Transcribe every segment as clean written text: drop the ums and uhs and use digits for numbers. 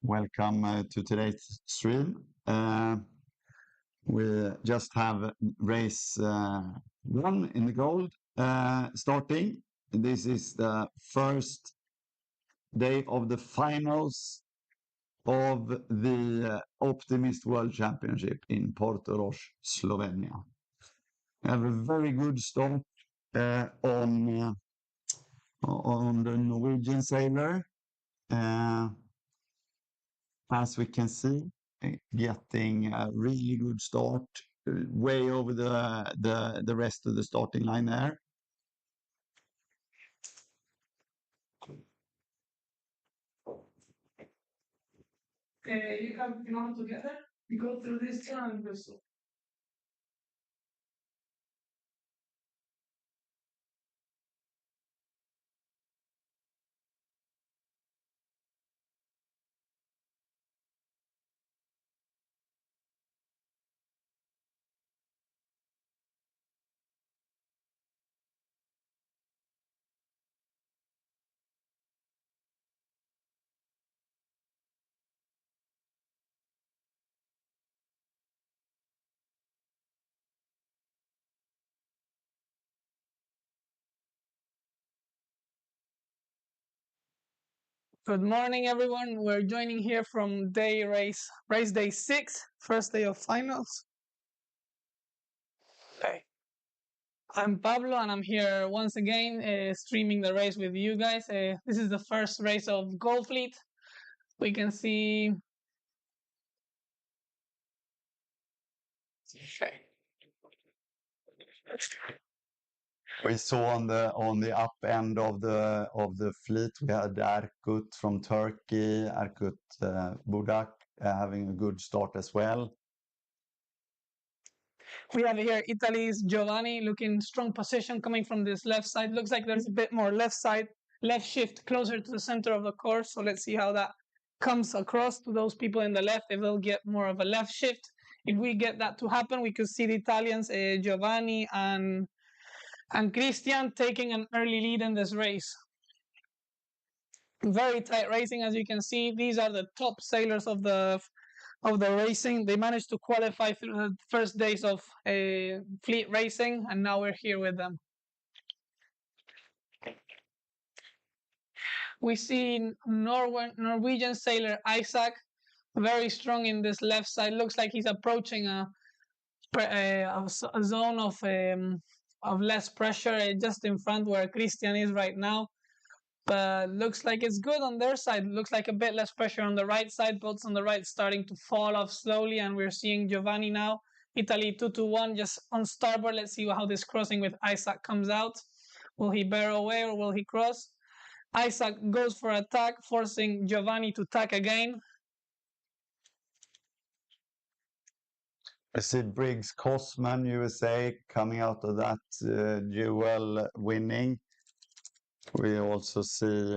Welcome to today's stream. We just have race one in the gold starting. This is the first day of the finals of the Optimist World Championship in Portorož, Slovenia. We have a very good start on the Norwegian sailor. As we can see, getting a really good start, way over the rest of the starting line there. You come together, you go through this triangle. Good morning, everyone. We're joining here from race day 6, first day of finals. Okay. I'm Pablo, and I'm here once again streaming the race with you guys. This is the first race of Gold Fleet. We can see. Okay. We saw on the up end of the fleet, we had Erkut from Turkey, Erkut Budak having a good start as well. We have here Italy's Giovanni looking strong position coming from this left side. Looks like there's a bit more left shift closer to the center of the course. So let's see how that comes across to those people in the left, if they'll get more of a left shift. If we get that to happen, we could see the Italians, Giovanni and Christian, taking an early lead in this race. Very tight racing, as you can see. These are the top sailors of the racing. They managed to qualify through the first days of fleet racing, and now we're here with them. We see Norwegian sailor Isaac, very strong in this left side. Looks like he's approaching a zone of less pressure just in front where Christian is right now. But looks like it's good on their side. Looks like a bit less pressure on the right side. Boats on the right starting to fall off slowly, and we're seeing Giovanni now. Italy 2-1 just on starboard. Let's see how this crossing with Isaac comes out. Will he bear away or will he cross? Isaac goes for attack, forcing Giovanni to tack again. I see Briggs Cosman, USA, coming out of that duel winning. We also see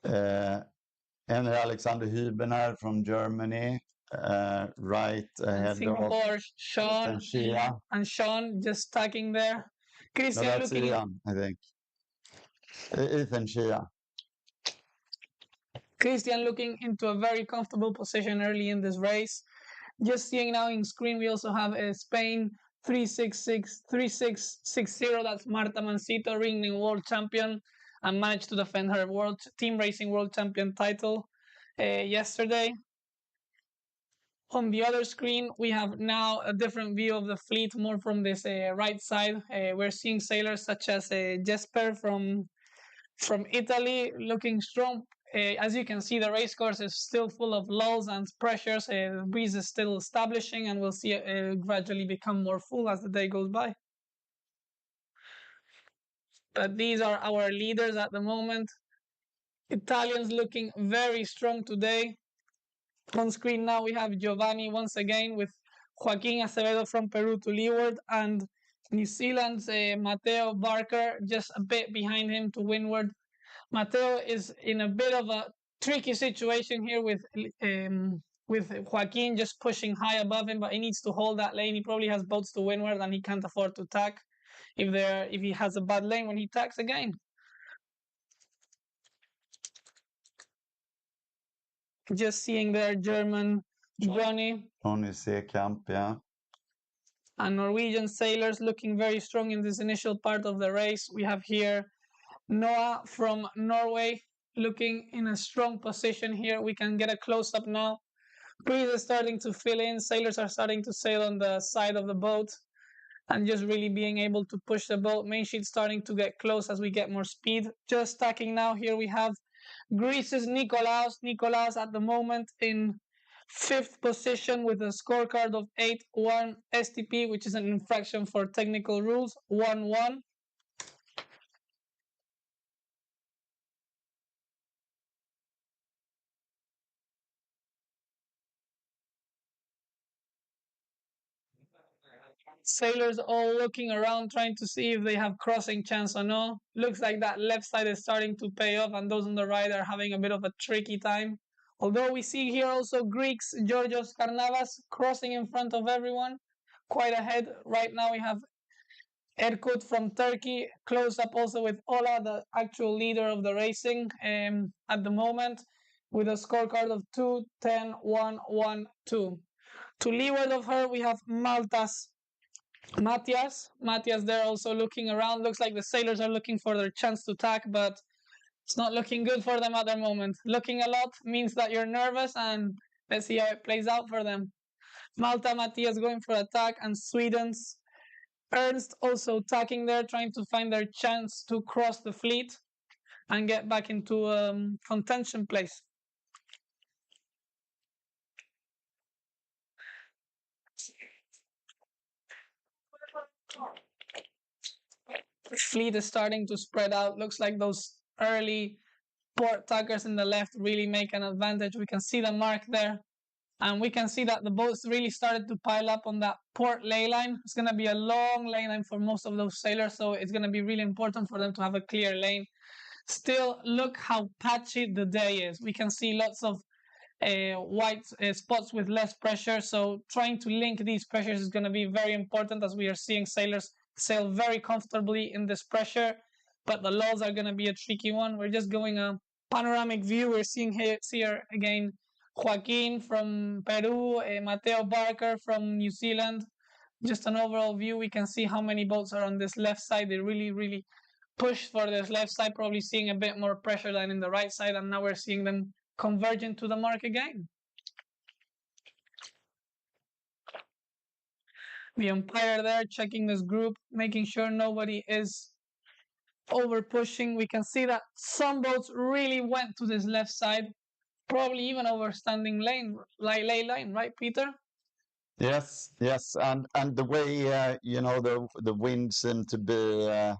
Henry Alexander Hübener from Germany, right ahead Singapore, Sean and Sean just tacking there. Christian no, that's Ian, I think. Ethan Shea. Christian looking into a very comfortable position early in this race. Just seeing now in screen, we also have Spain 3660. That's Marta Mancito, reigning world champion, and managed to defend her team racing world champion title yesterday. On the other screen, we have now a different view of the fleet, more from this right side. We're seeing sailors such as Jesper from Italy looking strong. As you can see, the race course is still full of lulls and pressures. The breeze is still establishing, and we'll see it gradually become more full as the day goes by. But these are our leaders at the moment. Italians looking very strong today. On screen now we have Giovanni once again with Joaquin Acevedo from Peru to leeward, and New Zealand's Matteo Barker just a bit behind him to windward. Matteo is in a bit of a tricky situation here with Joaquin just pushing high above him, but he needs to hold that lane. He probably has boats to windward, and he can't afford to tack if he has a bad lane when he tacks again. Just seeing there German Johnny Johnny Seekamp, yeah. and Norwegian sailors looking very strong in this initial part of the race. We have here Noah from Norway looking in a strong position here. We can get a close-up now. Breeze is starting to fill in. Sailors are starting to sail on the side of the boat and just really being able to push the boat. Main sheet starting to get close as we get more speed. Just tacking now. Here we have Greece's Nikolaos. Nikolaos at the moment in 5th position with a scorecard of 8-1 STP, which is an infraction for technical rules, 1-1. Sailors all looking around trying to see if they have crossing chance or no. Looks like that left side is starting to pay off and those on the right are having a bit of a tricky time. Although we see here also Greeks, Georgios Karnavas crossing in front of everyone, quite ahead. Right now we have Erkut from Turkey, close up also with Ola, the actual leader of the racing at the moment, with a scorecard of 2-10-1-1-2. To leeward of her, we have Malta's Matias. Matias there also looking around. Looks like the sailors are looking for their chance to tack, but it's not looking good for them at the moment. Looking a lot means that you're nervous, and let's see how it plays out for them. Malta Matias going for attack, and Sweden's Ernst also tacking there, trying to find their chance to cross the fleet and get back into contention place. Fleet is starting to spread out. Looks like those early port tackers in the left really make an advantage. We can see the mark there. And we can see that the boats really started to pile up on that port ley line. It's going to be a long ley line for most of those sailors, so it's going to be really important for them to have a clear lane. Still, look how patchy the day is. We can see lots of white spots with less pressure, so trying to link these pressures is going to be very important as we are seeing sailors sail very comfortably in this pressure, but the lows are going to be a tricky one. We're just going a panoramic view. We're seeing here again Joaquin from Peru, Mateo Barker from New Zealand. Just an overall view, we can see how many boats are on this left side. They really push for this left side, probably seeing a bit more pressure than in the right side, and now we're seeing them converging to the mark again. The umpire there checking this group, making sure nobody is over pushing. We can see that some boats really went to this left side, probably even over standing lane, ley line, right, Peter? Yes, and the way the wind seemed to be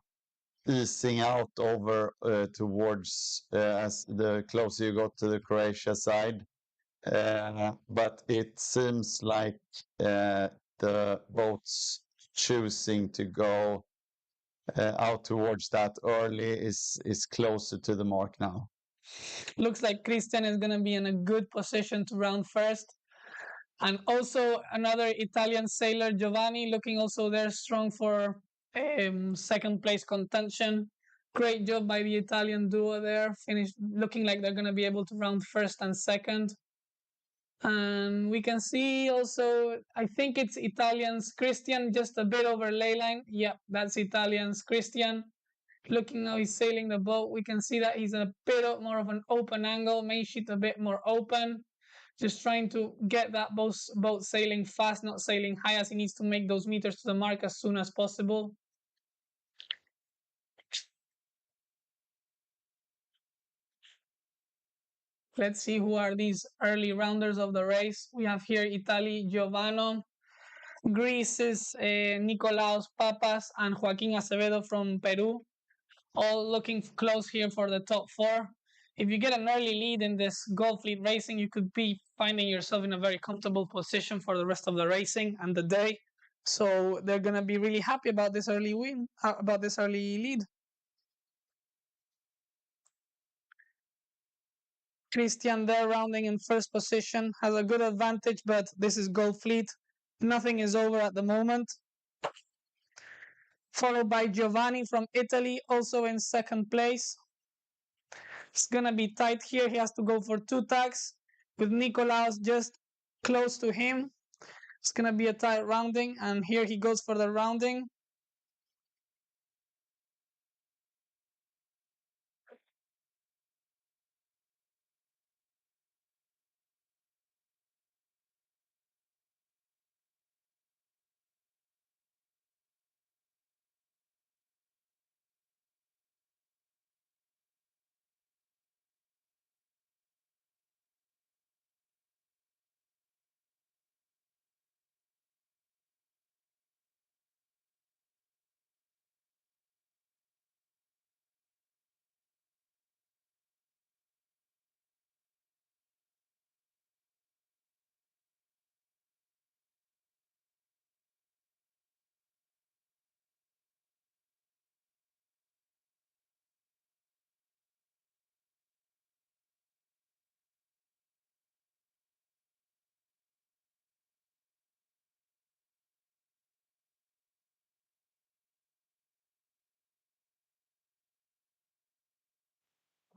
easing out over towards as the closer you got to the Croatia side, but it seems like the boats choosing to go out towards that early is closer to the mark now. Looks like Christian is going to be in a good position to round first. And also another Italian sailor, Giovanni, looking also there strong for second place contention. Great job by the Italian duo there. Finished looking like they're going to be able to round first and second. And we can see also, I think it's Italian's Christian, just a bit over ley line. Yep, that's Italian's Christian. Looking how he's sailing the boat, we can see that he's a bit more of an open angle, main sheet a bit more open. Just trying to get that boat sailing fast, not sailing high, as he needs to make those meters to the mark as soon as possible. Let's see who are these early rounders of the race. We have here Italy, Giovanni. Greece's Nicolaos Papas and Joaquin Acevedo from Peru. All looking close here for the top four. If you get an early lead in this Gold Fleet racing, you could be finding yourself in a very comfortable position for the rest of the racing and the day. So they're going to be really happy about this early win, about this early lead. Christian there rounding in first position, has a good advantage, but this is Gold Fleet. Nothing is over at the moment. Followed by Giovanni from Italy, also in second place. It's going to be tight here. He has to go for two tacks. with Nicolaus just close to him. It's going to be a tight rounding, and here he goes for the rounding.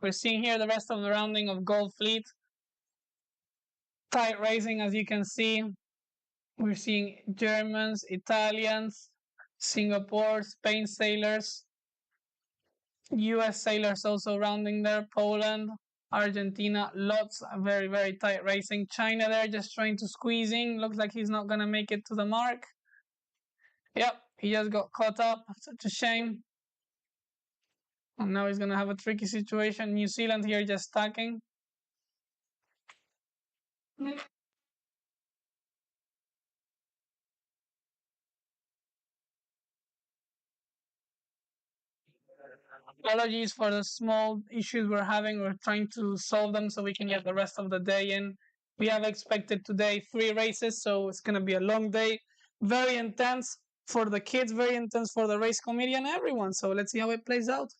We're seeing here the rest of the rounding of Gold Fleet. Tight racing, as you can see. We're seeing Germans, Italians, Singapore, Spain sailors, US sailors also rounding there, Poland, Argentina, lots of very, very tight racing. China there just trying to squeeze in. Looks like he's not going to make it to the mark. Yep, he just got caught up. Such a shame. And now he's going to have a tricky situation. New Zealand here just stacking. Apologies for the small issues we're having. We're trying to solve them so we can get the rest of the day in. We have expected today 3 races, so it's going to be a long day. Very intense for the kids, very intense for the race committee and everyone. So let's see how it plays out.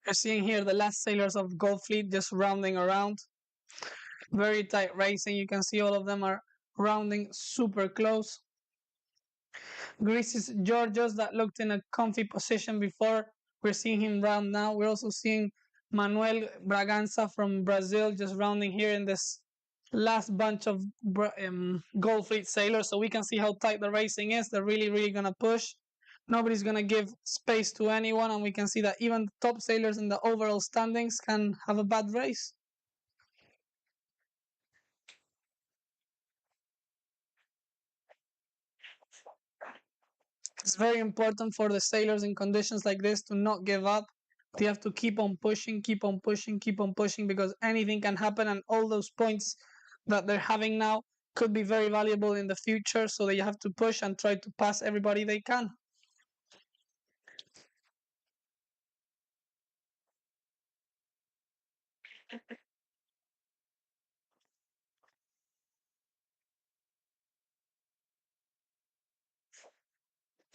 We're seeing here the last sailors of Gold Fleet just rounding around. Very tight racing. You can see all of them are rounding super close. Greece's Georgios that looked in a comfy position before. We're seeing him round now. We're also seeing Manuel Braganza from Brazil just rounding here in this last bunch of Gold Fleet sailors. So we can see how tight the racing is. They're really, really going to push. Nobody's going to give space to anyone. And we can see that even the top sailors in the overall standings can have a bad race. It's very important for the sailors in conditions like this to not give up. They have to keep on pushing, keep on pushing, keep on pushing, because anything can happen, and all those points that they're having now could be very valuable in the future. So they have to push and try to pass everybody they can.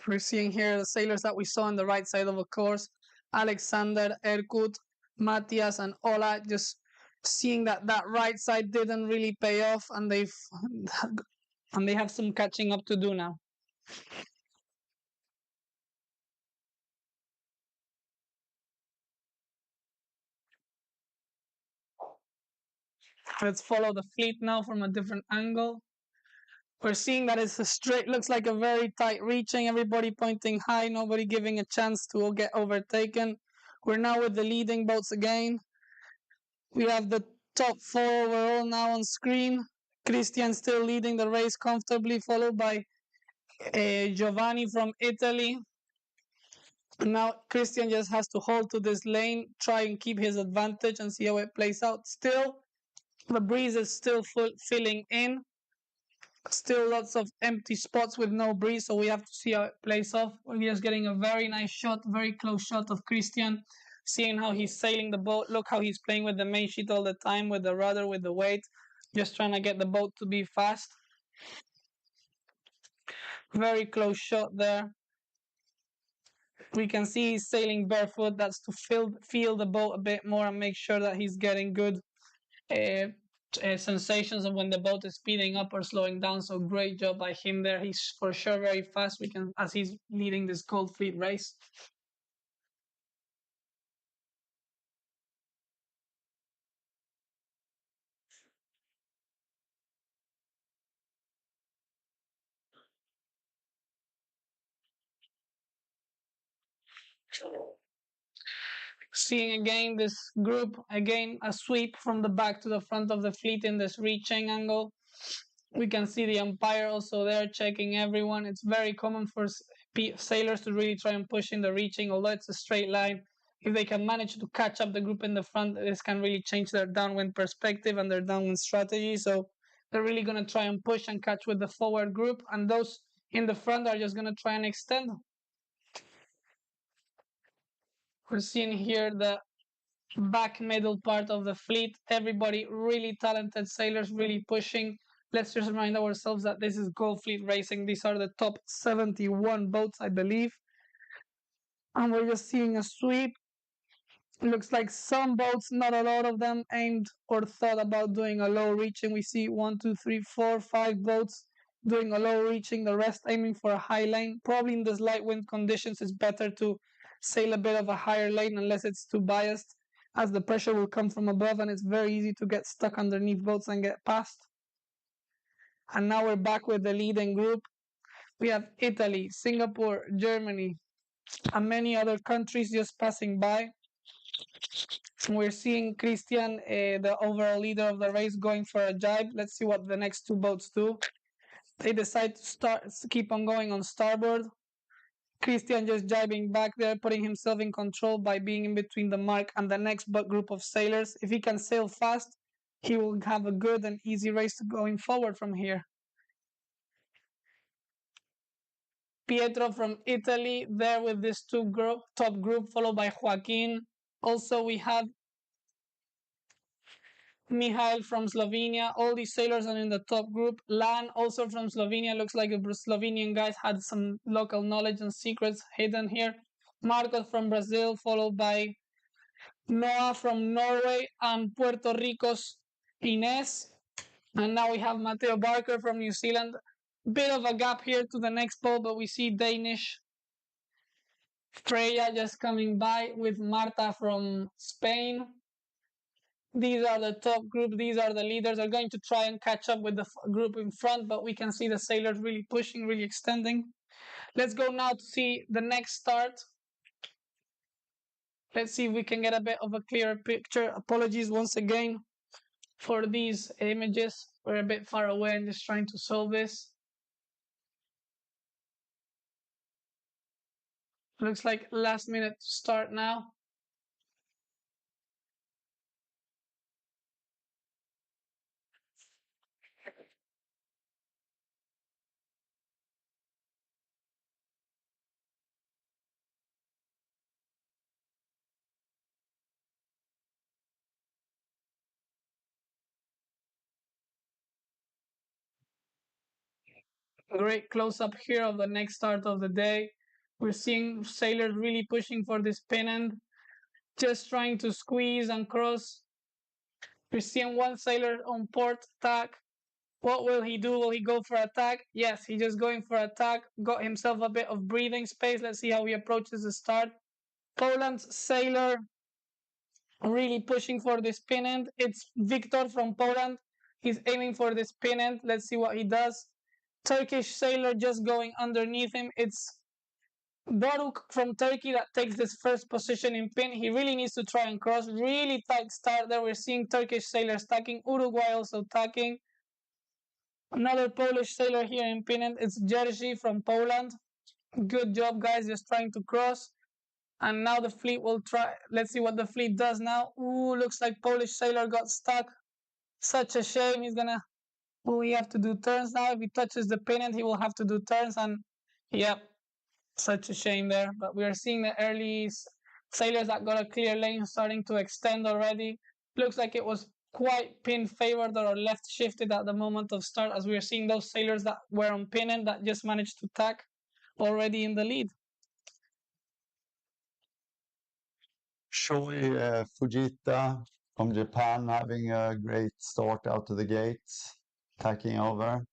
We're seeing here the sailors that we saw on the right side of the course: Alexander, Erkut, Matthias, and Ola. Just seeing that that right side didn't really pay off, and they have some catching up to do now. Let's follow the fleet now from a different angle. We're seeing that it's a straight, looks like a very tight reaching, everybody pointing high, nobody giving a chance to get overtaken. We're now with the leading boats again. We have the top 4 overall now on screen. Christian still leading the race comfortably, followed by Giovanni from Italy. Now Christian just has to hold to this lane, try and keep his advantage and see how it plays out. Still, the breeze is still filling in. Still lots of empty spots with no breeze, so we have to see how it plays off. We're just getting a very nice shot, very close shot of Christian, seeing how he's sailing the boat. Look how he's playing with the main sheet all the time, with the rudder, with the weight, just trying to get the boat to be fast. Very close shot there. We can see he's sailing barefoot. That's to feel the boat a bit more and make sure that he's getting good sensations of when the boat is speeding up or slowing down. So great job by him there. He's for sure very fast. We can as he's leading this Gold Fleet race. Seeing again this group, again a sweep from the back to the front of the fleet in this reaching angle. We can see the umpire also there checking everyone. It's very common for sailors to really try and push in the reaching, although it's a straight line. If they can manage to catch up the group in the front, this can really change their downwind perspective and their downwind strategy. So they're really going to try and push and catch with the forward group, and those in the front are just going to try and extend. We're seeing here the back middle part of the fleet. Everybody really talented sailors, really pushing. Let's just remind ourselves that this is Gold Fleet Racing. These are the top 71 boats, I believe. And we're just seeing a sweep. It looks like some boats, not a lot of them, aimed or thought about doing a low reaching. We see 1, 2, 3, 4, 5 boats doing a low reaching, the rest aiming for a high lane. Probably in these light wind conditions, it's better to sail a bit of a higher lane unless it's too biased, as the pressure will come from above and it's very easy to get stuck underneath boats and get past. And now we're back with the leading group. We have Italy, Singapore, Germany, and many other countries just passing by. We're seeing Christian, the overall leader of the race, going for a jibe. Let's see what the next two boats do. They decide to keep on going on starboard. Christian just jibing back there, putting himself in control by being in between the mark and the next group of sailors. If he can sail fast, he will have a good and easy race going forward from here. Pietro from Italy there with this top group, followed by Joaquin. Also, we have Mihail from Slovenia. All these sailors are in the top group. Lan, also from Slovenia. Looks like the Slovenian guys had some local knowledge and secrets hidden here. Marcos from Brazil, followed by Noah from Norway, and Puerto Rico's Ines. And now we have Mateo Barker from New Zealand. Bit of a gap here to the next boat, but we see Danish Freya just coming by with Marta from Spain. These are the top group. These are the leaders. They're going to try and catch up with the group in front, but we can see the sailors really pushing, really extending. Let's go now to see the next start. Let's see if we can get a bit of a clearer picture. Apologies once again for these images. We're a bit far away and just trying to solve this. Looks like last minute to start now. Great close-up here of the next start of the day. We're seeing sailors really pushing for this pin end, just trying to squeeze and cross. We're seeing one sailor on port tack. What will he do? Will he go for attack? Yes, he's just going for attack. Got himself a bit of breathing space. Let's see how he approaches the start. Poland's sailor really pushing for this pin end. It's Victor from Poland. He's aiming for this pin end. Let's see what he does. Turkish sailor just going underneath him. It's Doruk from Turkey that takes this first position in pin. He really needs to try and cross. Really tight start there. We're seeing Turkish sailors tacking. Uruguay also tacking. Another Polish sailor here in pin end. It's Jerzy from Poland. Good job, guys. Just trying to cross. And now the fleet will try. Let's see what the fleet does now. Ooh, looks like Polish sailor got stuck. Such a shame. He's gonna. Will he have to do turns now? If he touches the pin end, he will have to do turns. And yep, such a shame there. But we are seeing the early sailors that got a clear lane starting to extend already. Looks like it was quite pin favored or left shifted at the moment of start, as we are seeing those sailors that were on pin end that just managed to tack already in the lead. Shoei Fujita from Japan having a great start out of the gates, tacking over.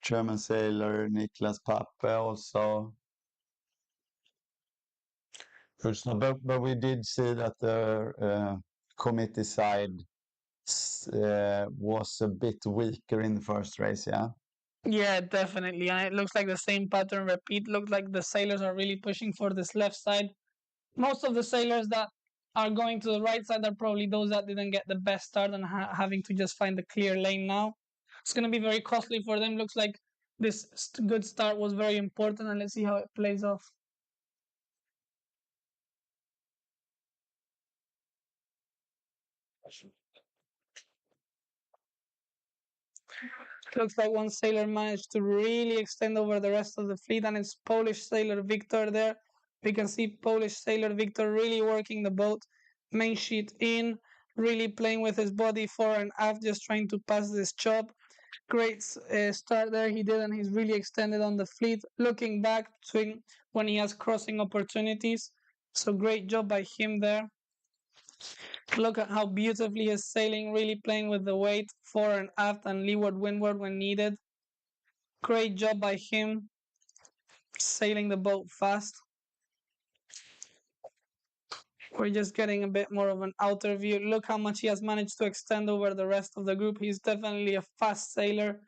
German sailor Niklas Pappe also. But we did see that the committee side was a bit weaker in the first race, yeah? Yeah, definitely. And it looks like the same pattern repeat. Looks like the sailors are really pushing for this left side. Most of the sailors that are going to the right side are probably those that didn't get the best start and having to just find the clear lane now. It's going to be very costly for them. Looks like this good start was very important, and let's see how it plays off. Looks like one sailor managed to really extend over the rest of the fleet, and it's Polish sailor Victor there. We can see Polish sailor Victor really working the boat, main sheet in, really playing with his body fore and aft, just trying to pass this chop. Great start there he did, and he's really extended on the fleet, looking back to when he has crossing opportunities. So great job by him there. Look at how beautifully he's sailing, really playing with the weight fore and aft and leeward windward when needed. Great job by him, sailing the boat fast. We're just getting a bit more of an outer view. Look how much he has managed to extend over the rest of the group. He's definitely a fast sailor.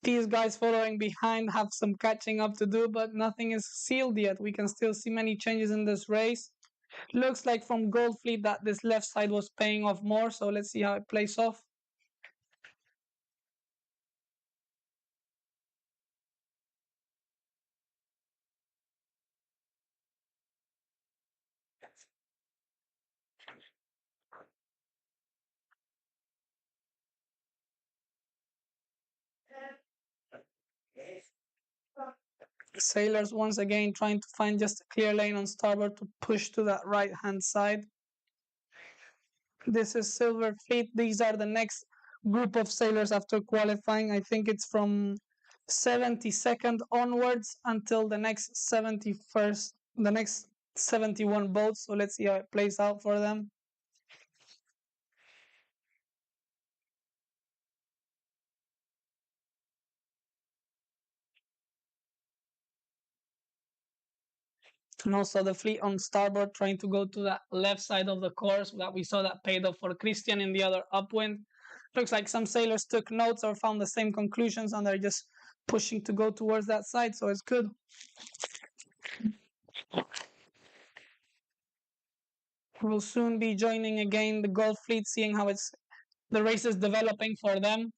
These guys following behind have some catching up to do, but nothing is sealed yet. We can still see many changes in this race. Looks like from Gold Fleet that this left side was paying off more, so let's see how it plays off. Sailors once again trying to find just a clear lane on starboard to push to that right hand side. This is Silver Fleet. These are the next group of sailors after qualifying. I think it's from 72nd onwards until the next 71st, the next 71 boats. So let's see how it plays out for them. And also the fleet on starboard trying to go to that left side of the course that we saw that paid off for Christian in the other upwind. Looks like some sailors took notes or found the same conclusions and they're just pushing to go towards that side, so it's good. We'll soon be joining again the Gulf Fleet, seeing how the race is developing for them.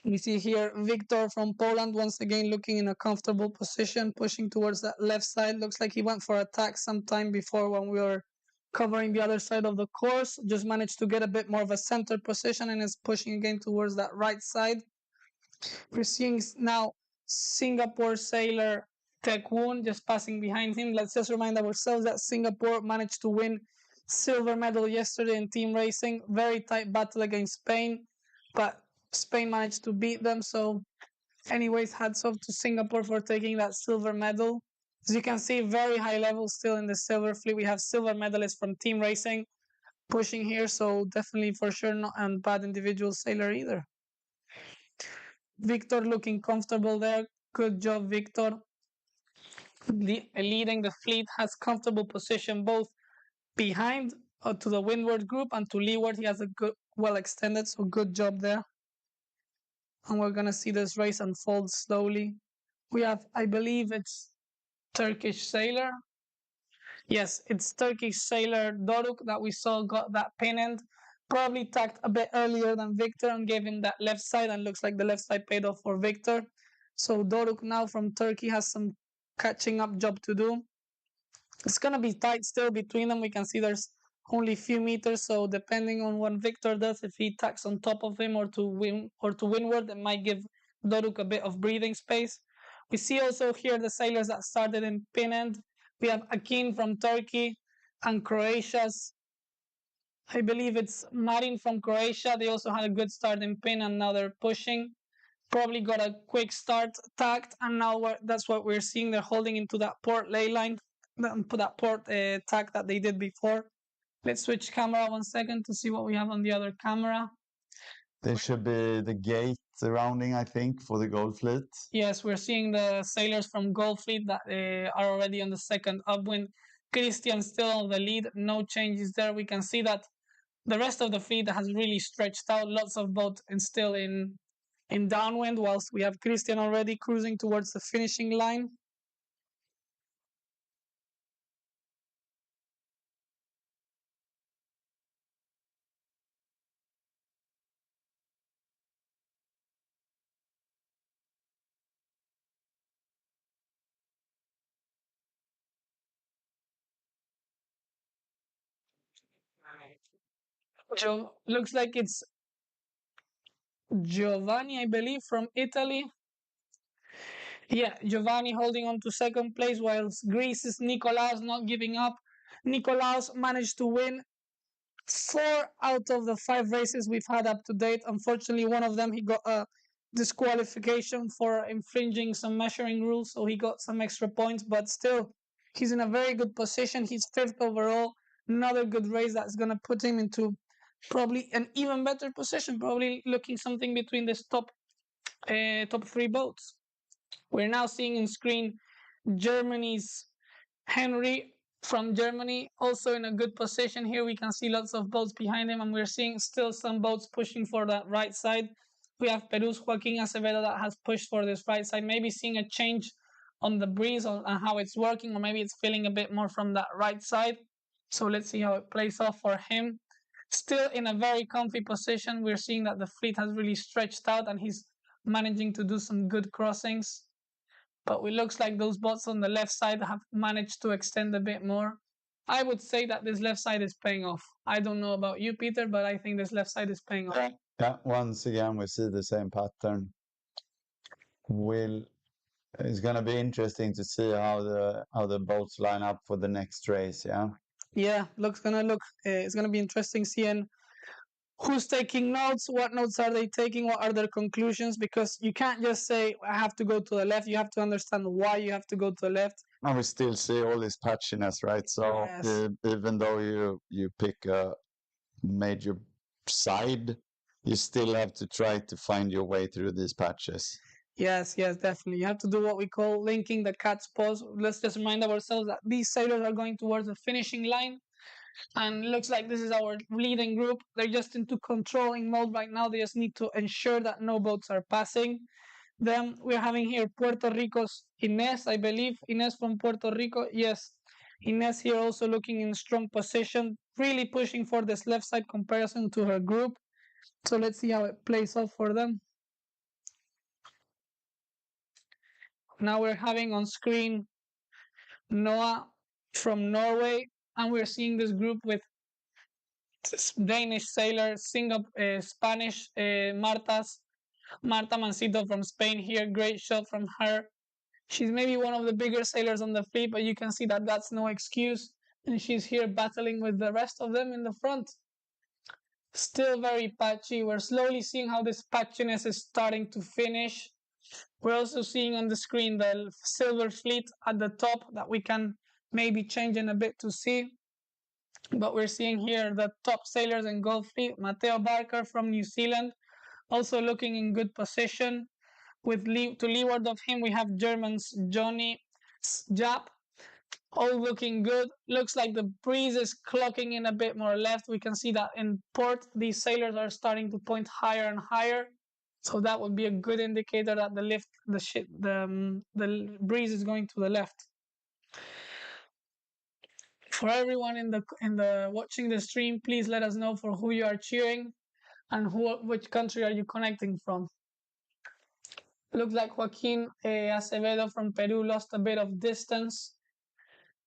We see here Victor from Poland once again looking in a comfortable position, pushing towards that left side. Looks like he went for attack sometime before when we were covering the other side of the course. Just managed to get a bit more of a center position and is pushing again towards that right side. We're seeing now Singapore sailor Tech Woon just passing behind him. Let's just remind ourselves that Singapore managed to win silver medal yesterday in team racing. Very tight battle against Spain, but Spain managed to beat them. So anyways, hats off to Singapore for taking that silver medal. As you can see, very high level still in the silver fleet. We have silver medalists from team racing pushing here, so definitely for sure not a bad individual sailor either. Victor looking comfortable there. Good job, Victor. Leading the fleet, has comfortable position both behind to the windward group and to leeward. He has a good, well extended, so good job there. And we're gonna see this race unfold slowly. We have, I believe it's Turkish sailor. Yes, it's Turkish sailor Doruk that we saw got that pin end. Probably tacked a bit earlier than Victor and gave him that left side, and looks like the left side paid off for Victor. So Doruk now from Turkey has some catching up job to do. It's gonna be tight still between them. We can see there's only a few meters, so depending on what Victor does, if he tacks on top of him or to windward, it might give Doruk a bit of breathing space. We see also here the sailors that started in pin end. We have Akin from Turkey, and Croatia's, I believe it's Marin from Croatia. They also had a good start in pin, and now they're pushing. Probably got a quick start tagged, and now that's what we're seeing. They're holding into that port ley line, that port tag that they did before. Let's switch camera 1 second to see what we have on the other camera. There should be the gate surrounding, I think, for the Gold Fleet. Yes, we're seeing the sailors from Gold Fleet that are already on the second upwind. Christian still on the lead, no changes there. We can see that the rest of the fleet has really stretched out. Lots of boats and still in downwind, whilst we have Christian already cruising towards the finishing line. Looks like it's Giovanni, I believe, from Italy. Yeah, Giovanni holding on to second place, whilst Greece's Nikolaos not giving up. Nikolaos managed to win 4 out of the 5 races we've had up to date. Unfortunately, one of them he got a disqualification for infringing some measuring rules, so he got some extra points, but still, he's in a very good position. He's 5th overall. Another good race that's going to put him into probably an even better position, probably looking something between this top 3 boats. We're now seeing on screen Germany's Henry from Germany, also in a good position here. We can see lots of boats behind him, and we're seeing still some boats pushing for that right side. We have Peru's Joaquin Acevedo that has pushed for this right side, maybe seeing a change on the breeze on how it's working, or maybe it's feeling a bit more from that right side. So let's see how it plays off for him. Still in a very comfy position. We're seeing that the fleet has really stretched out, and he's managing to do some good crossings. But it looks like those bots on the left side have managed to extend a bit more. I would say that this left side is paying off. I don't know about you, Peter, but I think this left side is paying off. Yeah, once again, we see the same pattern. It's going to be interesting to see how the boats line up for the next race. Yeah, it's gonna be interesting seeing who's taking notes, what notes are they taking, what are their conclusions, because you can't just say I have to go to the left. You have to understand why you have to go to the left. And we still see all this patchiness, right? So Yes. even though you pick a major side, you still have to try to find your way through these patches. Yes, definitely. You have to do what we call linking the cat's paws. Let's just remind ourselves that these sailors are going towards the finishing line. And it looks like this is our leading group. They're just into controlling mode right now. They just need to ensure that no boats are passing. Then we're having here Puerto Rico's Ines, I believe. Ines from Puerto Rico. Yes, Ines here also looking in strong position, really pushing for this left side comparison to her group. So let's see how it plays off for them. Now we're having on screen Noah from Norway, and we're seeing this group with Danish sailor, Spanish Marta Mancito from Spain here. Great shot from her. She's maybe one of the bigger sailors on the fleet, but you can see that that's no excuse. And she's here battling with the rest of them in the front. Still very patchy. We're slowly seeing how this patchiness is starting to finish. We're also seeing on the screen the silver fleet at the top that we can maybe change in a bit to see. But we're seeing here the top sailors in Gold Fleet. Mateo Barker from New Zealand, also looking in good position. To leeward of him, we have Germans Johnny Jap, all looking good. Looks like the breeze is clocking in a bit more left. We can see that in port, these sailors are starting to point higher and higher. So that would be a good indicator that the breeze is going to the left. For everyone in the watching the stream, please let us know for who you are cheering and which country are you connecting from. Looks like Joaquin Acevedo from Peru lost a bit of distance.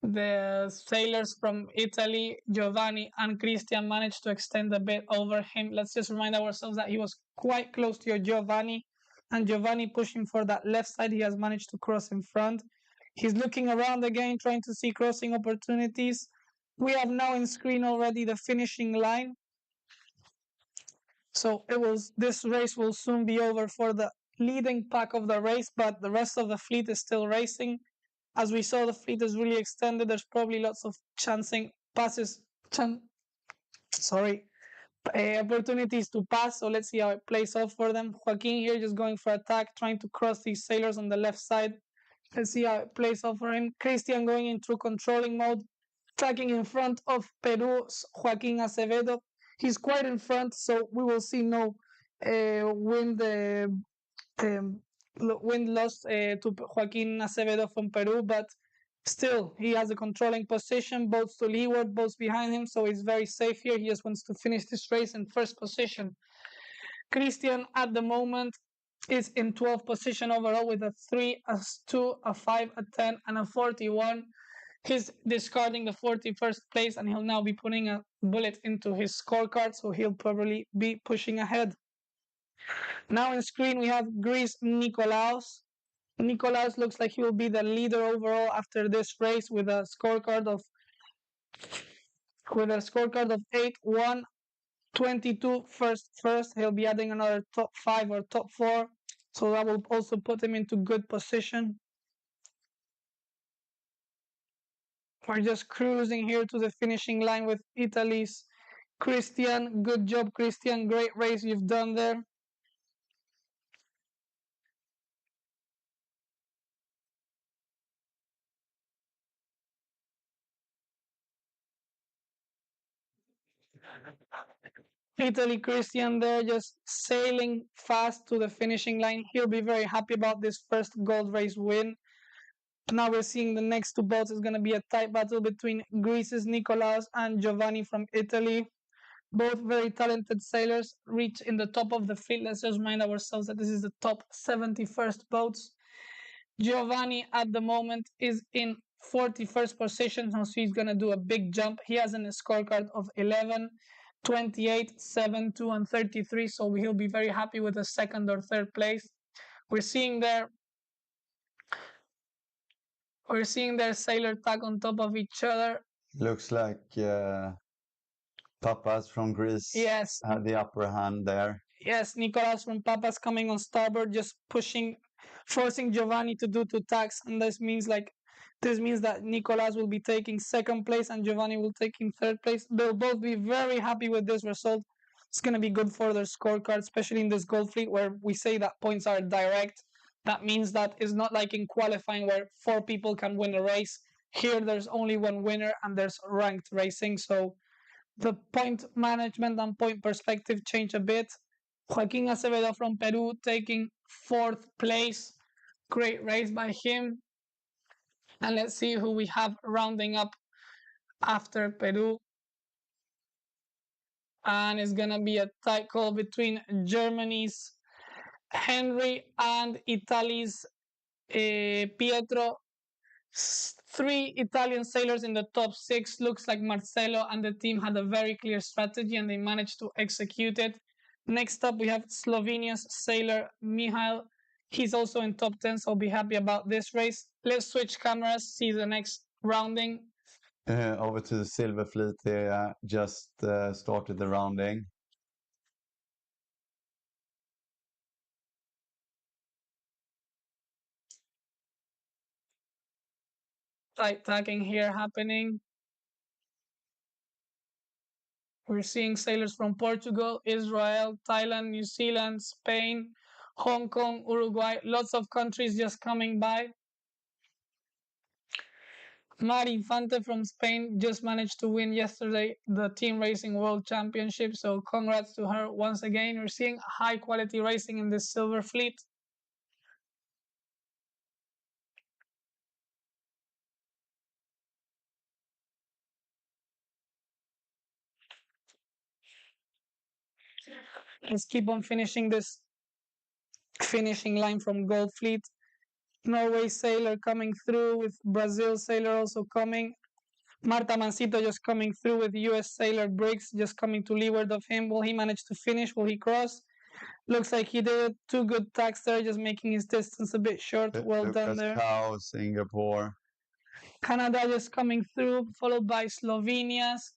The sailors from Italy, Giovanni and Christian, managed to extend a bit over him. Let's just remind ourselves that he was quite close to Giovanni, and Giovanni pushing for that left side. He has managed to cross in front. He's looking around again, trying to see crossing opportunities. We have now in screen already the finishing line. So this race will soon be over for the leading pack of the race, but the rest of the fleet is still racing. As we saw, the fleet is really extended. There's probably lots of opportunities to pass. So let's see how it plays off for them. Joaquin here just going for attack, trying to cross these sailors on the left side. Let's see how it plays off for him. Christian going into controlling mode, tracking in front of Peru's Joaquin Acevedo. He's quite in front, so we will see no wind loss to Joaquin Acevedo from Peru, but still he has a controlling position, boats to leeward, boats behind him, so he's very safe here. He just wants to finish this race in first position. Christian at the moment is in 12th position overall with a 3, a 2, a 5, a 10, and a 41. He's discarding the 41st place, and he'll now be putting a bullet into his scorecard, so he'll probably be pushing ahead. Now on screen we have Greece Nikolaos. Nikolaos looks like he will be the leader overall after this race with a scorecard of 8, 1, 22 first. He'll be adding another top 5 or top 4, so that will also put him into good position. We're just cruising here to the finishing line with Italy's Christian. Good job, Christian. Great race you've done there. Italy Christian there just sailing fast to the finishing line. He'll be very happy about this first gold race win. Now we're seeing the next two boats. It's going to be a tight battle between Greece's Nicolaos and Giovanni from Italy. Both very talented sailors reach in the top of the fleet. Let's just remind ourselves that this is the top 71st boats. Giovanni at the moment is in 41st position, so he's going to do a big jump. He has a scorecard of 11, 28, 7, 2, and 33, so he'll be very happy with the second or third place. We're seeing their sailor tag on top of each other. Looks like Papas from Greece had the upper hand there. Yes, Nicolas from Papas coming on starboard, just forcing Giovanni to do 2 tags, and this means that Nicolas will be taking second place and Giovanni will take in third place. They'll both be very happy with this result. It's going to be good for their scorecard, especially in this gold fleet where we say that points are direct. That means that it's not like in qualifying where 4 people can win a race. Here there's only 1 winner and there's ranked racing, so the point management and point perspective change a bit. Joaquin Acevedo from Peru taking 4th place. Great race by him. And let's see who we have rounding up after Peru. And it's going to be a tight call between Germany's Henry and Italy's Pietro. 3 Italian sailors in the top 6. Looks like Marcelo and the team had a very clear strategy and they managed to execute it. Next up, we have Slovenia's sailor Mihail. He's also in top 10, so I'll be happy about this race. Let's switch cameras, see the next rounding. Over to the Silver Fleet, they just started the rounding. Tight tagging here happening. We're seeing sailors from Portugal, Israel, Thailand, New Zealand, Spain, Hong Kong, Uruguay, lots of countries just coming by. Mari Infante from Spain just managed to win yesterday the Team Racing World Championship, so congrats to her once again. We're seeing high quality racing in this Silver Fleet. Let's keep on finishing this finishing line from Gold Fleet. Norway sailor coming through with Brazil sailor also coming. Marta Mancito just coming through with US sailor Briggs just coming to leeward of him. Will he manage to finish? Will he cross? Looks like he did 2 good tags there, just making his distance a bit short. Well done there. Cow, Singapore. Canada just coming through, followed by Slovenia's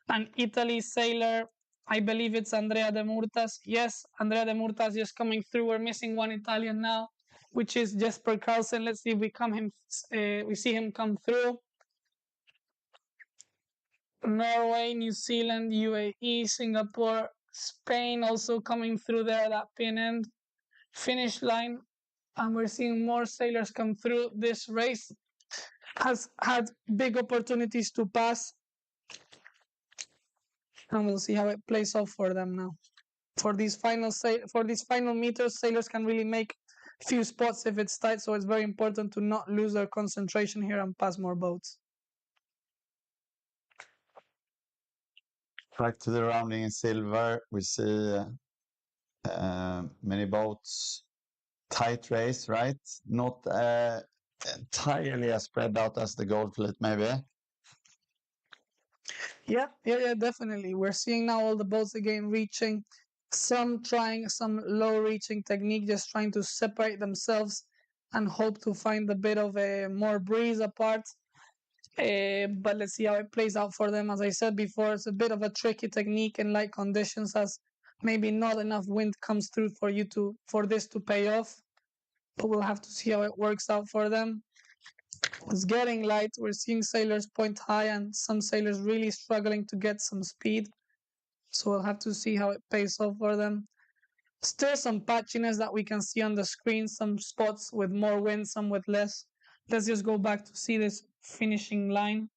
and Italy's sailor. I believe it's Andrea de Murtas. Yes, Andrea de Murtas just coming through. We're missing one Italian now, which is Jesper Carlsen. Let's see if we see him come through. Norway, New Zealand, UAE, Singapore, Spain also coming through there, that pin end finish line. And we're seeing more sailors come through. This race has had big opportunities to pass. And we'll see how it plays off for them now. For these final meters, sailors can really make few spots if it's tight, so it's very important to not lose their concentration here and pass more boats. Back to the rounding in silver, we see many boats. Tight race, right? Not entirely as spread out as the gold fleet, maybe. Yeah, definitely. We're seeing now all the boats again reaching, some trying some low reaching technique, just trying to separate themselves and hope to find a bit of a more breeze apart. But let's see how it plays out for them. As I said before, it's a bit of a tricky technique in light conditions, as maybe not enough wind comes through for this to pay off. But we'll have to see how it works out for them. It's getting light. We're seeing sailors point high and some sailors really struggling to get some speed. So we'll have to see how it pays off for them. Still some patchiness that we can see on the screen. Some spots with more wind, some with less. Let's just go back to see this finishing line.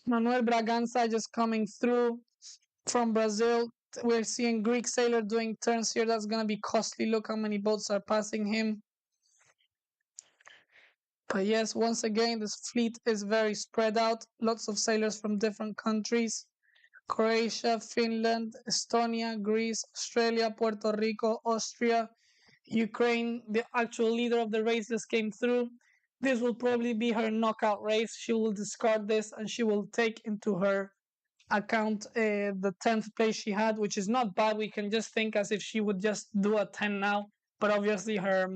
Manuel Braganza just coming through from Brazil. We're seeing Greek sailor doing turns here. That's going to be costly. Look how many boats are passing him. But yes, once again, this fleet is very spread out. Lots of sailors from different countries. Croatia, Finland, Estonia, Greece, Australia, Puerto Rico, Austria, Ukraine. The actual leader of the race just came through. This will probably be her knockout race. She will discard this and she will take into her account the 10th place she had, which is not bad. We can just think as if she would just do a 10 now. But obviously her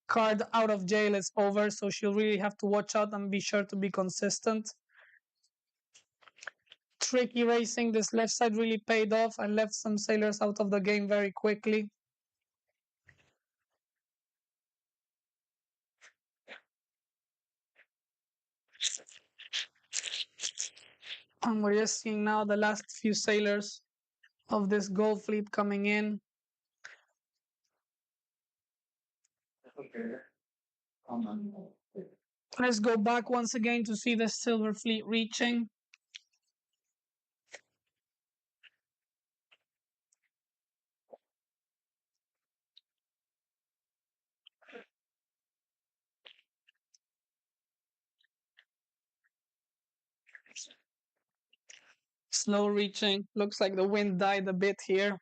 card out of jail is over, so she'll really have to watch out and be sure to be consistent. Tricky racing. This left side really paid off and left some sailors out of the game very quickly. And we're just seeing now the last few sailors of this gold fleet coming in. Let's go back once again to see the silver fleet reaching. Slow reaching. Looks like the wind died a bit here.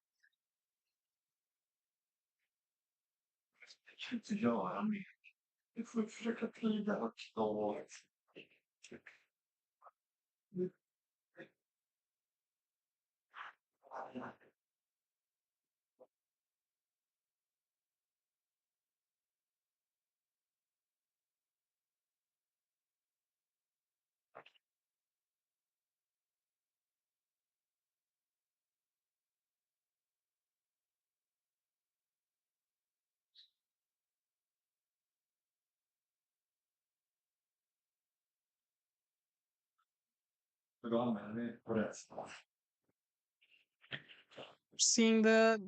Seeing the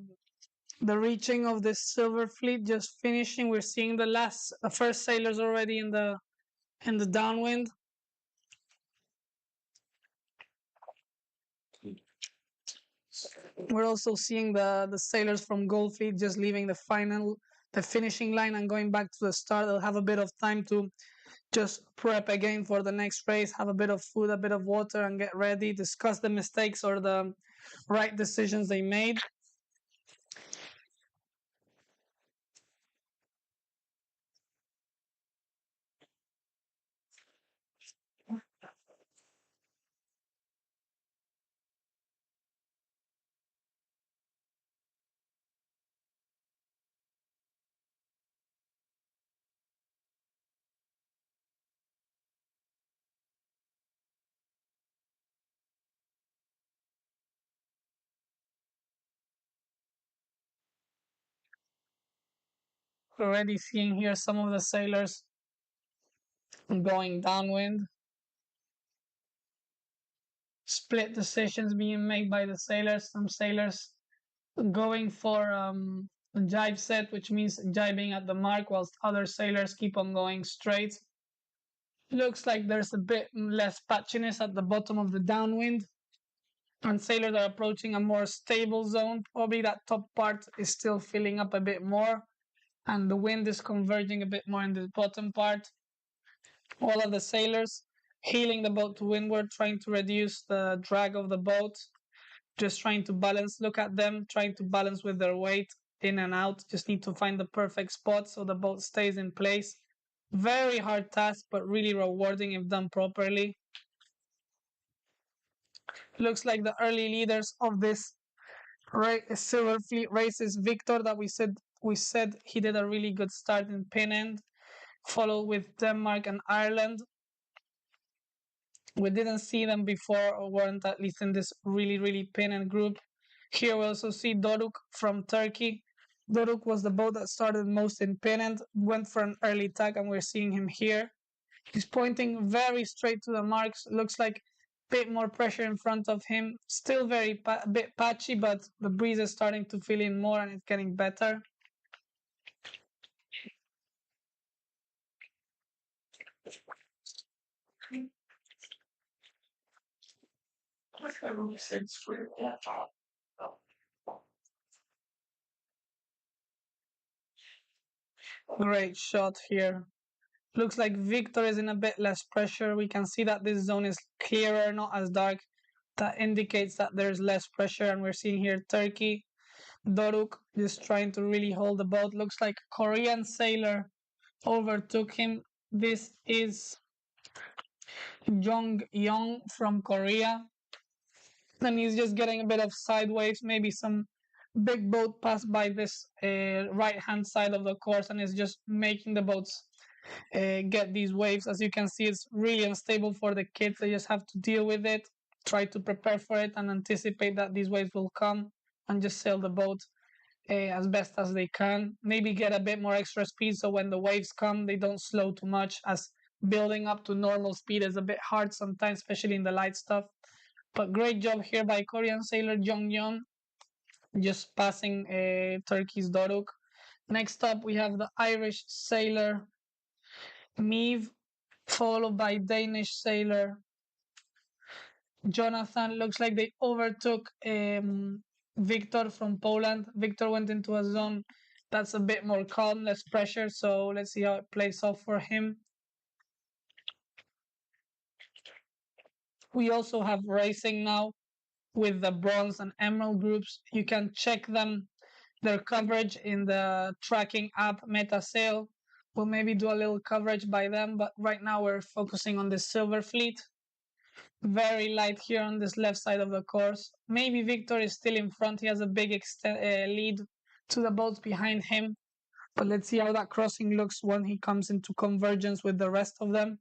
reaching of this silver fleet just finishing. We're seeing the first sailors already in the downwind. We're also seeing the sailors from Gold Fleet just leaving the finishing line and going back to the start. They'll have a bit of time to just prep again for the next race, have a bit of food, a bit of water, and get ready, discuss the mistakes or the right decisions they made. We're already seeing here some of the sailors going downwind. Split decisions being made by the sailors. Some sailors going for a jibe set, which means jibing at the mark, whilst other sailors keep on going straight. Looks like there's a bit less patchiness at the bottom of the downwind, and sailors are approaching a more stable zone. Probably that top part is still filling up a bit more, and the wind is converging a bit more in the bottom part. All of the sailors heeling the boat to windward, trying to reduce the drag of the boat, just trying to balance. Look at them trying to balance with their weight in and out. Just need to find the perfect spot so the boat stays in place. Very hard task, but really rewarding if done properly. Looks like the early leaders of this Silver Fleet race is Victor, that we said he did a really good start in pin end, followed with Denmark and Ireland. We didn't see them before, or weren't at least in this really pin end group. Here we also see Doruk from Turkey. Doruk was the boat that started most in pin end, went for an early tag, and we're seeing him here. He's pointing very straight to the marks. Looks like a bit more pressure in front of him. Still very bit patchy, but the breeze is starting to fill in more and it's getting better. Great shot here. Looks like Victor is in a bit less pressure. We can see that this zone is clearer, not as dark. That indicates that there's less pressure, and we're seeing here Turkey. Doruk just trying to really hold the boat. Looks like a Korean sailor overtook him. This is Jong Young from Korea. And he's just getting a bit of side waves, maybe some big boat passed by this right hand side of the course, and is just making the boats get these waves. As you can see, it's really unstable for the kids. They just have to deal with it, try to prepare for it, and anticipate that these waves will come, and just sail the boat as best as they can. Maybe get a bit more extra speed so when the waves come, they don't slow too much, as building up to normal speed is a bit hard sometimes, especially in the light stuff. But great job here by Korean sailor Jong Yeon, just passing Turkey's Doruk. Next up, we have the Irish sailor Meave, followed by Danish sailor Jonathan. Looks like they overtook Victor from Poland. Victor went into a zone that's a bit more calm, less pressure. So let's see how it plays off for him. We also have racing now with the bronze and emerald groups. You can check their coverage in the tracking app MetaSail. We'll maybe do a little coverage by them, but right now we're focusing on the Silver Fleet. Very light here on this left side of the course. Maybe Victor is still in front. He has a big lead to the boats behind him. But let's see how that crossing looks when he comes into convergence with the rest of them.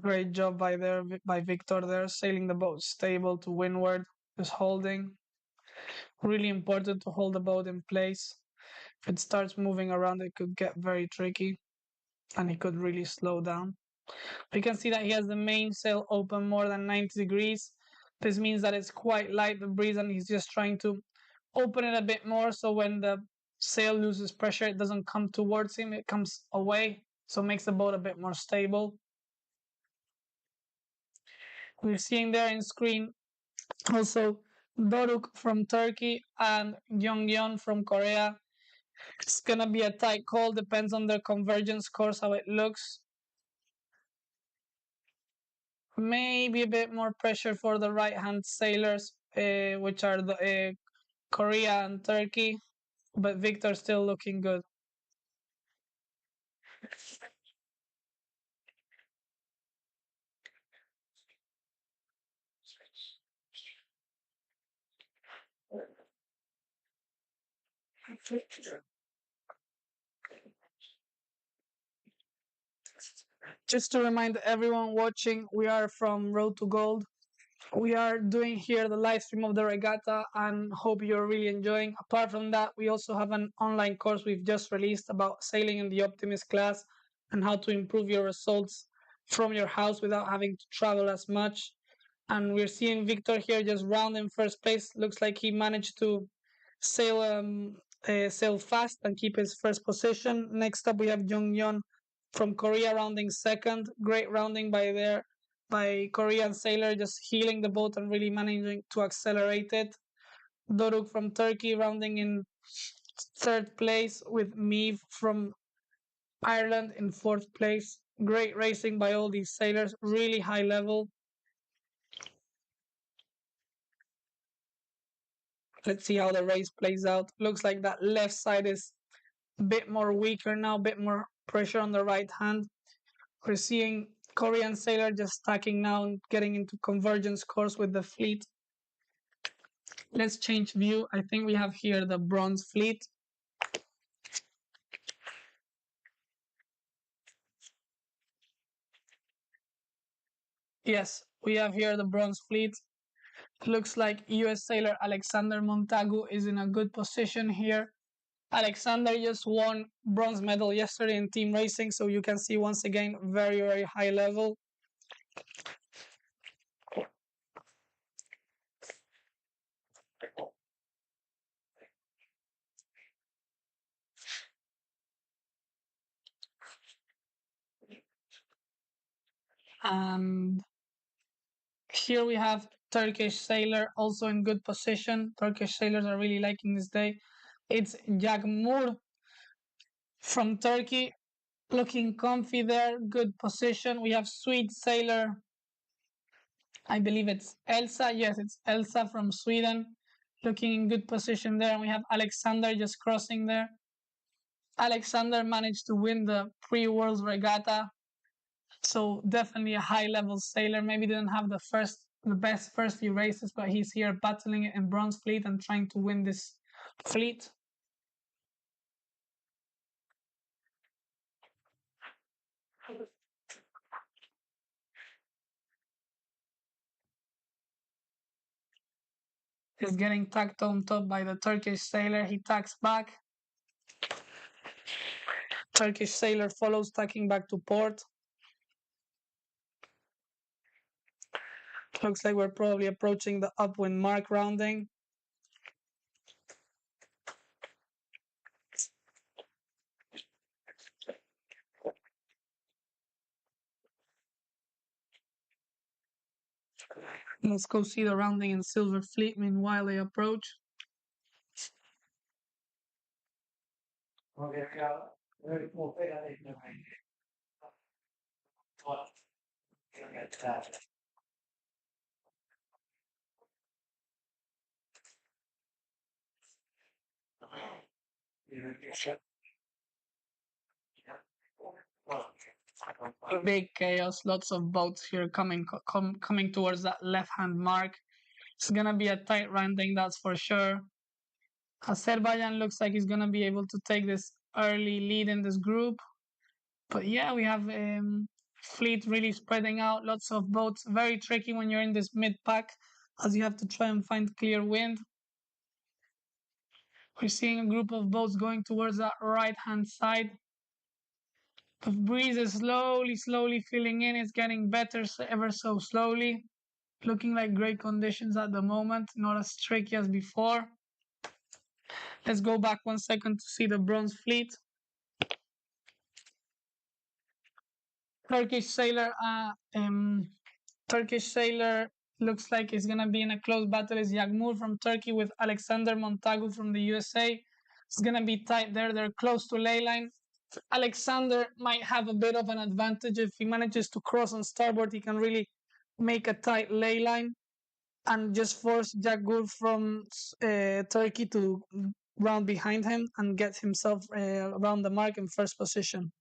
Great job by Victor there, sailing the boat stable to windward, just holding. Really important to hold the boat in place. If it starts moving around, it could get very tricky, and he could really slow down. We can see that he has the mainsail open more than 90 degrees. This means that it's quite light, the breeze, and he's just trying to open it a bit more so when the sail loses pressure, it doesn't come towards him, it comes away, so it makes the boat a bit more stable. We're seeing there in screen also Doruk from Turkey and Yongyeon from Korea. It's gonna be a tight call, depends on their convergence course, how it looks. Maybe a bit more pressure for the right-hand sailors, which are the Korea and Turkey, but Victor still looking good. Just to remind everyone watching, we are from Road to Gold. We are doing here the live stream of the regatta and hope you're really enjoying. Apart from that, we also have an online course we've just released about sailing in the Optimist class and how to improve your results from your house without having to travel as much. And we're seeing Victor here just round in first place. Looks like he managed to sail fast and keep his first position. Next up, we have Jung Yeon from Korea rounding second. Great rounding by Korean sailor, just healing the boat and really managing to accelerate it. Doruk from Turkey rounding in third place, with Meave from Ireland in fourth place. Great racing by all these sailors, really high level. Let's see how the race plays out. Looks like that left side is a bit more weaker now, a bit more pressure on the right hand. We're seeing Korean sailor just stacking now and getting into convergence course with the fleet. Let's change view. I think we have here the bronze fleet. Yes, we have here the bronze fleet. Looks like US sailor Alexander Montagu is in a good position here. Alexander just won bronze medal yesterday in team racing, so you can see once again very, very high level. And here we have Turkish sailor also in good position. Turkish sailors are really liking this day. It's Jagmur from Turkey, looking comfy there, good position. We have Swede sailor, I believe it's Elsa. Yes, it's Elsa from Sweden, looking in good position there. And we have Alexander just crossing there. Alexander managed to win the pre-Worlds regatta, so definitely a high-level sailor. Maybe didn't have the best first few races, but he's here battling it in bronze fleet and trying to win this fleet. He's getting tacked on top by the Turkish sailor. He tacks back. Turkish sailor follows, tacking back to port. Looks like we're probably approaching the upwind mark rounding. Let's go see the rounding in Silver Fleet meanwhile they approach. Big chaos, lots of boats here coming towards that left-hand mark. It's gonna be a tight rounding, that's for sure. Azerbaijan looks like he's gonna be able to take this early lead in this group. But yeah, we have fleet really spreading out, lots of boats. Very tricky when you're in this mid-pack, as you have to try and find clear wind. We're seeing a group of boats going towards that right-hand side. The breeze is slowly filling in. It's getting better ever so slowly. Looking like great conditions at the moment, not as tricky as before. Let's go back 1 second to see the bronze fleet. Turkish sailor, Turkish sailor looks like he's gonna be in a close battle. Is Yagmur from Turkey with Alexander Montagu from the USA. It's gonna be tight there. They're close to ley line. Alexander might have a bit of an advantage if he manages to cross on starboard. He can really make a tight ley line and just force Jagur from Turkey to round behind him and get himself around the mark in first position.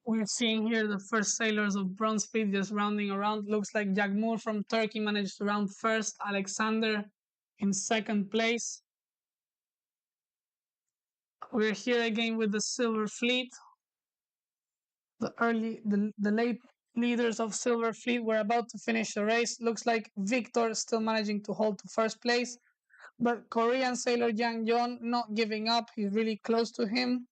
We're seeing here the first sailors of bronze fleet just rounding around. Looks like Jagmur from Turkey managed to round first. Alexander in second place. We're here again with the silver fleet. The late leaders of silver fleet were about to finish the race. Looks like Victor still managing to hold to first place, but Korean sailor Yang Yon not giving up. He's really close to him.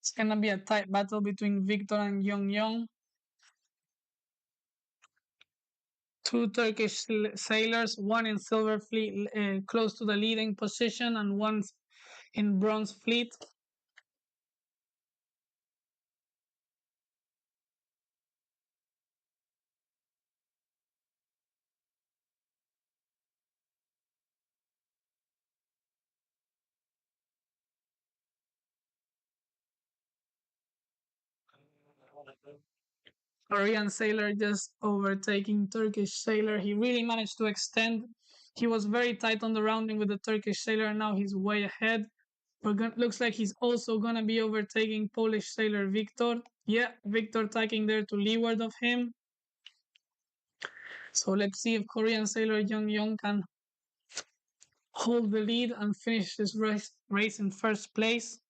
It's gonna be a tight battle between Victor and Yong Yong. Two Turkish sailors, one in silver fleet close to the leading position and one in bronze fleet. Korean sailor just overtaking Turkish sailor. He really managed to extend. He was very tight on the rounding with the Turkish sailor, and now he's way ahead. But looks like he's also gonna be overtaking Polish sailor Victor. Yeah, Victor taking there to leeward of him. So let's see if Korean sailor Young Yong can hold the lead and finish this race in first place.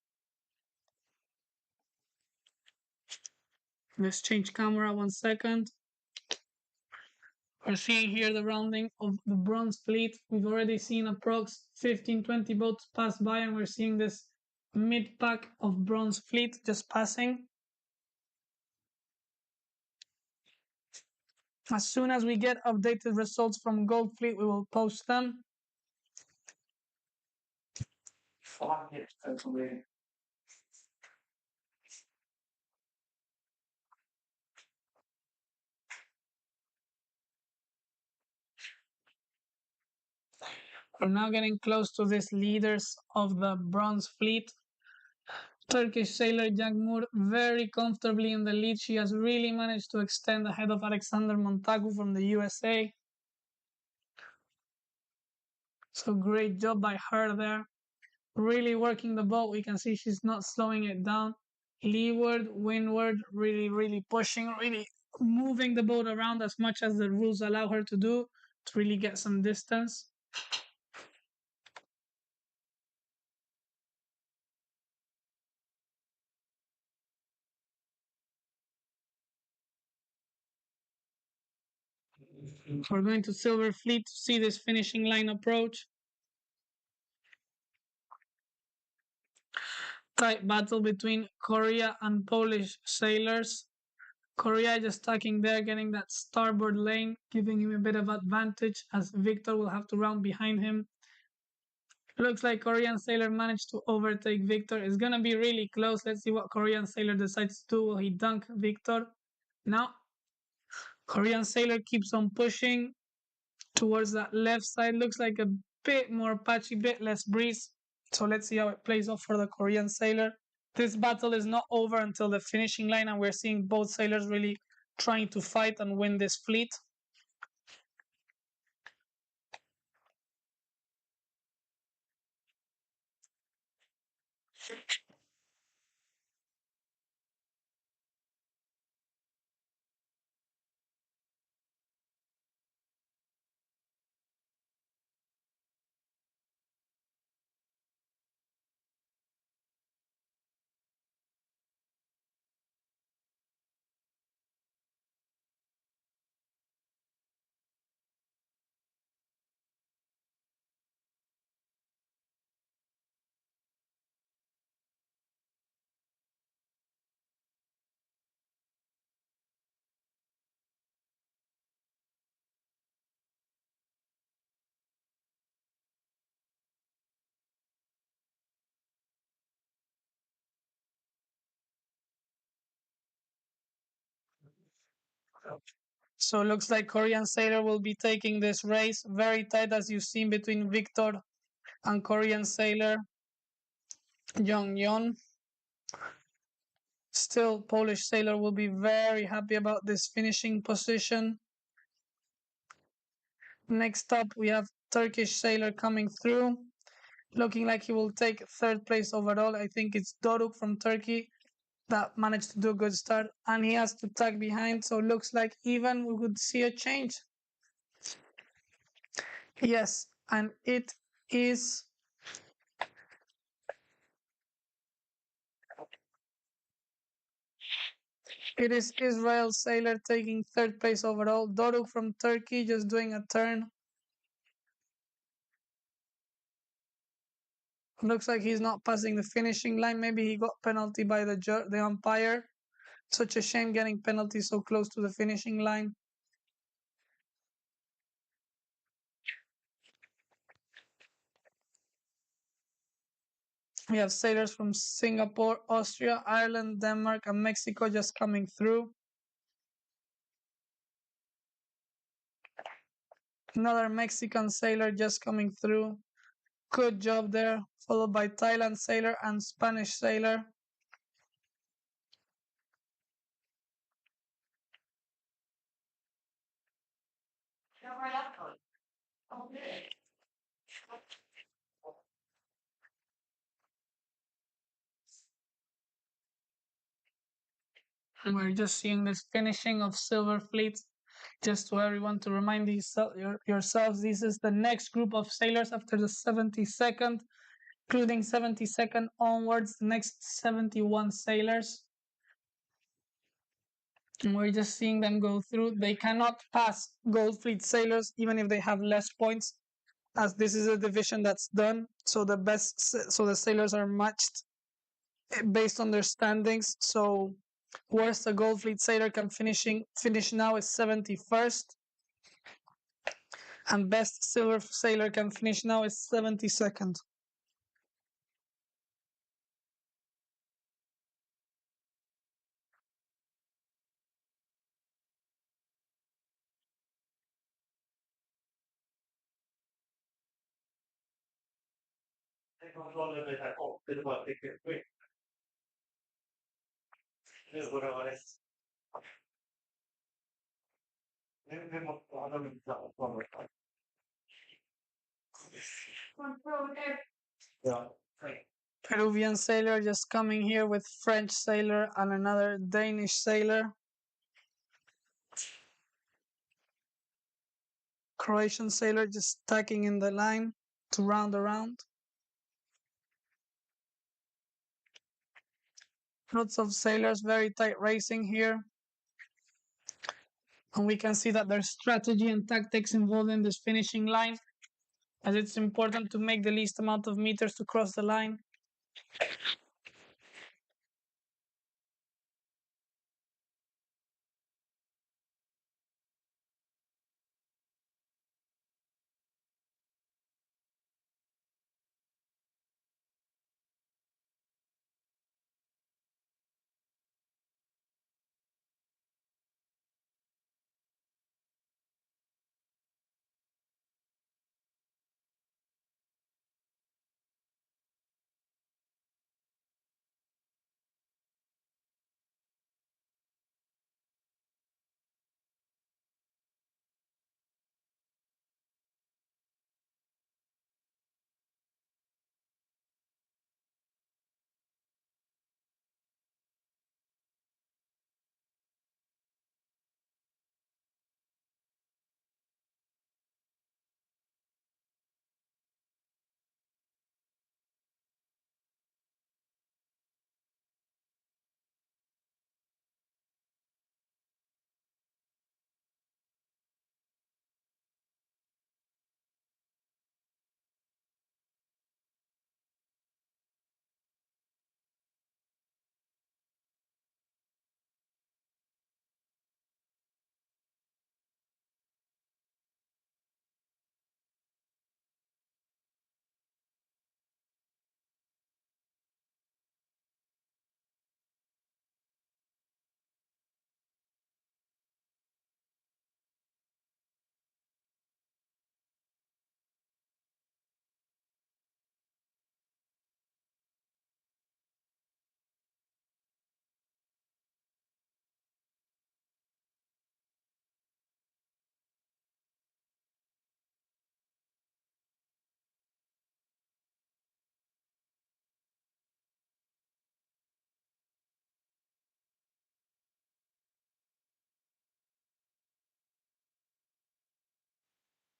Let's change camera 1 second. We're seeing here the rounding of the bronze fleet. We've already seen approx 15-20 boats pass by, and we're seeing this mid-pack of bronze fleet just passing. As soon as we get updated results from gold fleet, we will post them. We're now getting close to these leaders of the bronze fleet. Turkish sailor Jagmur very comfortably in the lead. She has really managed to extend ahead of Alexander Montagu from the USA. So great job by her there. Really working the boat. We can see she's not slowing it down. Leeward, windward, really pushing, really moving the boat around as much as the rules allow her to do to really get some distance. We're going to Silver Fleet to see this finishing line approach. Tight battle between Korea and Polish sailors. Korea just tacking there, getting that starboard lane, giving him a bit of advantage as Victor will have to round behind him. Looks like Korean sailor managed to overtake Victor. It's gonna be really close. Let's see what Korean sailor decides to do. Will he dunk Victor? Now, Korean sailor keeps on pushing towards that left side. Looks like a bit more patchy, bit less breeze. So let's see how it plays off for the Korean sailor. This battle is not over until the finishing line, and we're seeing both sailors really trying to fight and win this fleet. So it looks like Korean sailor will be taking this race very tight, as you've seen between Victor and Korean sailor Jong Yon. Still, Polish sailor will be very happy about this finishing position. Next up, we have Turkish sailor coming through, looking like he will take third place overall. I think it's Doruk from Turkey that managed to do a good start, and he has to tag behind, so looks like even we would see a change. Yes, and it is Israel sailor taking third place overall. Doruk from Turkey just doing a turn. Looks like he's not passing the finishing line. Maybe he got penalty by the umpire. Such a shame getting penalty so close to the finishing line. We have sailors from Singapore, Austria, Ireland, Denmark, and Mexico just coming through. Another Mexican sailor just coming through. Good job there. Followed by Thailand sailor and Spanish sailor. And we're just seeing this finishing of Silver Fleet. Just to everyone to remind yourselves, this is the next group of sailors after the 72nd, including 72nd onwards, the next 71 sailors. And we're just seeing them go through. They cannot pass Gold Fleet sailors even if they have less points, as this is a division that's done. So the sailors are matched based on their standings. So worst a Gold Fleet sailor can finish now is 71st, and best silver sailor can finish now is 72nd. Peruvian sailor just coming here with French sailor and another Danish sailor. Croatian sailor just tacking in the line to round around. Lots of sailors, very tight racing here. And we can see that there's strategy and tactics involved in this finishing line, as it's important to make the least amount of meters to cross the line.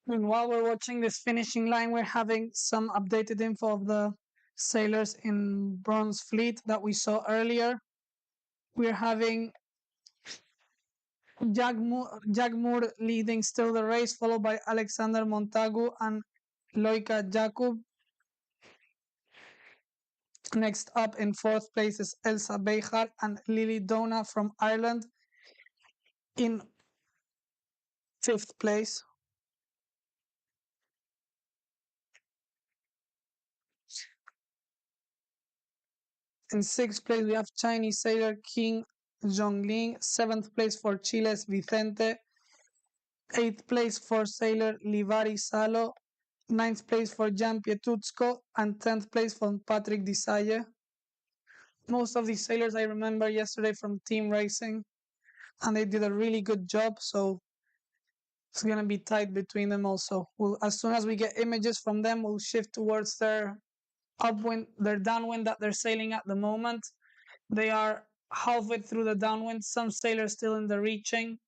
And while we're watching this finishing line, we're having some updated info of the sailors in Bronze Fleet that we saw earlier. We're having Jack Moore leading still the race, followed by Alexander Montagu and Loika Jakub. Next up in fourth place is Elsa Bejar and Lily Dona from Ireland in fifth place. In sixth place, we have Chinese sailor King Zhongling. Seventh place for Chile's Vicente. Eighth place for sailor Livari Salo. Ninth place for Jan Pietutsko. And 10th place for Patrick Disaye. Most of these sailors I remember yesterday from team racing, and they did a really good job, so it's going to be tight between them also. As soon as we get images from them, we'll shift towards their upwind, their downwind that they're sailing at the moment. They are halfway through the downwind, some sailors still in the reaching.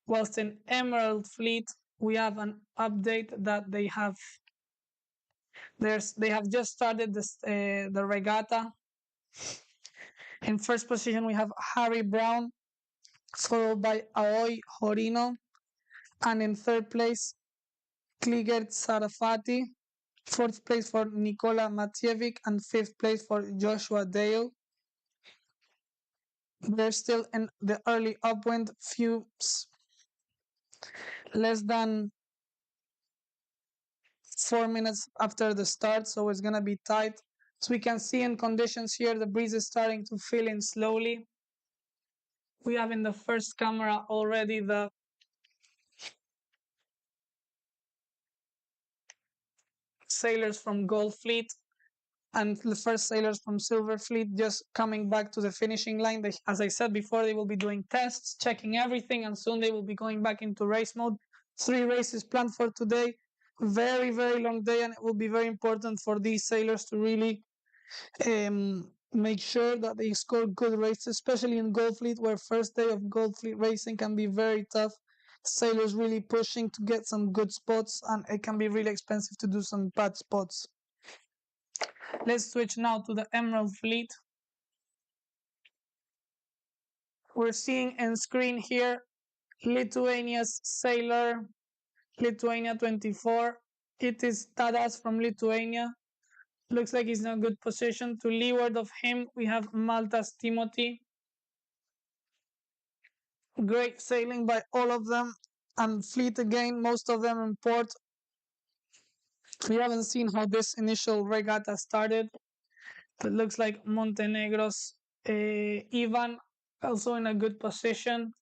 Whilst in Emerald Fleet, we have an update that they have just started the regatta. In first position, we have Harry Brown, followed by Aoi Horino, and in third place, Kligert Sarafati. Fourth place for Nikola Matjevic, and fifth place for Joshua Dale. They're still in the early upwind, less than 4 minutes after the start, so it's going to be tight. So we can see in conditions here, the breeze is starting to fill in slowly. We have in the first camera already the sailors from Gold Fleet and the first sailors from Silver Fleet just coming back to the finishing line. As I said before, they will be doing tests, checking everything, and soon they will be going back into race mode. 3 races planned for today. Very, very long day, and it will be very important for these sailors to really make sure that they score good races, especially in Gold Fleet, where first day of Gold Fleet racing can be very tough. Sailors really pushing to get some good spots, and it can be really expensive to do some bad spots. Let's switch now to the Emerald Fleet. We're seeing on screen here Lithuania's sailor, Lithuania 24. It is Tadas from Lithuania. Looks like he's in a good position. To leeward of him, we have Malta's Timothy. Great sailing by all of them. And Fleet again, most of them in port. We haven't seen how this initial regatta started. But it looks like Montenegro's Ivan also in a good position.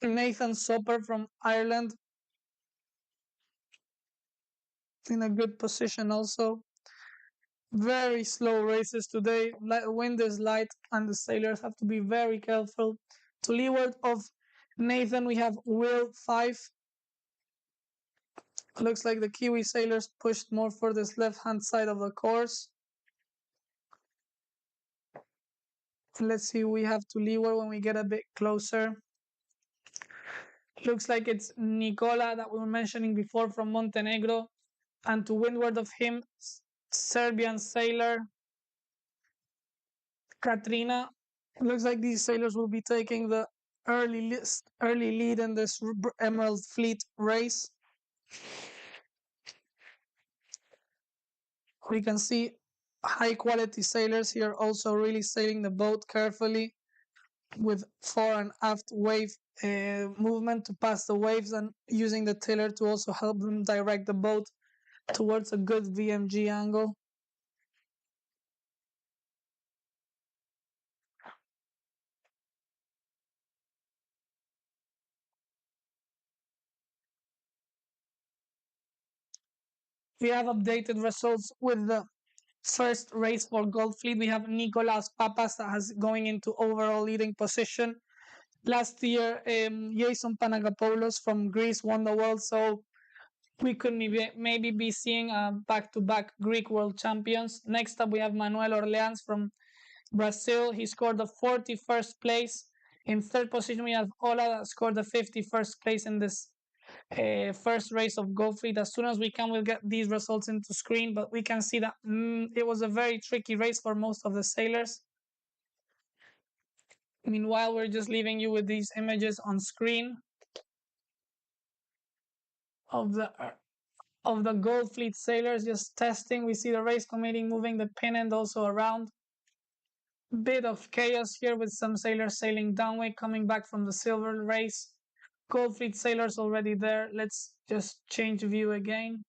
Nathan Soper from Ireland in a good position also. Very slow races today. Wind is light and the sailors have to be very careful. To leeward of Nathan, we have Will 5. Looks like the Kiwi sailors pushed more for this left-hand side of the course. Let's see who we have to leeward when we get a bit closer. Looks like it's Nicola that we were mentioning before from Montenegro. And to windward of him, Serbian sailor Katrina. It looks like these sailors will be taking the early lead in this Emerald Fleet race. We can see high quality sailors here also really sailing the boat carefully with fore and aft wave movement to pass the waves and using the tiller to also help them direct the boat towards a good VMG angle. We have updated results with the first race for Gold Fleet. We have Nicolas Papas that has going into overall leading position. Last year, Jason Panagopoulos from Greece won the world, so we could maybe be seeing back-to-back Greek world champions. Next up, we have Manuel Orleans from Brazil, he scored the 41st place. In third position, we have Ola that scored the 51st place in this first race of Go Fleet. As soon as we can, we'll get these results into screen, but we can see that it was a very tricky race for most of the sailors. Meanwhile, we're just leaving you with these images on screen of the Gold Fleet sailors just testing. We see the race committee moving the pin end also around. Bit of chaos here with some sailors sailing downwind, coming back from the silver race. Gold Fleet sailors already there. Let's just change view again.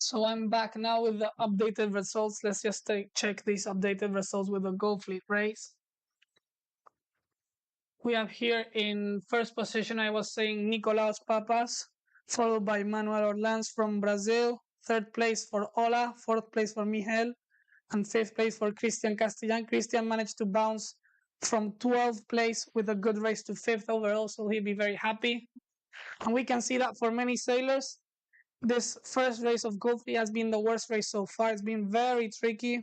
So I'm back now with the updated results. Let's just check these updated results with the Gold Fleet race. We have here in first position, I was saying Nicolaus Papas, followed by Manuel Orlands from Brazil. Third place for Ola, fourth place for Miguel, and fifth place for Christian Castellan. Christian managed to bounce from 12th place with a good race to fifth overall, so he'll be very happy. And we can see that for many sailors, this first race of Gold Fleet has been the worst race so far. It's been very tricky.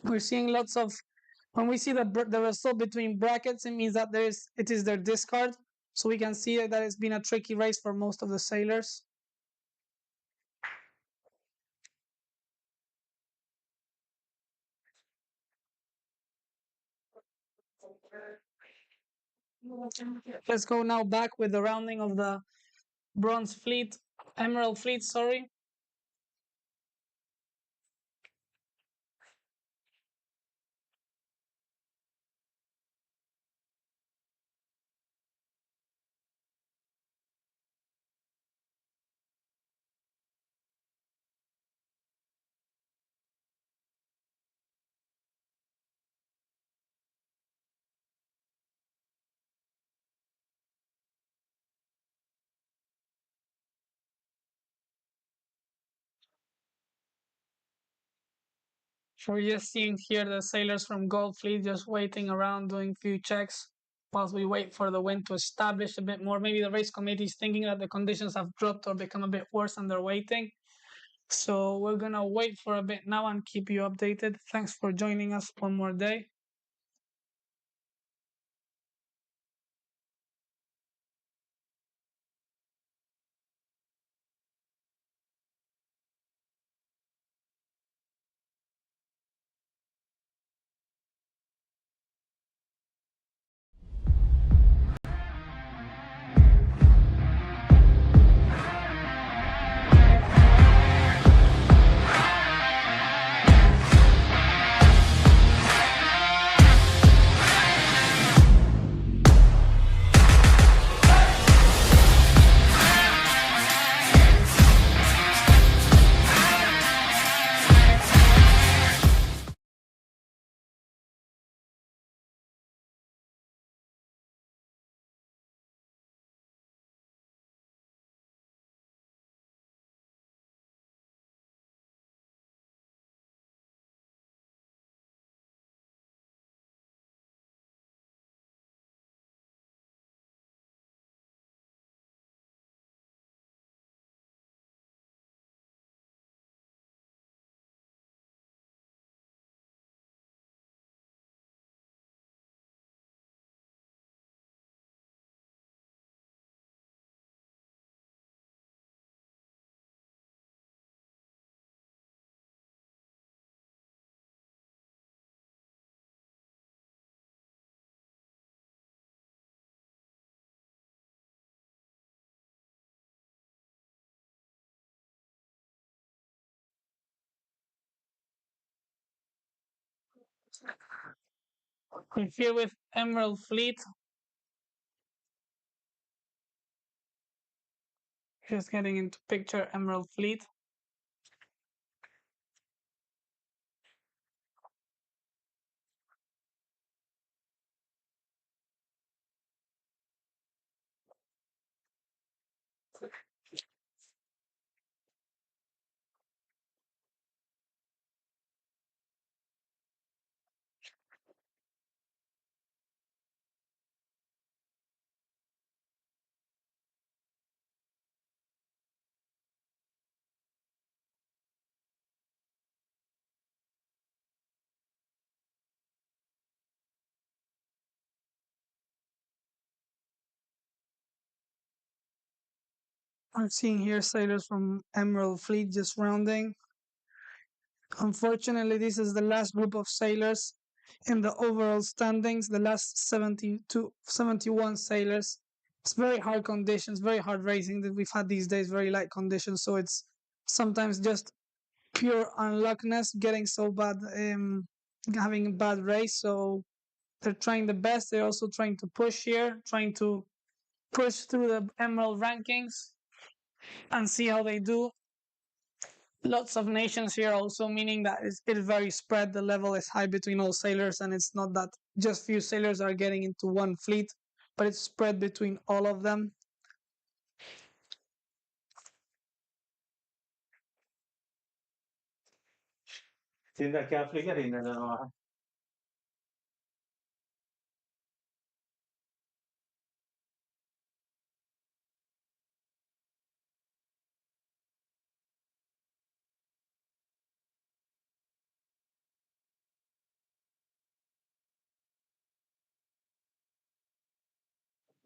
We're seeing lots of, when we see the result between brackets, it means that it is their discard. So we can see that it's been a tricky race for most of the sailors. Let's go now back with the rounding of the Bronze Fleet, Emerald Fleet, sorry. We're just seeing here the sailors from Gold Fleet just waiting around doing few checks whilst we wait for the wind to establish a bit more. Maybe the race committee is thinking that the conditions have dropped or become a bit worse and they're waiting. So we're gonna wait for a bit now and keep you updated. Thanks for joining us one more day. We're here with Emerald Fleet. Just getting into picture Emerald Fleet. I'm seeing here sailors from Emerald Fleet just rounding. Unfortunately, this is the last group of sailors in the overall standings, the last 71 sailors. It's very hard conditions, very hard racing that we've had these days, very light conditions. So it's sometimes just pure unluckiness getting so bad, having a bad race. So they're trying the best. They're also trying to push here, trying to push through the Emerald rankings and see how they do. Lots of nations here also, meaning that it's very spread. The level is high between all sailors, and it's not that just few sailors are getting into one fleet, but it's spread between all of them.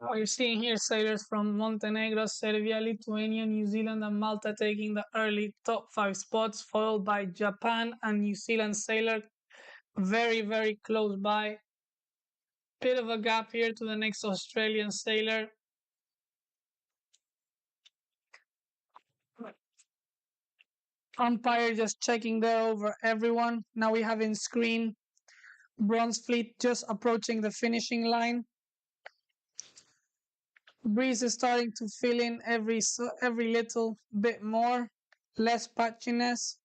We're seeing here sailors from Montenegro, Serbia, Lithuania, New Zealand, and Malta taking the early top 5 spots, followed by Japan and New Zealand sailor very, very close by. Bit of a gap here to the next Australian sailor. Umpire just checking there over everyone. Now we have in screen Bronze Fleet just approaching the finishing line. Breeze is starting to fill in every little bit more, less patchiness.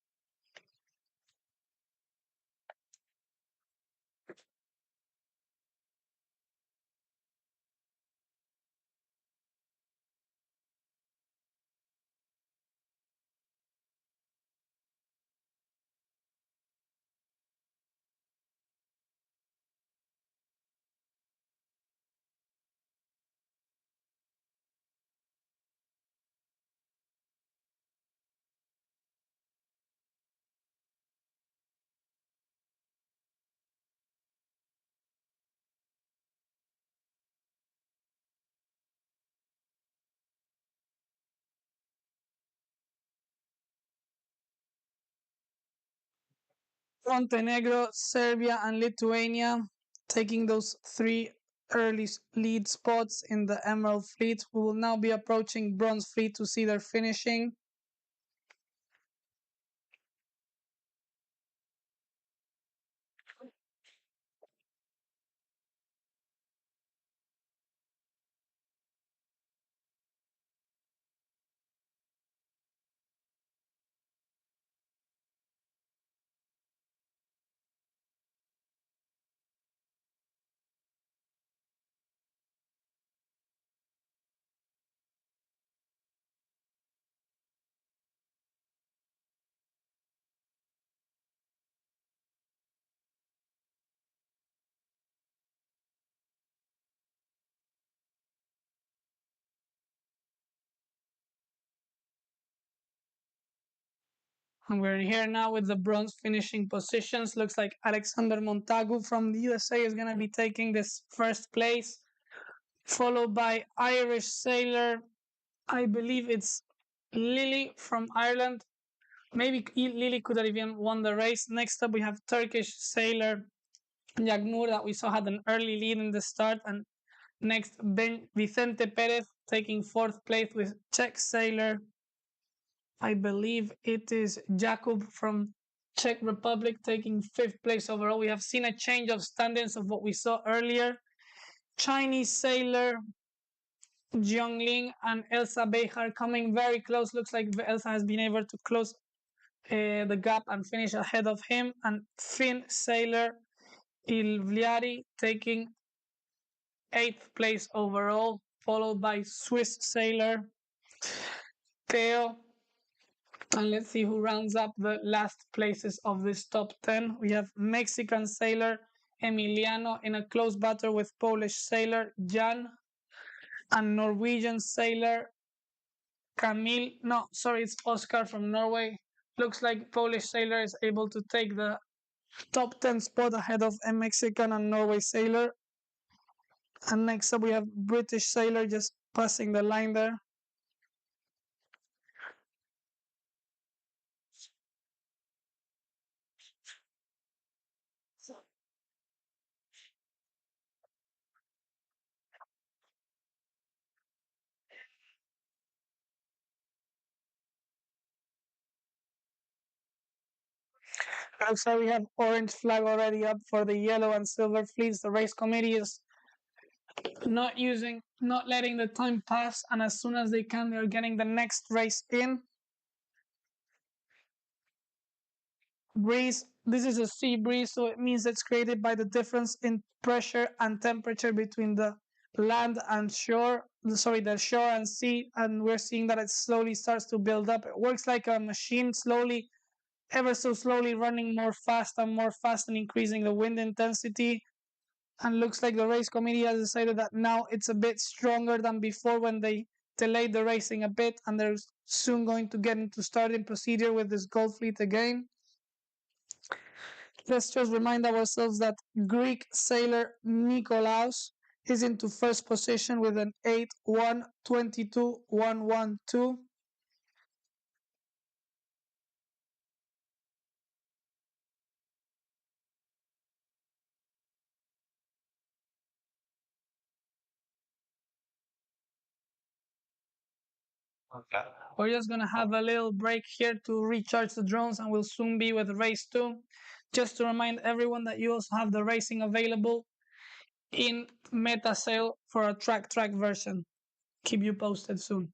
Montenegro, Serbia, and Lithuania taking those 3 early lead spots in the Emerald Fleet. We will now be approaching Bronze Fleet to see their finishing. And we're here now with the bronze finishing positions. Looks like Alexander Montagu from the USA is going to be taking this first place, followed by Irish sailor. I believe it's Lily from Ireland. Maybe Lily could have even won the race. Next up, we have Turkish sailor Yagmur that we saw had an early lead in the start. And next, Vicente Perez taking 4th place with Czech sailor. I believe it is Jakub from Czech Republic taking 5th place overall. We have seen a change of standings of what we saw earlier. Chinese sailor Jiangling and Elsa Behar coming very close. Looks like Elsa has been able to close the gap and finish ahead of him. And Finn sailor Ilvliari taking 8th place overall, followed by Swiss sailor Theo. And let's see who rounds up the last places of this top 10. We have Mexican sailor Emiliano in a close battle with Polish sailor Jan and Norwegian sailor Camille. No, sorry, it's Oscar from Norway. Looks like Polish sailor is able to take the top 10 spot ahead of a Mexican and Norway sailor. And next up we have British sailor just passing the line there. Looks like we have orange flag already up for the yellow and silver fleets. The race committee is not letting the time pass, and as soon as they can, they're getting the next race in. Breeze. This is a sea breeze, so it means it's created by the difference in pressure and temperature between the land and shore. Sorry, the shore and sea, and we're seeing that it slowly starts to build up. It works like a machine, slowly, ever so slowly, running more fast and increasing the wind intensity. And looks like the race committee has decided that now it's a bit stronger than before when they delayed the racing a bit, and they're soon going to get into starting procedure with this Gold Fleet again. Let's just remind ourselves that Greek sailor Nikolaos is into first position with an 8-1-22-1-1-2. Okay. We're just gonna have a little break here to recharge the drones, and we'll soon be with race 2. Just to remind everyone that you also have the racing available in MetaSail for a track version. Keep you posted soon.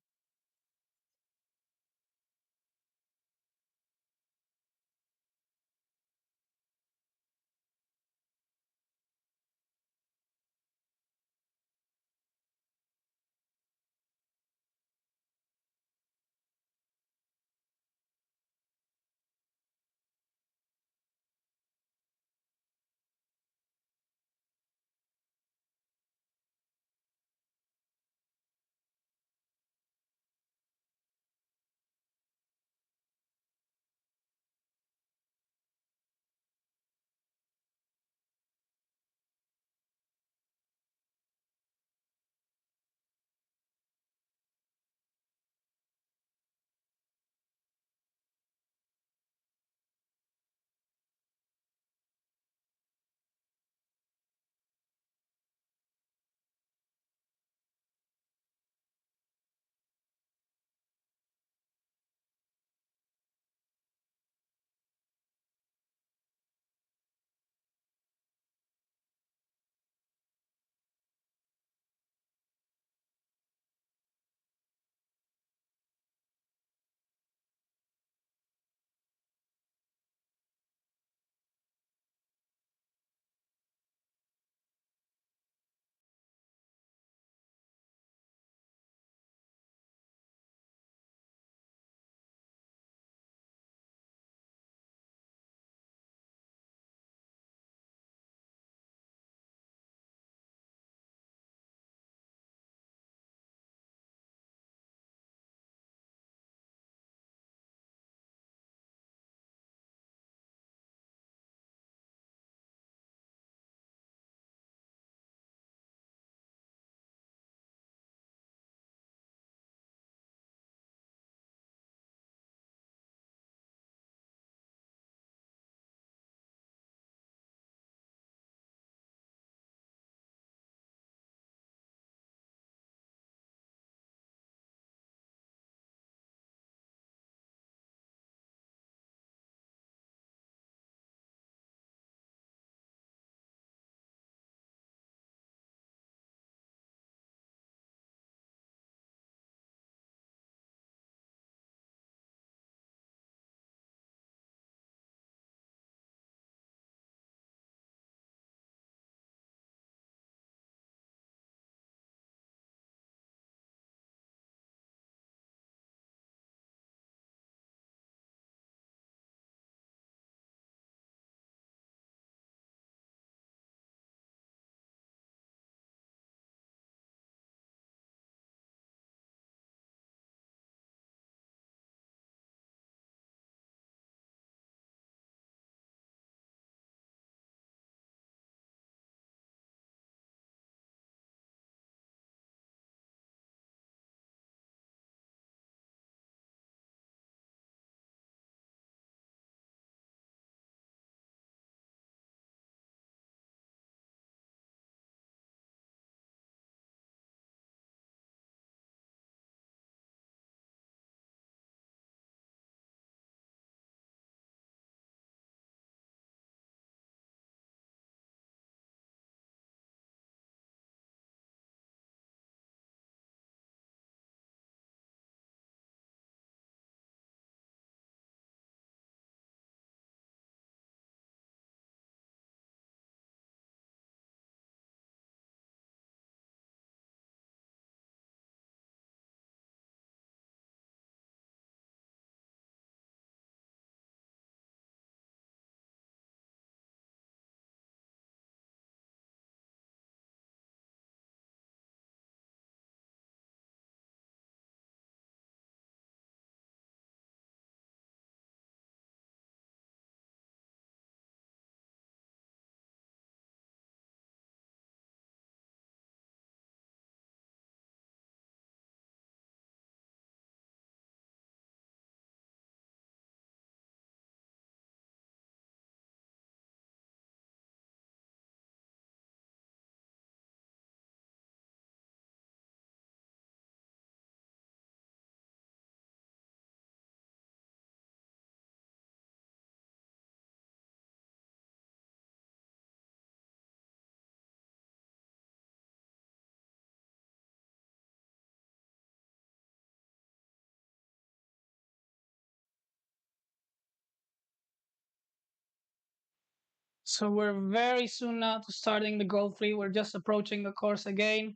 So we're very soon now to starting the Gold Fleet. We're just approaching the course again.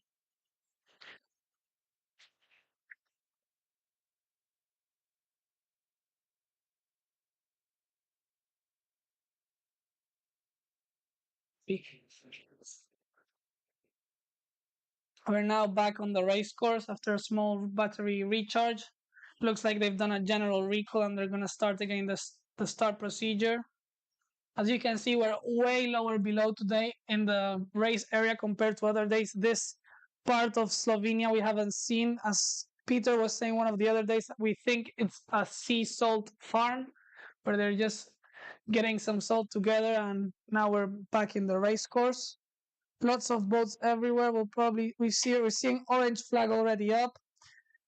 We're now back on the race course after a small battery recharge. Looks like they've done a general recall and they're going to start again the start procedure. As you can see, we're way lower below today in the race area compared to other days. This part of Slovenia we haven't seen. As Peter was saying one of the other days, we think it's a sea salt farm where they're just getting some salt together, and now we're back in the race course. Lots of boats everywhere. We're seeing orange flag already up.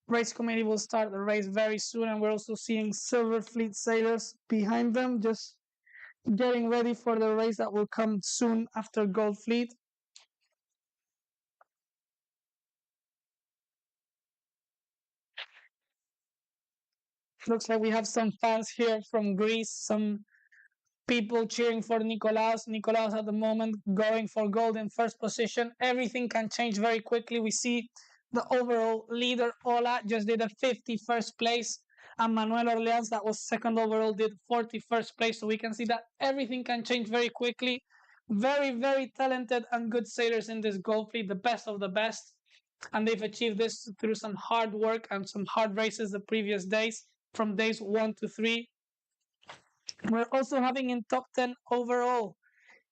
Race committee will start the race very soon, and we're also seeing Silver Fleet sailors behind them, just getting ready for the race that will come soon after Gold Fleet. Looks like we have some fans here from Greece, some people cheering for Nikolaos. Nikolaos at the moment going for gold in first position. Everything can change very quickly. We see the overall leader, Ola, just did a 51st place. And Manuel Orleans, that was second overall, did 41st place. So we can see that everything can change very quickly. Very, very talented and good sailors in this Gold Fleet, the best of the best. And they've achieved this through some hard work and some hard races the previous days, from days 1 to 3. We're also having in top 10 overall.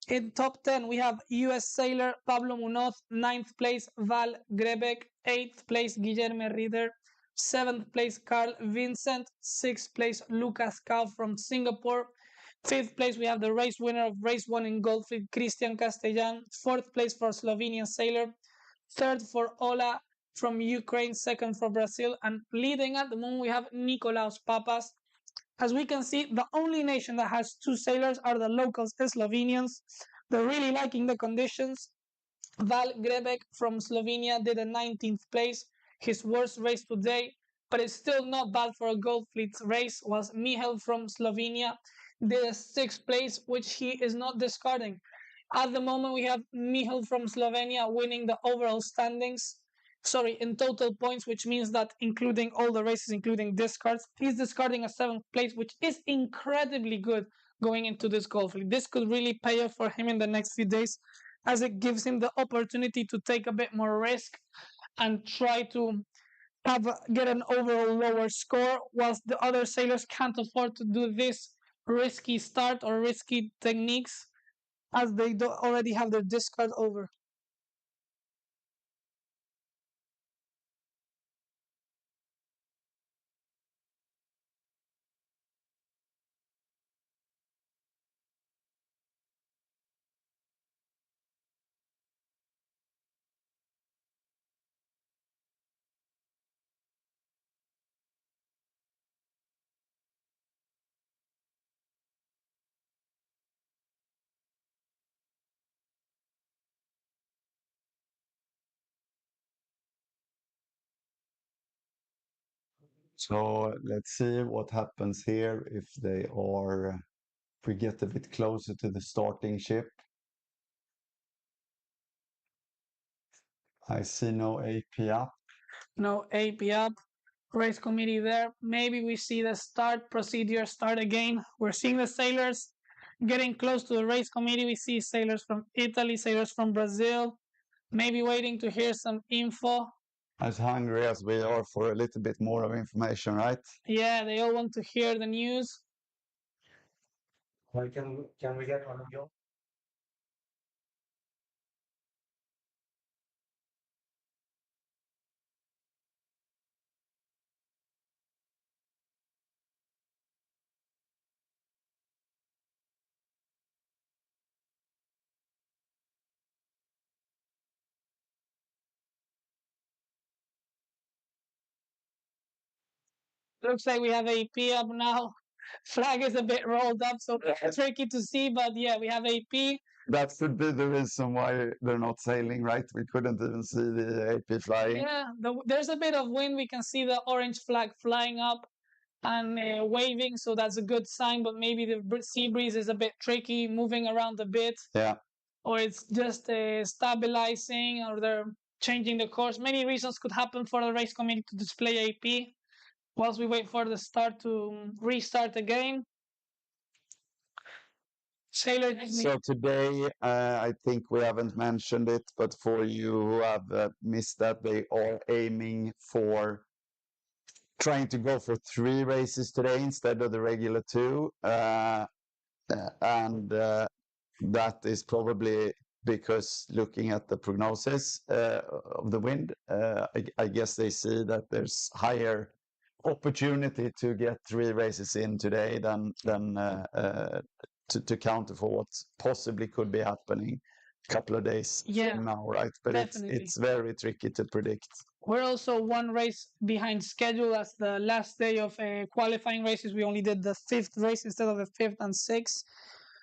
In top 10, we have US sailor Pablo Munoz, 9th place Val Grebeck, 8th place Guillermo Rieder, 7th place Carl Vincent, 6th place Lucas Cao from Singapore, 5th place we have the race winner of race 1 in Gold Fleet, Christian Castellan, 4th place for Slovenian sailor, 3rd for Ola from Ukraine, 2nd for Brazil, and leading at the moment we have Nikolaos Papas. As we can see, the only nation that has 2 sailors are the locals, the Slovenians. They're really liking the conditions. Val Grebeck from Slovenia did a 19th place, his worst race today, but it's still not bad for a Gold Fleet race. Was Mihel from Slovenia did a 6th place, which he is not discarding. At the moment, we have Mihel from Slovenia winning the overall standings. Sorry, in total points, which means that including all the races, including discards, he's discarding a 7th place, which is incredibly good going into this Gold Fleet. This could really pay off for him in the next few days, as it gives him the opportunity to take a bit more risk and try to get an overall lower score, whilst the other sailors can't afford to do this risky start or risky techniques, as they already have their discard over. So let's see what happens here if we get a bit closer to the starting ship. I see no AP up. No AP up. Race committee there. Maybe we see the start procedure start again. We're seeing the sailors getting close to the race committee. We see sailors from Italy, sailors from Brazil, maybe waiting to hear some info. As hungry as we are for a little bit more of information, right? Yeah, they all want to hear the news. Can we get one of you? Looks like we have AP up now. Flag is a bit rolled up, so tricky to see, but yeah, we have AP. That could be the reason why they're not sailing, right? We couldn't even see the AP flying. Yeah, there's a bit of wind. We can see the orange flag flying up. and waving, so that's a good sign. But maybe the sea breeze is a bit tricky, moving around a bit, Yeah. or it's just stabilizing, or they're changing the course. Many reasons could happen for the race committee to display AP whilst we wait for the start to restart the game. Sailor. So today, I think we haven't mentioned it, but for you who have missed that, they are aiming for trying to go for 3 races today instead of the regular 2. And that is probably because looking at the prognosis of the wind, I guess they see that there's higher opportunity to get 3 races in today than to counter for what possibly could be happening a couple of days from now, right? But definitely. it's very tricky to predict. We're also 1 race behind schedule as the last day of qualifying races. We only did the 5th race instead of the 5th and 6th.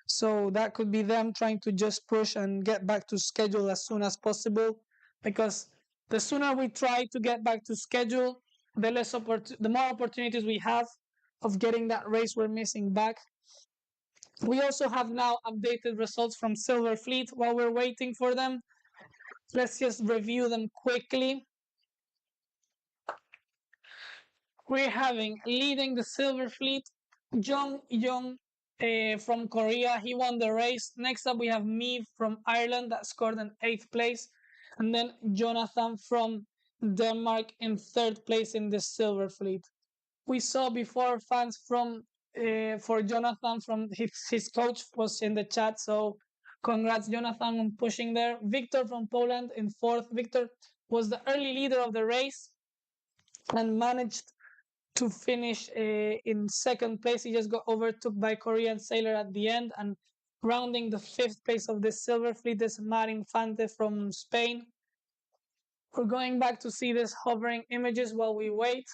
So that could be them trying to just push and get back to schedule as soon as possible. Because the sooner we try to get back to schedule, the more opportunities we have of getting that race we're missing back. We also have now updated results from Silver Fleet while we're waiting for them. Let's just review them quickly. We're having leading the Silver Fleet, Jong Young from Korea. He won the race. Next up, we have me from Ireland that scored an 8th place. And then Jonathan from Denmark in 3rd place in the Silver Fleet. We saw before fans from for Jonathan from his coach was in the chat. So congrats, Jonathan, on pushing there. Victor from Poland in 4th. Victor was the early leader of the race and managed to finish in 2nd place. He just got overtook by Korean Sailor at the end. And rounding the 5th place of the Silver Fleet is Marin Fante from Spain. We're going back to see this hovering images while we wait.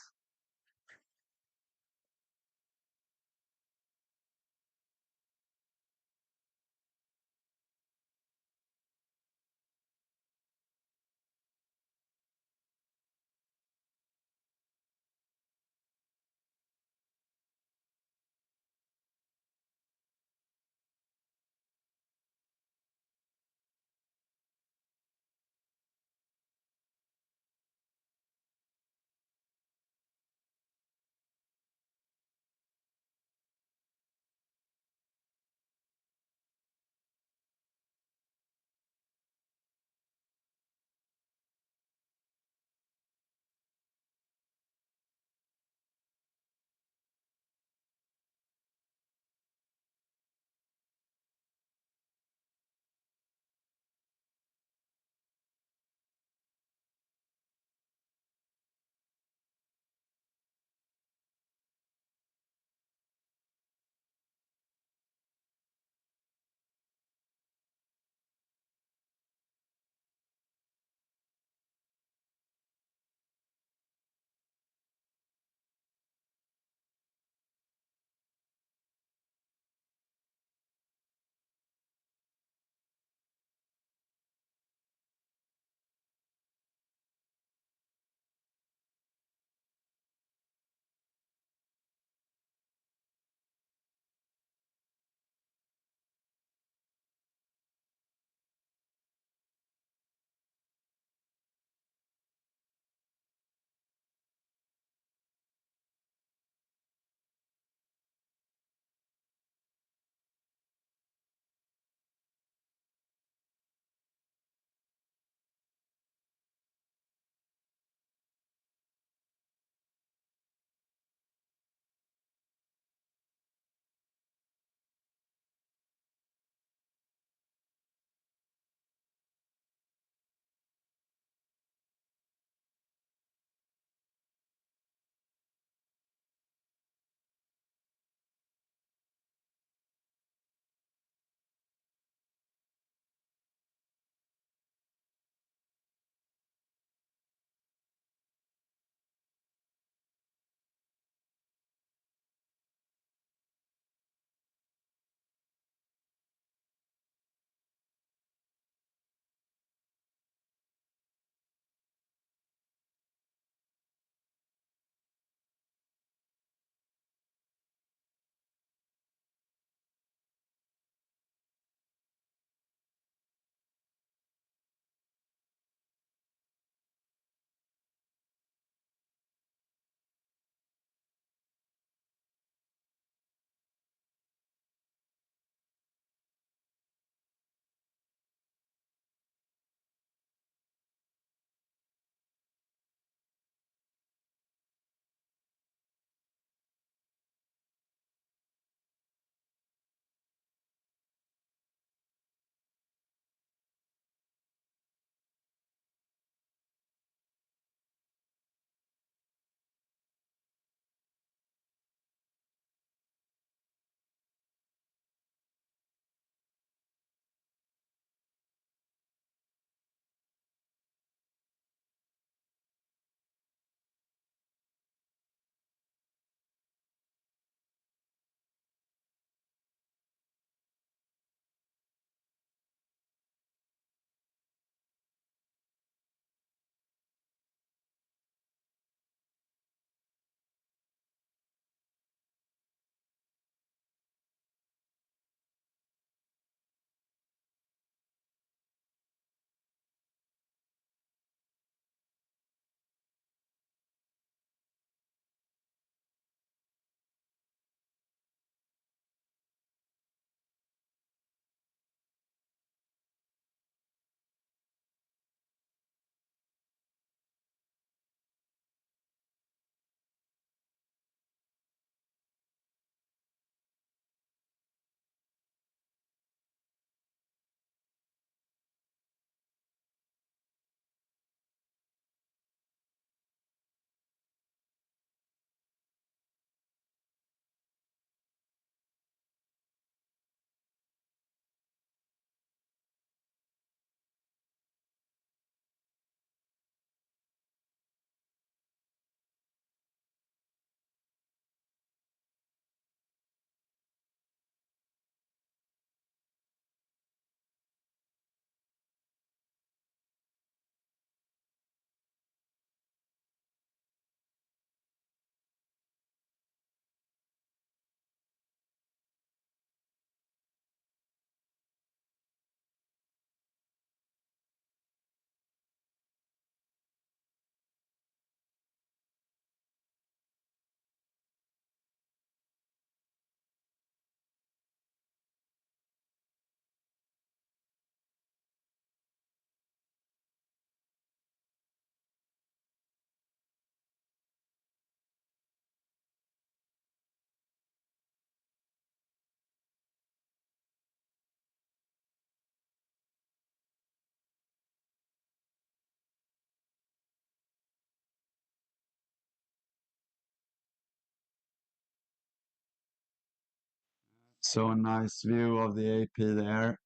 So a nice view of the AP there.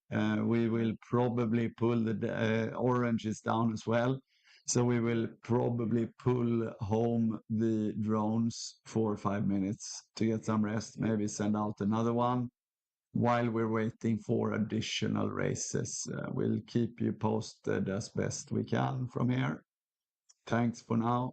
We will probably pull the oranges down as well. So we will probably pull home the drones 4 or 5 minutes to get some rest, maybe send out another one while we're waiting for additional races. We'll keep you posted as best we can from here. Thanks for now.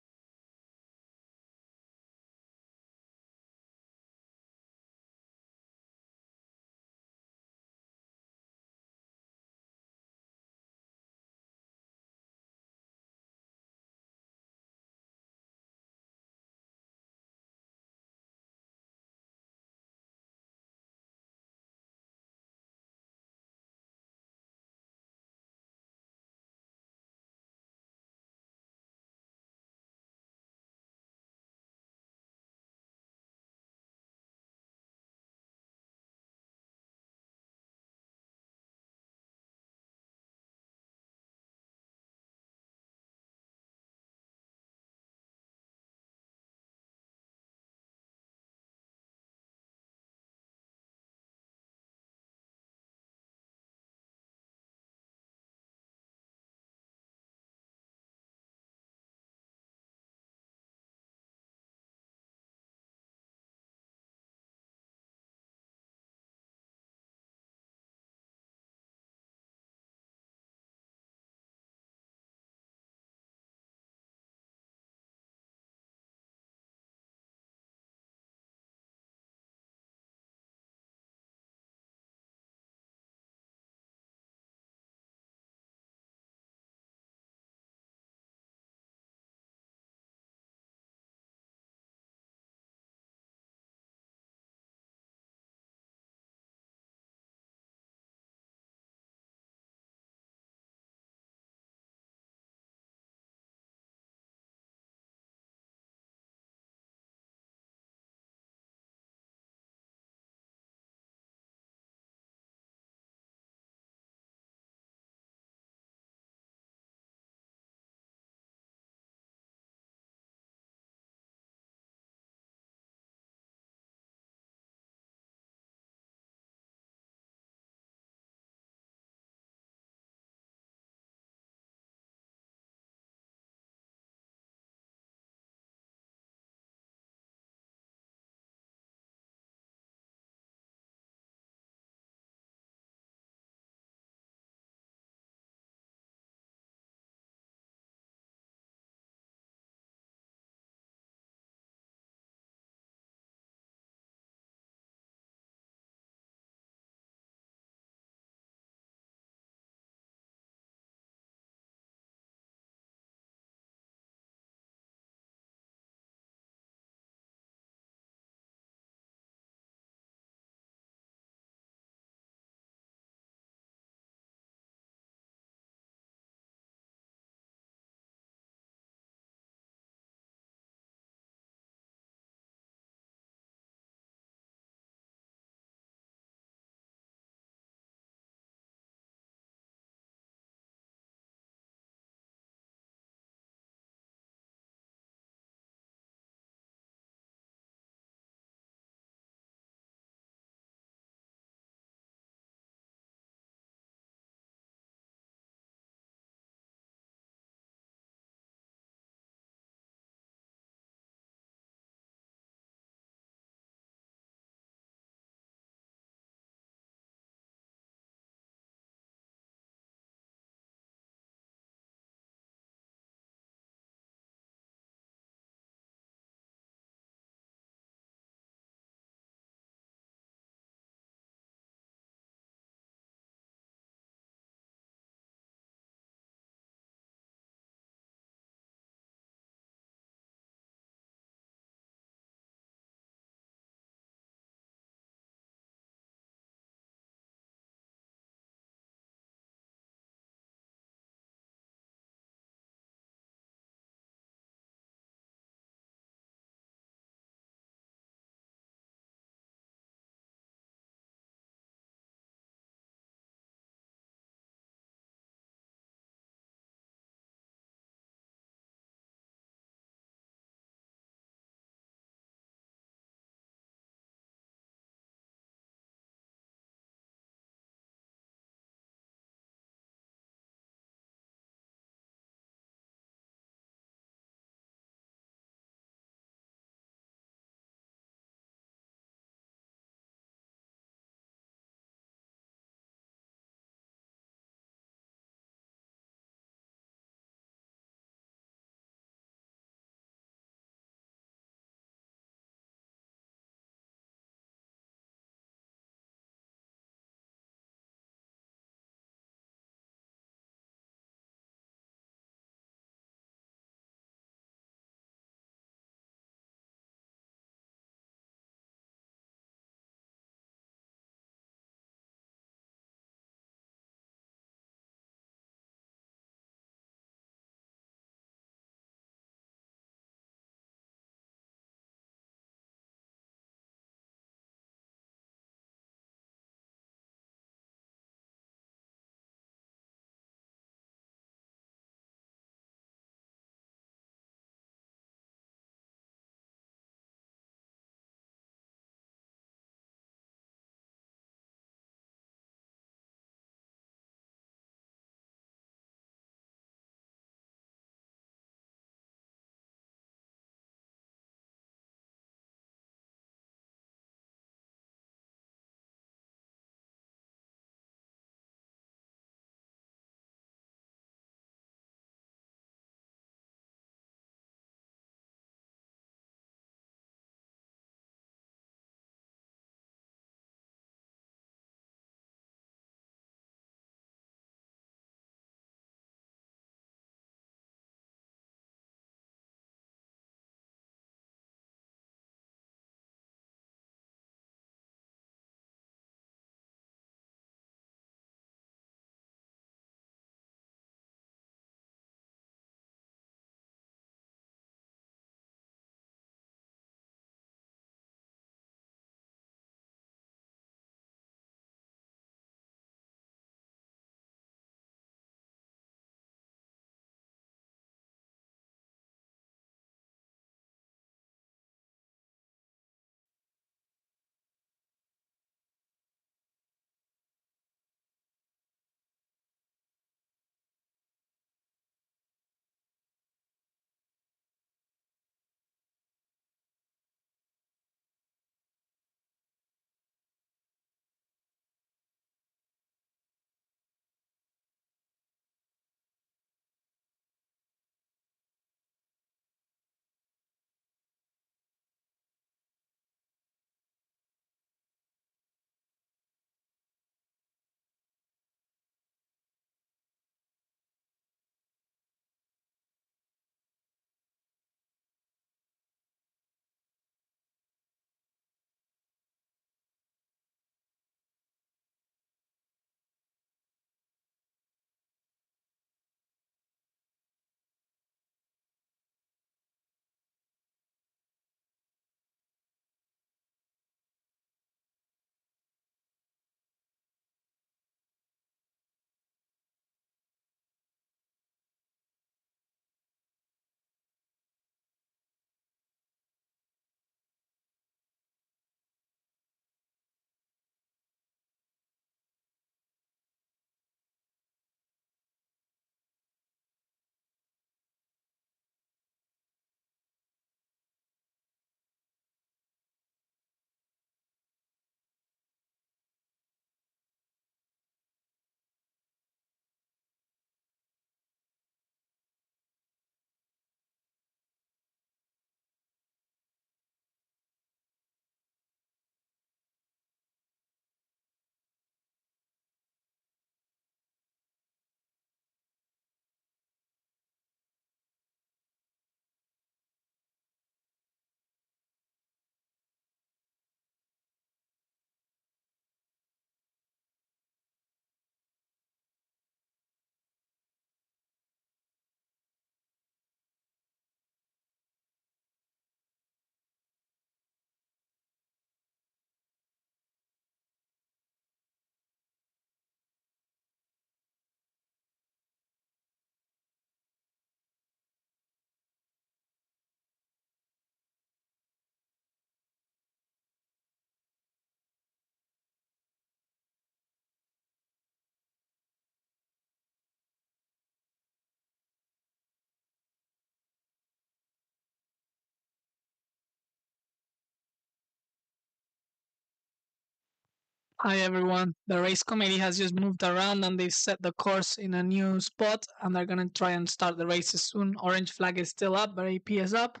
Hi everyone. The race committee has just moved around and they set the course in a new spot and they're gonna try and start the races soon. Orange flag is still up, but AP is up.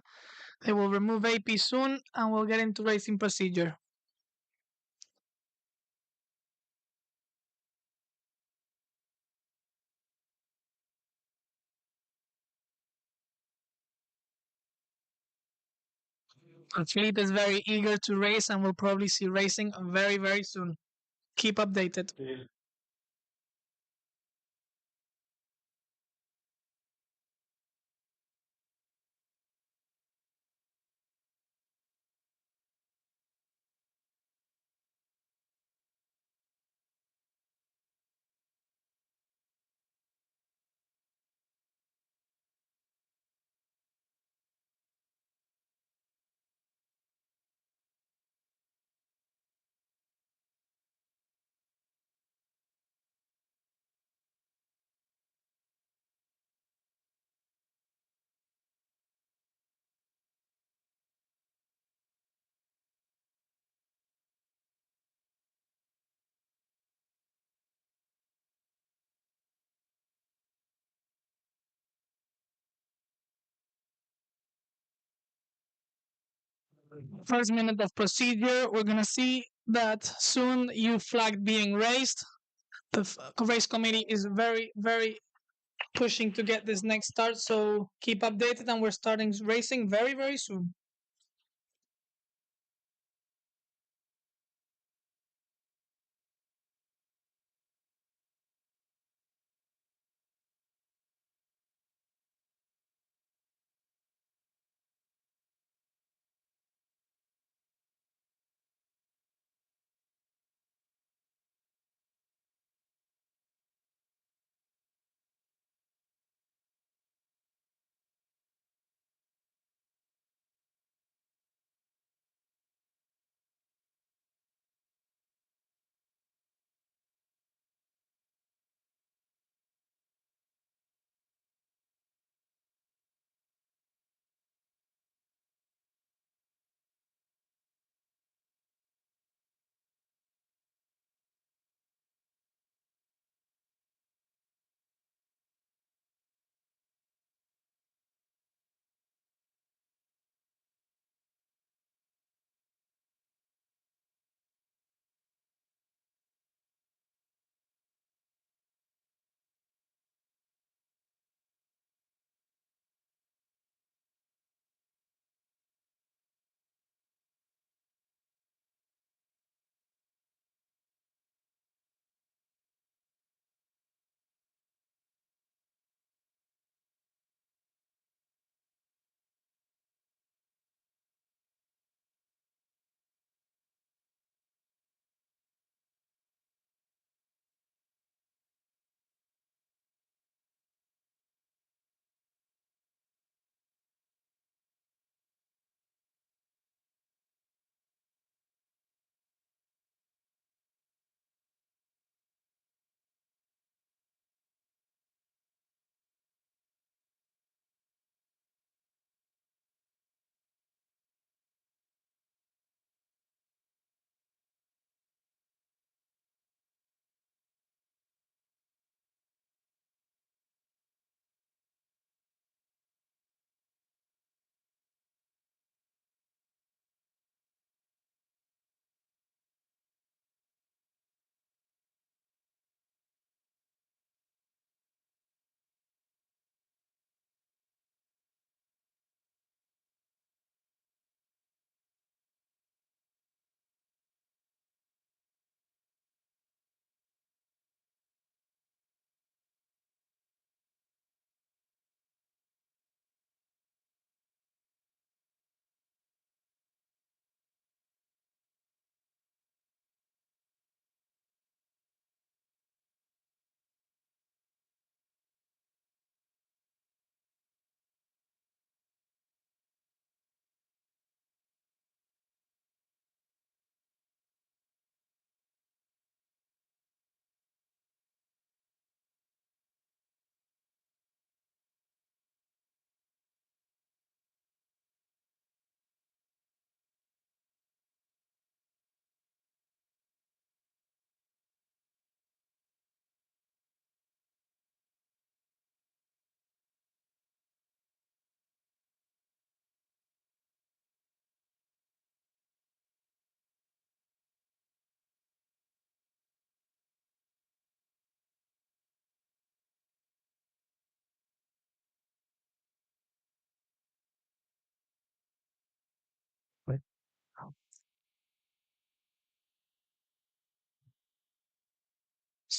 They will remove AP soon and we'll get into racing procedure. The fleet is very eager to race and we'll probably see racing very, very soon. Keep updated. First minute of procedure, we're gonna see that soon you flag being raised. The race committee is very, very pushing to get this next start, so keep updated and we're starting racing very, very soon.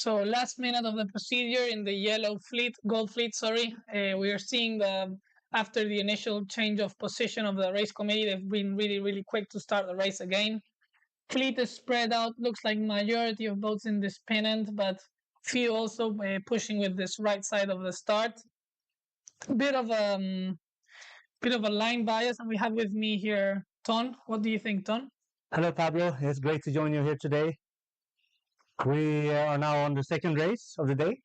So last minute of the procedure in the gold fleet, sorry, we are seeing after the initial change of position of the race committee, they've been really quick to start the race again. Fleet is spread out, looks like majority of boats in this pennant, but few also pushing with this right side of the start. Bit of a line bias, and we have with me here Ton. What do you think, Ton? Hello, Pablo. It's great to join you here today. We are now on the second race of the day.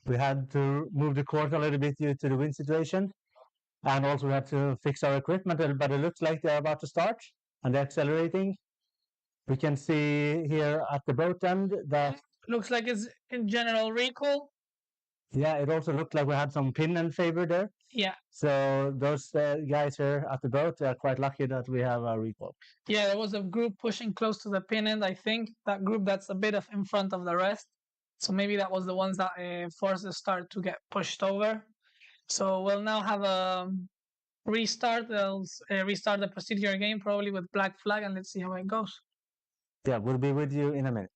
We had to move the course a little bit due to the wind situation, and also we had to fix our equipment, but it looks like they're about to start and they're accelerating. We can see here at the boat end that, Looks like it's in general recall. yeah, it also looked like we had some pin and favor there. Yeah. So those guys here at the boat are quite lucky that we have a recall. Yeah, there was a group pushing close to the pin end, I think. That group that's a bit of in front of the rest. So maybe that was the ones that forced the start to get pushed over. So we'll now have a restart. They'll restart the procedure again, probably with black flag, and let's see how it goes. Yeah, we'll be with you in a minute.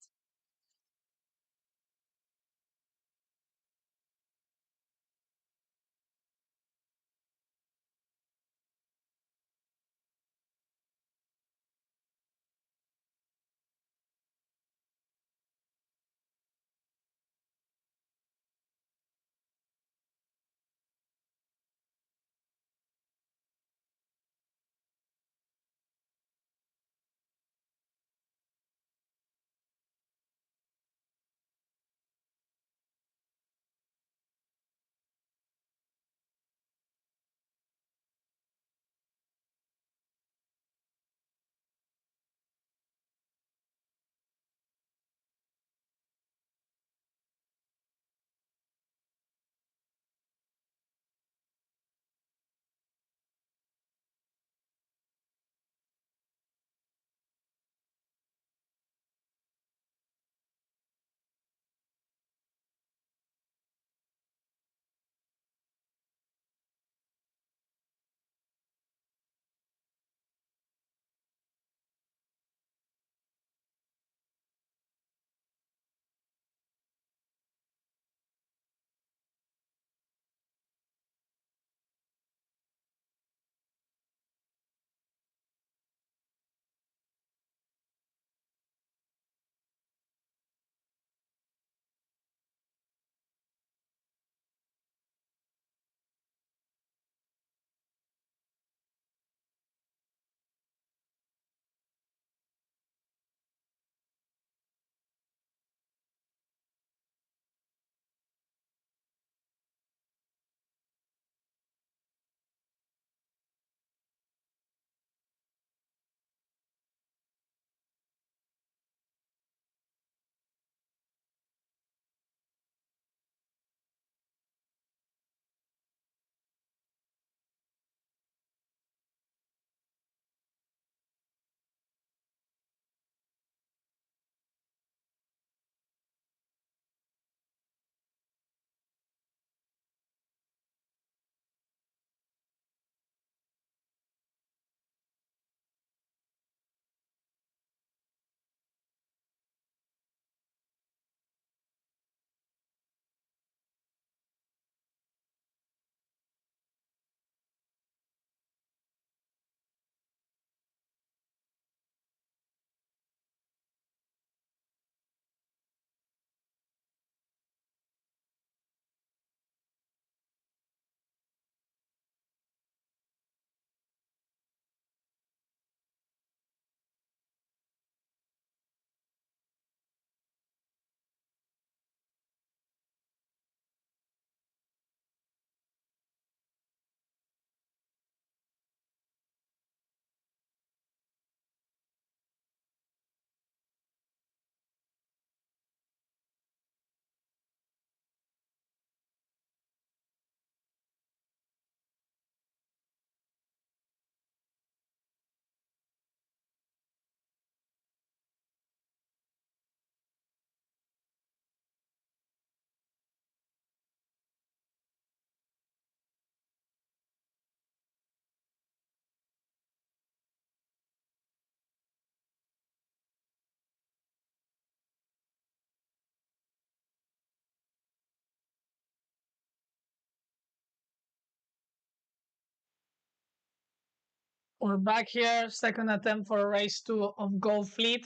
We're back here, second attempt for race 2 of Gold Fleet.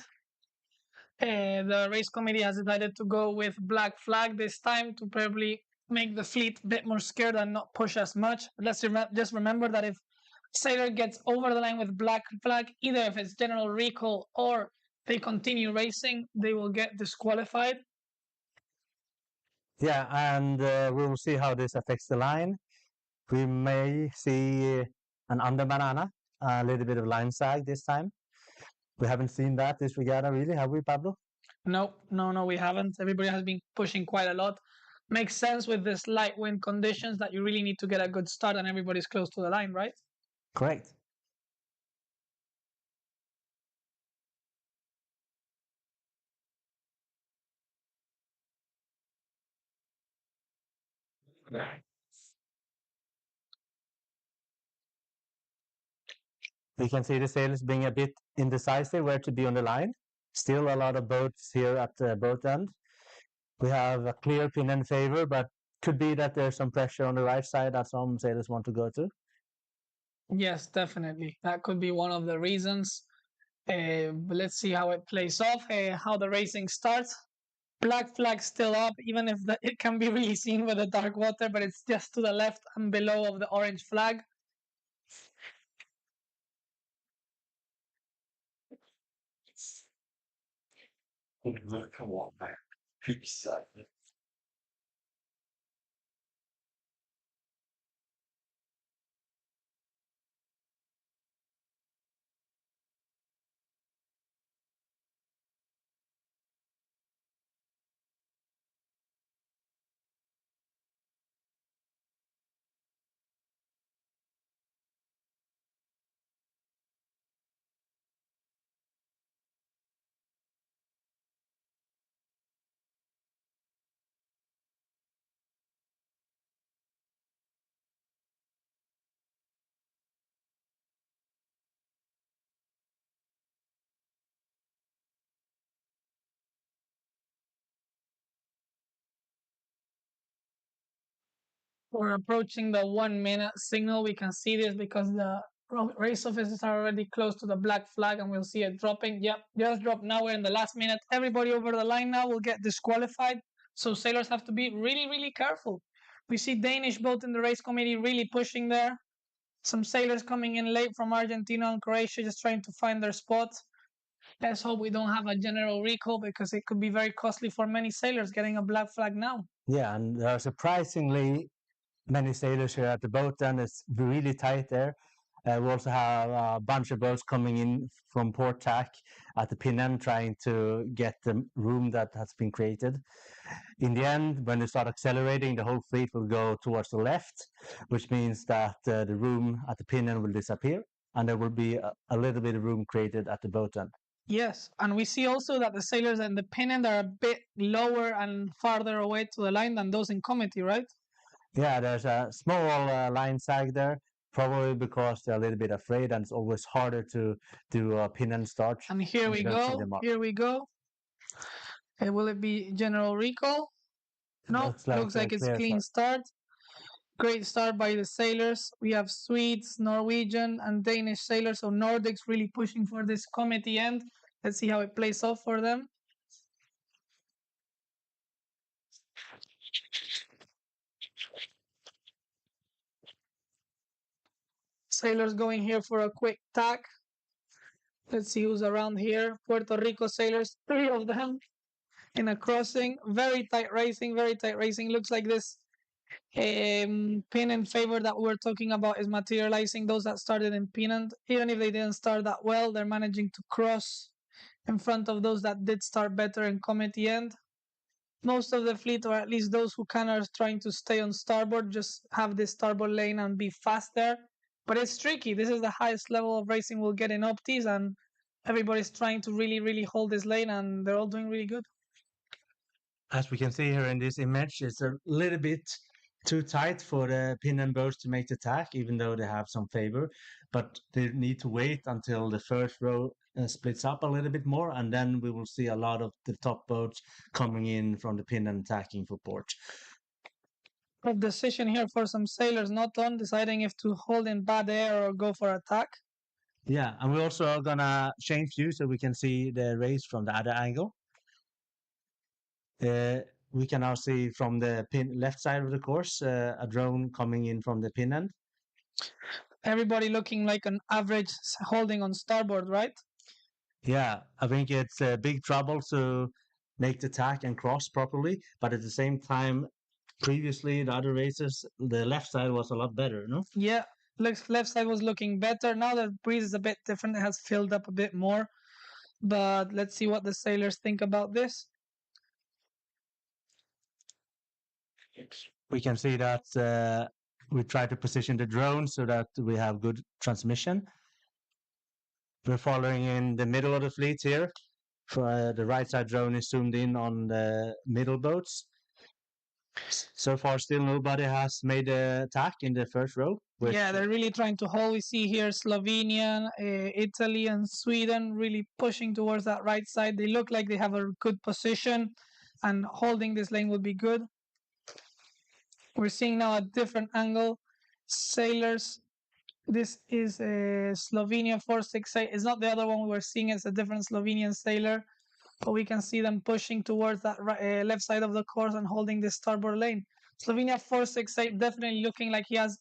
The race committee has decided to go with black flag this time to probably make the fleet a bit more scared and not push as much. Let's just remember that if sailor gets over the line with black flag, either if it's general recall or they continue racing, they will get disqualified. Yeah, and we will see how this affects the line. We may see an under banana, a little bit of line sag this time. We haven't seen that this regatta, really, have we, Pablo? No, we haven't. Everybody has been pushing quite a lot. Makes sense with this light wind conditions that you really need to get a good start and everybody's close to the line, right? Correct. We can see the sailors being a bit indecisive where to be on the line. Still a lot of boats here at the boat end. We have a clear pin in favor, but could be that there's some pressure on the right side that some sailors want to go to. Yes, definitely. That could be one of the reasons. But let's see how it plays off, how the racing starts. Black flag still up, even if it can be really seen with the dark water, but it's just to the left and below of the orange flag. Come on, man. We're approaching the 1 minute signal. We can see this because the race officers are already close to the black flag and we'll see it dropping. Yep, just dropped. Now we're in the last minute. Everybody over the line now will get disqualified. So sailors have to be really, really careful. We see Danish boat in the race committee really pushing there. Some sailors coming in late from Argentina and Croatia just trying to find their spot. Let's hope we don't have a general recall because it could be very costly for many sailors getting a black flag now. Yeah, and there are surprisingly many sailors here at the boat, and it's really tight there. We also have a bunch of boats coming in from port tack at the pin end trying to get the room that has been created. In the end, when they start accelerating, the whole fleet will go towards the left, which means that the room at the pin end will disappear, and there will be a little bit of room created at the boat end. Yes, and we see also that the sailors in the pin end are a bit lower and farther away to the line than those in committee, right? Yeah, there's a small line sag there, probably because they're a little bit afraid, and it's always harder to do a pin and start. And here we go. Here we go. Will it be general recall? No, looks like it's clean start. Great start by the sailors. We have Swedes, Norwegian, and Danish sailors. So Nordics really pushing for this committee end. Let's see how it plays off for them. Sailors going here for a quick tack. Let's see who's around here. Puerto Rico sailors, 3 of them in a crossing. Very tight racing, very tight racing. Looks like this pin in favor that we're talking about is materializing. Those that started in pin end, even if they didn't start that well, they're managing to cross in front of those that did start better in committee end. Most of the fleet, or at least those who can, are trying to stay on starboard, just have this starboard lane and be fast there. But it's tricky. This is the highest level of racing we'll get in Optis, and everybody's trying to really, really hold this lane, and they're all doing really good. As we can see here in this image, it's a little bit too tight for the pin and boats to make the tack, even though they have some favor. But they need to wait until the first row splits up a little bit more, and then we will see a lot of the top boats coming in from the pin and tacking for port. A decision here for some sailors not on, deciding if to hold in bad air or go for attack. Yeah, and we're also gonna change view so we can see the race from the other angle. We can now see from the pin left side of the course a drone coming in from the pin end. Everybody looking like an average holding on starboard, right? Yeah, I think it's a big trouble to make the tack and cross properly, but at the same time, previously the other races, the left side was a lot better, no? Yeah, left side was looking better. Now the breeze is a bit different. It has filled up a bit more. But let's see what the sailors think about this. We can see that we try to position the drone so that we have good transmission. We're following in the middle of the fleet here. For the right side drone is zoomed in on the middle boats. So far, still nobody has made a attack in the first row. Yeah, they're really trying to hold. We see here Slovenia, Italy, and Sweden really pushing towards that right side. They look like they have a good position, and holding this lane would be good. We're seeing now a different angle. Sailors, this is Slovenia 468. It's not the other one we were seeing, it's a different Slovenian sailor. But we can see them pushing towards that left side of the course and holding this starboard lane. Slovenia 468 definitely looking like he has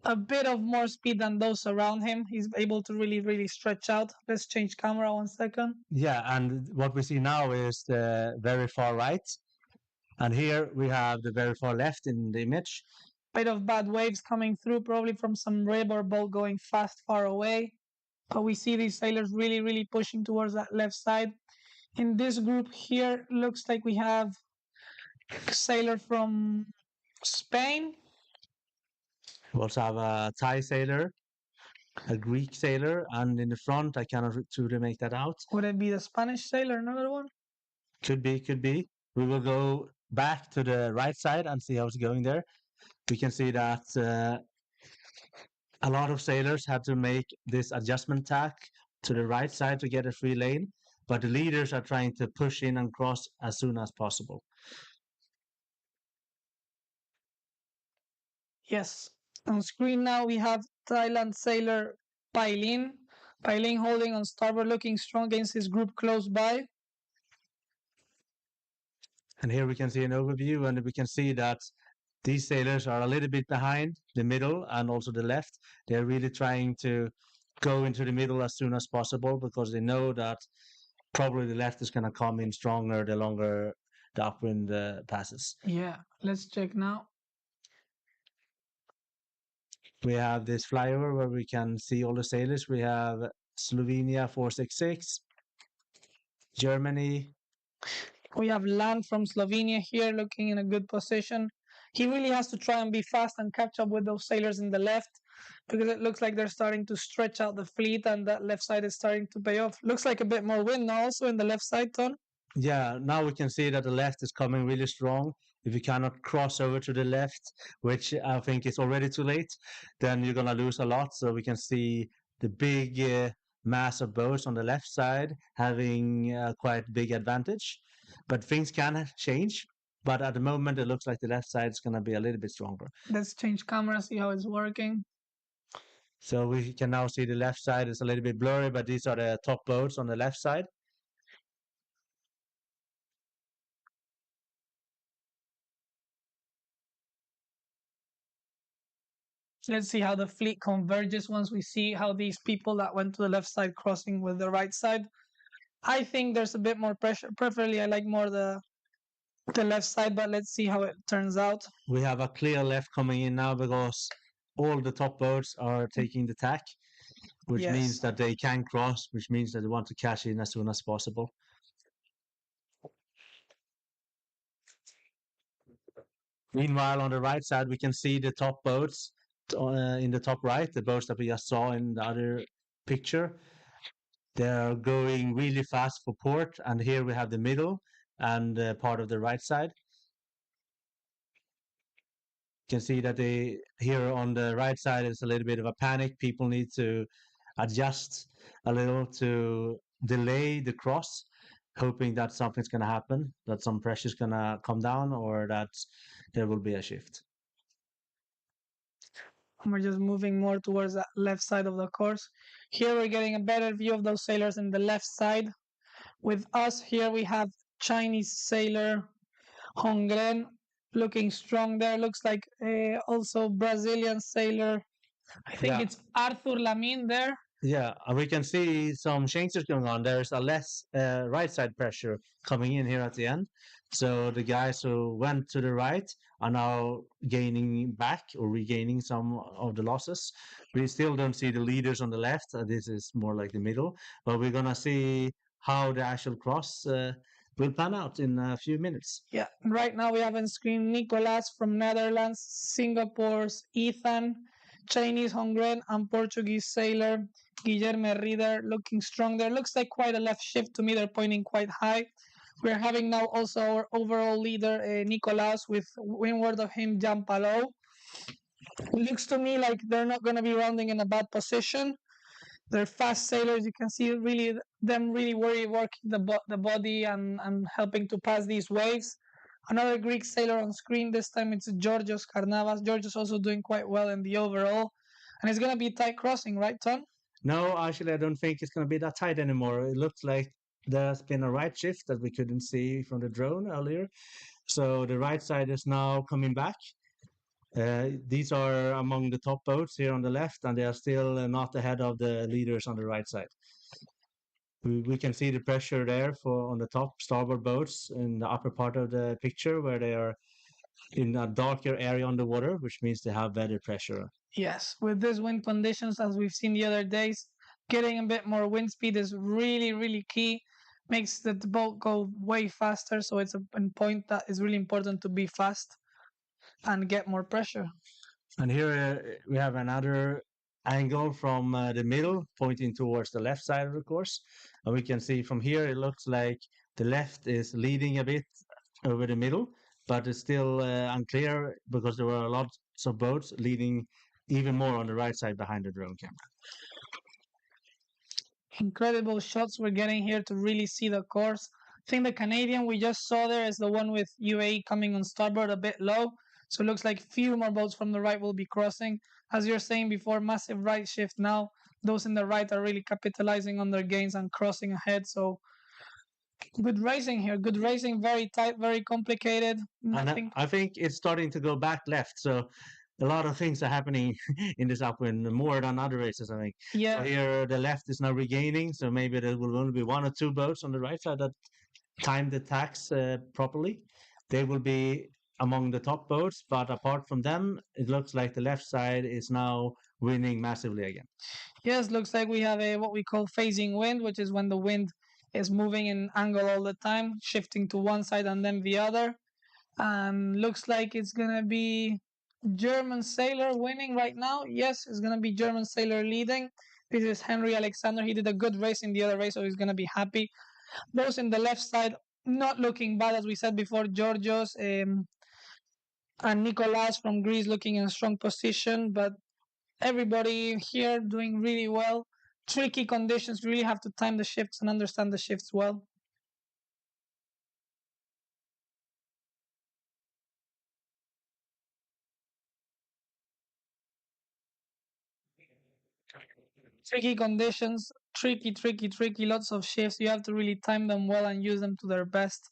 a bit of more speed than those around him. He's able to really stretch out. Let's change camera 1 second. Yeah, and what we see now is the very far right. And here we have the very far left in the image. Bit of bad waves coming through, probably from some rib or boat going fast far away. But we see these sailors really pushing towards that left side. In this group here, looks like we have a sailor from Spain. We also have a Thai sailor, a Greek sailor, and in the front, I cannot truly make that out. Would it be the Spanish sailor, another one? Could be, could be. We will go back to the right side and see how it's going there. We can see that a lot of sailors had to make this adjustment tack to the right side to get a free lane, but the leaders are trying to push in and cross as soon as possible. Yes. On screen now we have Thailand sailor Pailin. Pailin holding on starboard, looking strong against his group close by. And here we can see an overview, and we can see that these sailors are a little bit behind the middle and also the left. They're really trying to go into the middle as soon as possible because they know that probably the left is going to come in stronger the longer the upwind passes. Yeah, let's check now. We have this flyover where we can see all the sailors. We have Slovenia 466, Germany. We have Land from Slovenia here looking in a good position. He really has to try and be fast and catch up with those sailors in the left because it looks like they're starting to stretch out the fleet and that left side is starting to pay off. Looks like a bit more wind now also in the left side, Ton. Yeah, now we can see that the left is coming really strong. If you cannot cross over to the left, which I think is already too late, then you're going to lose a lot. So we can see the big mass of boats on the left side having quite big advantage. But things can change. But at the moment, it looks like the left side is going to be a little bit stronger. Let's change camera, see how it's working. So we can now see the left side is a little bit blurry, but these are the top boats on the left side. Let's see how the fleet converges once we see how these people that went to the left side crossing with the right side. I think there's a bit more pressure. Preferably, I like more the left side, but let's see how it turns out. We have a clear left coming in now because all the top boats are taking the tack, which means that they can cross, which means that they want to cash in as soon as possible. Meanwhile, on the right side, we can see the top boats in the top right, the boats that we just saw in the other picture. They're going really fast for port, and here we have the middle and part of the right side. You can see that they here on the right side is a little bit of a panic. People need to adjust a little to delay the cross, hoping that something's going to happen, that some pressure is going to come down, or that there will be a shift. And we're just moving more towards that left side of the course. Here we're getting a better view of those sailors in the left side. With us here we have Chinese sailor Hongren looking strong there. Looks like also Brazilian sailor. I think it's Arthur Lamin there. Yeah, we can see some changes going on. There's a less right side pressure coming in here at the end. So the guys who went to the right are now gaining back or regaining some of the losses. We still don't see the leaders on the left. This is more like the middle. But we're going to see how the actual cross will pan out in a few minutes. Yeah, right now we have on screen Nicolas from Netherlands, Singapore's Ethan, Chinese Hongren, and Portuguese sailor Guillermo Rieder looking strong there. Looks like quite a left shift to me. They're pointing quite high. We're having now also our overall leader, Nicolas, with windward of him, Jan Palou. Looks to me like they're not going to be rounding in a bad position. They're fast sailors. You can see them really working the body and helping to pass these waves. Another Greek sailor on screen. This time it's Georgios Karnavas. Georgios also doing quite well in the overall. And it's going to be tight crossing, right, Tom? No, actually, I don't think it's going to be that tight anymore. It looks like there's been a right shift that we couldn't see from the drone earlier. So the right side is now coming back. These are among the top boats here on the left, and they are still not ahead of the leaders on the right side. We can see the pressure there on the top starboard boats in the upper part of the picture where they are in a darker area on the water, which means they have better pressure. Yes, with these wind conditions, as we've seen the other days, getting a bit more wind speed is really key. Makes the boat go way faster, so it's a point that is really important to be fast and get more pressure. And here we have another angle from the middle pointing towards the left side of the course. And we can see from here it looks like the left is leading a bit over the middle, but it's still unclear because there were lots of boats leading even more on the right side behind the drone camera. Incredible shots we're getting here to really see the course. I think the Canadian we just saw there is the one with UAE coming on starboard a bit low. So it looks like few more boats from the right will be crossing. As you're saying before, massive right shift now. Those in the right are really capitalizing on their gains and crossing ahead. So good racing here. Good racing, very tight, very complicated. And I think it's starting to go back left. So a lot of things are happening in this upwind more than other races, I think. Yeah. So here the left is now regaining. So maybe there will only be one or two boats on the right side that time the tacks properly. They will be among the top boats, but apart from them, it looks like the left side is now winning massively again. Yes, looks like we have a what we call phasing wind, which is when the wind is moving in angle all the time, shifting to one side and then the other. And looks like it's gonna be German sailor winning right now. Yes, it's gonna be German sailor leading. This is Henry Alexander. He did a good race in the other race, so he's gonna be happy. Those in the left side not looking bad, as we said before. Georgios and Nicolas from Greece looking in a strong position, but everybody here doing really well. Tricky conditions, really have to time the shifts and understand the shifts well. Tricky conditions, tricky, lots of shifts. You have to really time them well and use them to their best.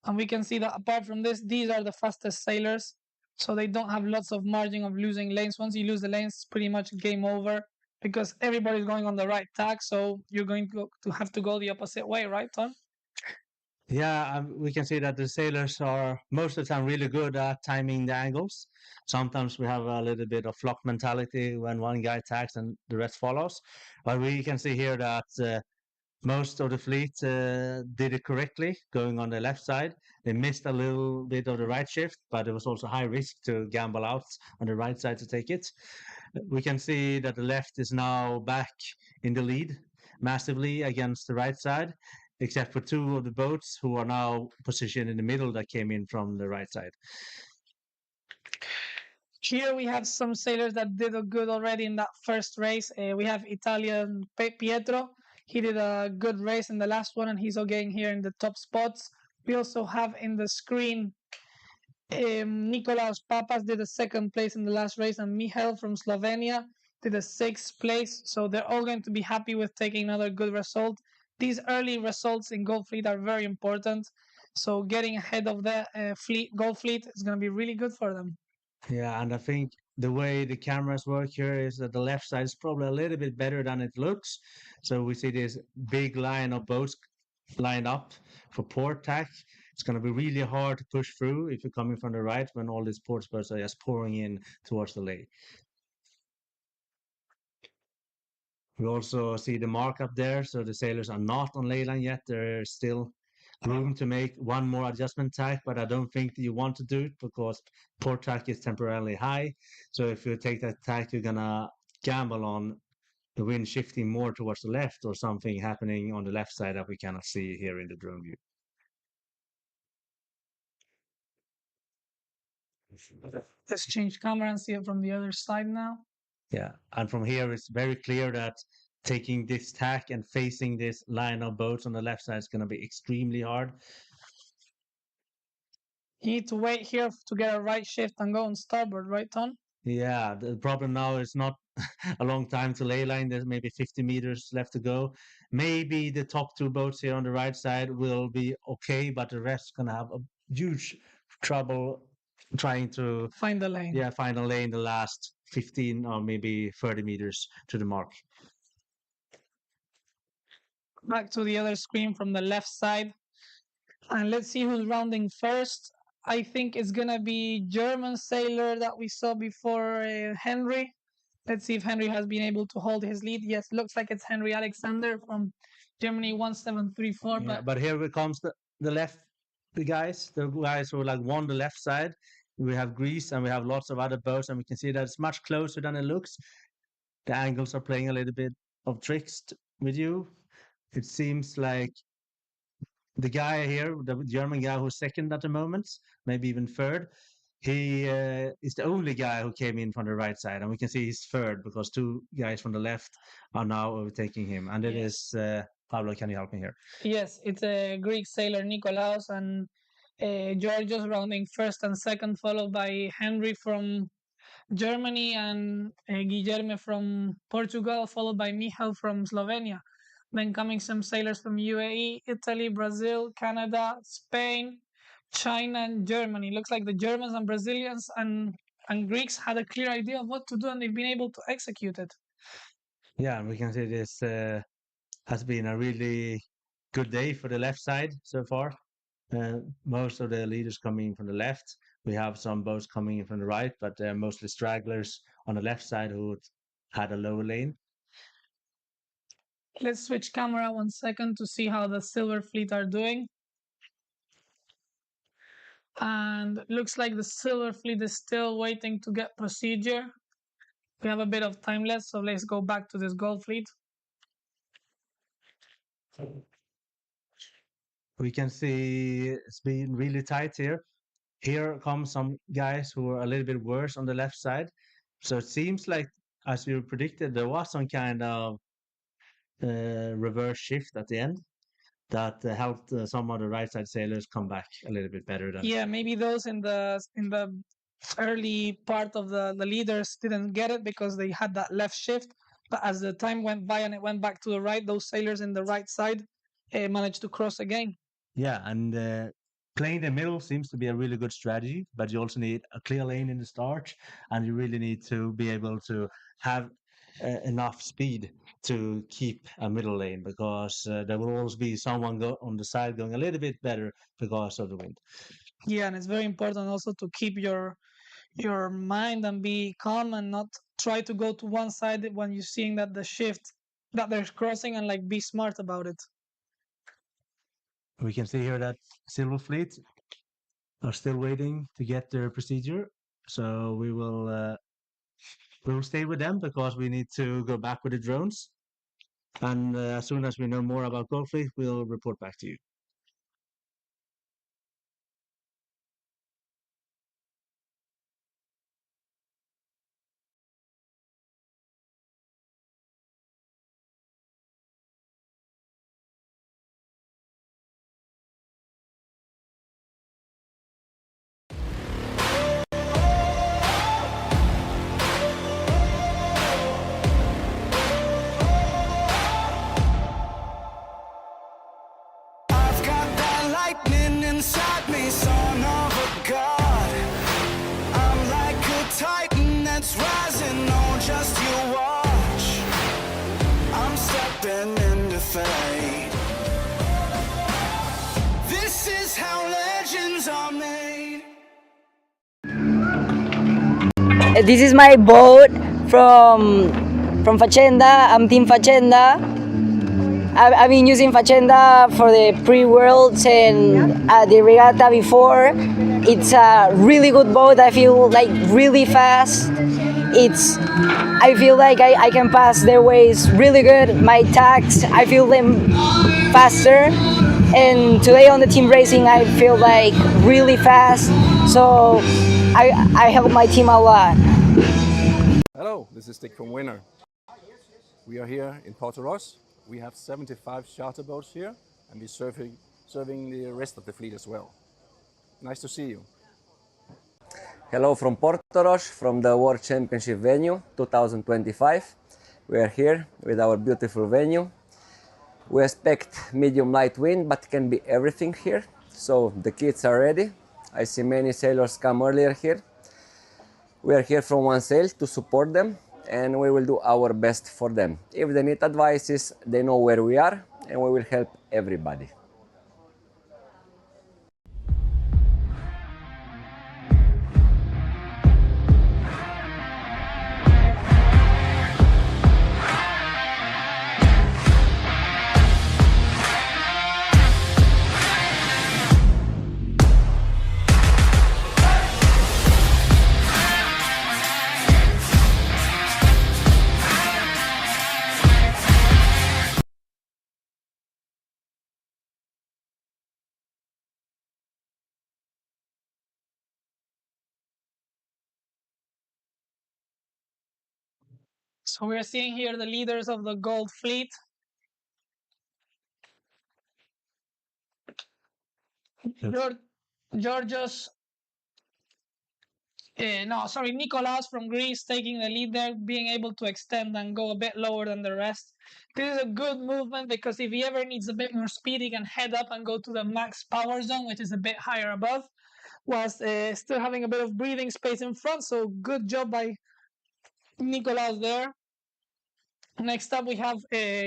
And we can see that apart from this, these are the fastest sailors. So they don't have lots of margin of losing lanes. Once you lose the lanes, it's pretty much game over because everybody's going on the right tack. So you're going to have to go the opposite way, right, Tom? Yeah, we can see that the sailors are most of the time really good at timing the angles. Sometimes we have a little bit of flock mentality when one guy tacks and the rest follows. But we can see here that most of the fleet did it correctly, going on the left side. They missed a little bit of the right shift, but it was also high risk to gamble out on the right side to take it. We can see that the left is now back in the lead massively against the right side, except for two of the boats who are now positioned in the middle that came in from the right side. Here we have some sailors that did a good already in that first race. We have Italian Pietro. He did a good race in the last one, and he's again here in the top spots. We also have in the screen Nicolaus Papas did a second place in the last race, and Michal from Slovenia did a sixth place. So they're all going to be happy with taking another good result. These early results in Gold Fleet are very important. So getting ahead of the Gold Fleet is going to be really good for them. Yeah, and I think the way the cameras work here is that the left side is probably a little bit better than it looks. So we see this big line of boats lined up for port tack. It's going to be really hard to push through if you're coming from the right when all these port boats are just pouring in towards the lake. We also see the mark up there, so the sailors are not on ley line yet. There's still room to make one more adjustment tack, but I don't think you want to do it because port tack is temporarily high. So if you take that tack, you're gonna gamble on the wind shifting more towards the left or something happening on the left side that we cannot see here in the drone view. Let's change camera and see it from the other side now. Yeah, and from here it's very clear that taking this tack and facing this line of boats on the left side is going to be extremely hard. You need to wait here to get a right shift and go on starboard, right, Ton? Yeah, the problem now is not a long time to ley line. There's maybe 50 meters left to go. Maybe the top two boats here on the right side will be okay, but the rest gonna have a huge trouble trying to Find the lane. yeah find a lane the last 15 or maybe 30 meters to the mark. Back to the other screen from the left side. And let's see who's rounding first. I think it's going to be German sailor that we saw before, Henry. Let's see if Henry has been able to hold his lead. Yes, looks like it's Henry Alexander from Germany 1734. Yeah, but here comes the guys who like won the left side. We have Greece and we have lots of other boats, and we can see that it's much closer than it looks. The angles are playing a little bit of tricks with you. It seems like the guy here, the German guy who's second at the moment, maybe even third, he is the only guy who came in from the right side, and we can see he's third because two guys from the left are now overtaking him. And it is Pablo. Can you help me here? Yes, it's a Greek sailor Nikolaos and Georgios rounding first and second, followed by Henry from Germany and Guillermo from Portugal, followed by Michal from Slovenia. Then coming some sailors from UAE, Italy, Brazil, Canada, Spain, China, and Germany. Looks like the Germans and Brazilians and Greeks had a clear idea of what to do, and they've been able to execute it. Yeah, we can see this has been a really good day for the left side so far. Most of the leaders coming from the left. We have some boats coming in from the right, but they're mostly stragglers on the left side who had a lower lane. Let's switch camera 1 second to see how the Silver Fleet are doing. And looks like the Silver Fleet is still waiting to get procedure. We have a bit of time left, so let's go back to this Gold Fleet. We can see it's been really tight here. Here come some guys who are a little bit worse on the left side. So it seems like, as you predicted, there was some kind of reverse shift at the end that helped some of the right side sailors come back a little bit better than. Yeah, maybe those in the early part of the leaders didn't get it because they had that left shift. But as the time went by and it went back to the right, those sailors in the right side managed to cross again. Yeah, and playing the middle seems to be a really good strategy, but you also need a clear lane in the start, and you really need to be able to have enough speed to keep a middle lane because there will always be someone go on the side going a little bit better because of the wind. Yeah, and it's very important also to keep your mind and be calm and not try to go to one side when you're seeing that the shift that they're crossing, and like be smart about it. We can see here that Silver Fleet are still waiting to get their procedure, so we'll stay with them because we need to go back with the drones. And as soon as we know more about Gold Fleet, we'll report back to you. just you watch. I'm stepping into fate. This is how legends are made. This is my boat from Facenda. I'm Team Facenda. I've been using Facenda for the pre-worlds and the regatta before. It's a really good boat. I feel like really fast. I feel like I can pass their ways really good. My tacks, I feel them faster. And today on the team racing, I feel like really fast. So I help my team a lot. Hello, this is Dick from Winner. We are here in Portorož. We have 75 charter boats here, and we're serving the rest of the fleet as well. Nice to see you. Hello from Portorož, from the World Championship venue 2025. We are here with our beautiful venue. We expect medium light wind, but can be everything here. So the kids are ready. I see many sailors come earlier here. We are here from one sail to support them, and we will do our best for them. If they need advices, they know where we are, and we will help everybody. So we're seeing here the leaders of the Gold Fleet. Georgios, Nicolas from Greece taking the lead there, being able to extend and go a bit lower than the rest. This is a good movement because if he ever needs a bit more speed, he can head up and go to the max power zone, which is a bit higher above, whilst still having a bit of breathing space in front. So good job by Nicolas there. Next up, we have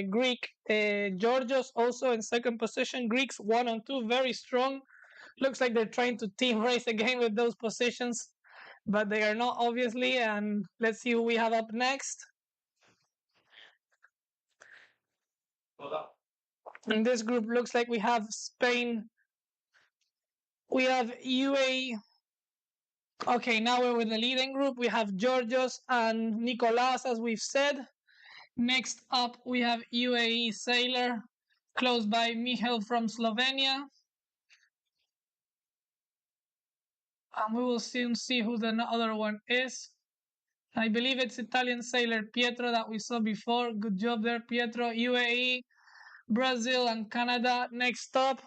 Greek Georgios also in second position. Greeks 1 and 2, very strong. Looks like they're trying to team race again with those positions, but they are not, obviously. And let's see who we have up next. In this group, looks like we have Spain. We have UAE. Okay, now we're with the leading group. We have Georgios and Nicolas, as we've said. Next up, we have UAE Sailor, close by Michal from Slovenia. And we will soon see who the other one is. I believe it's Italian sailor Pietro that we saw before. Good job there, Pietro. UAE, Brazil, and Canada. Next up.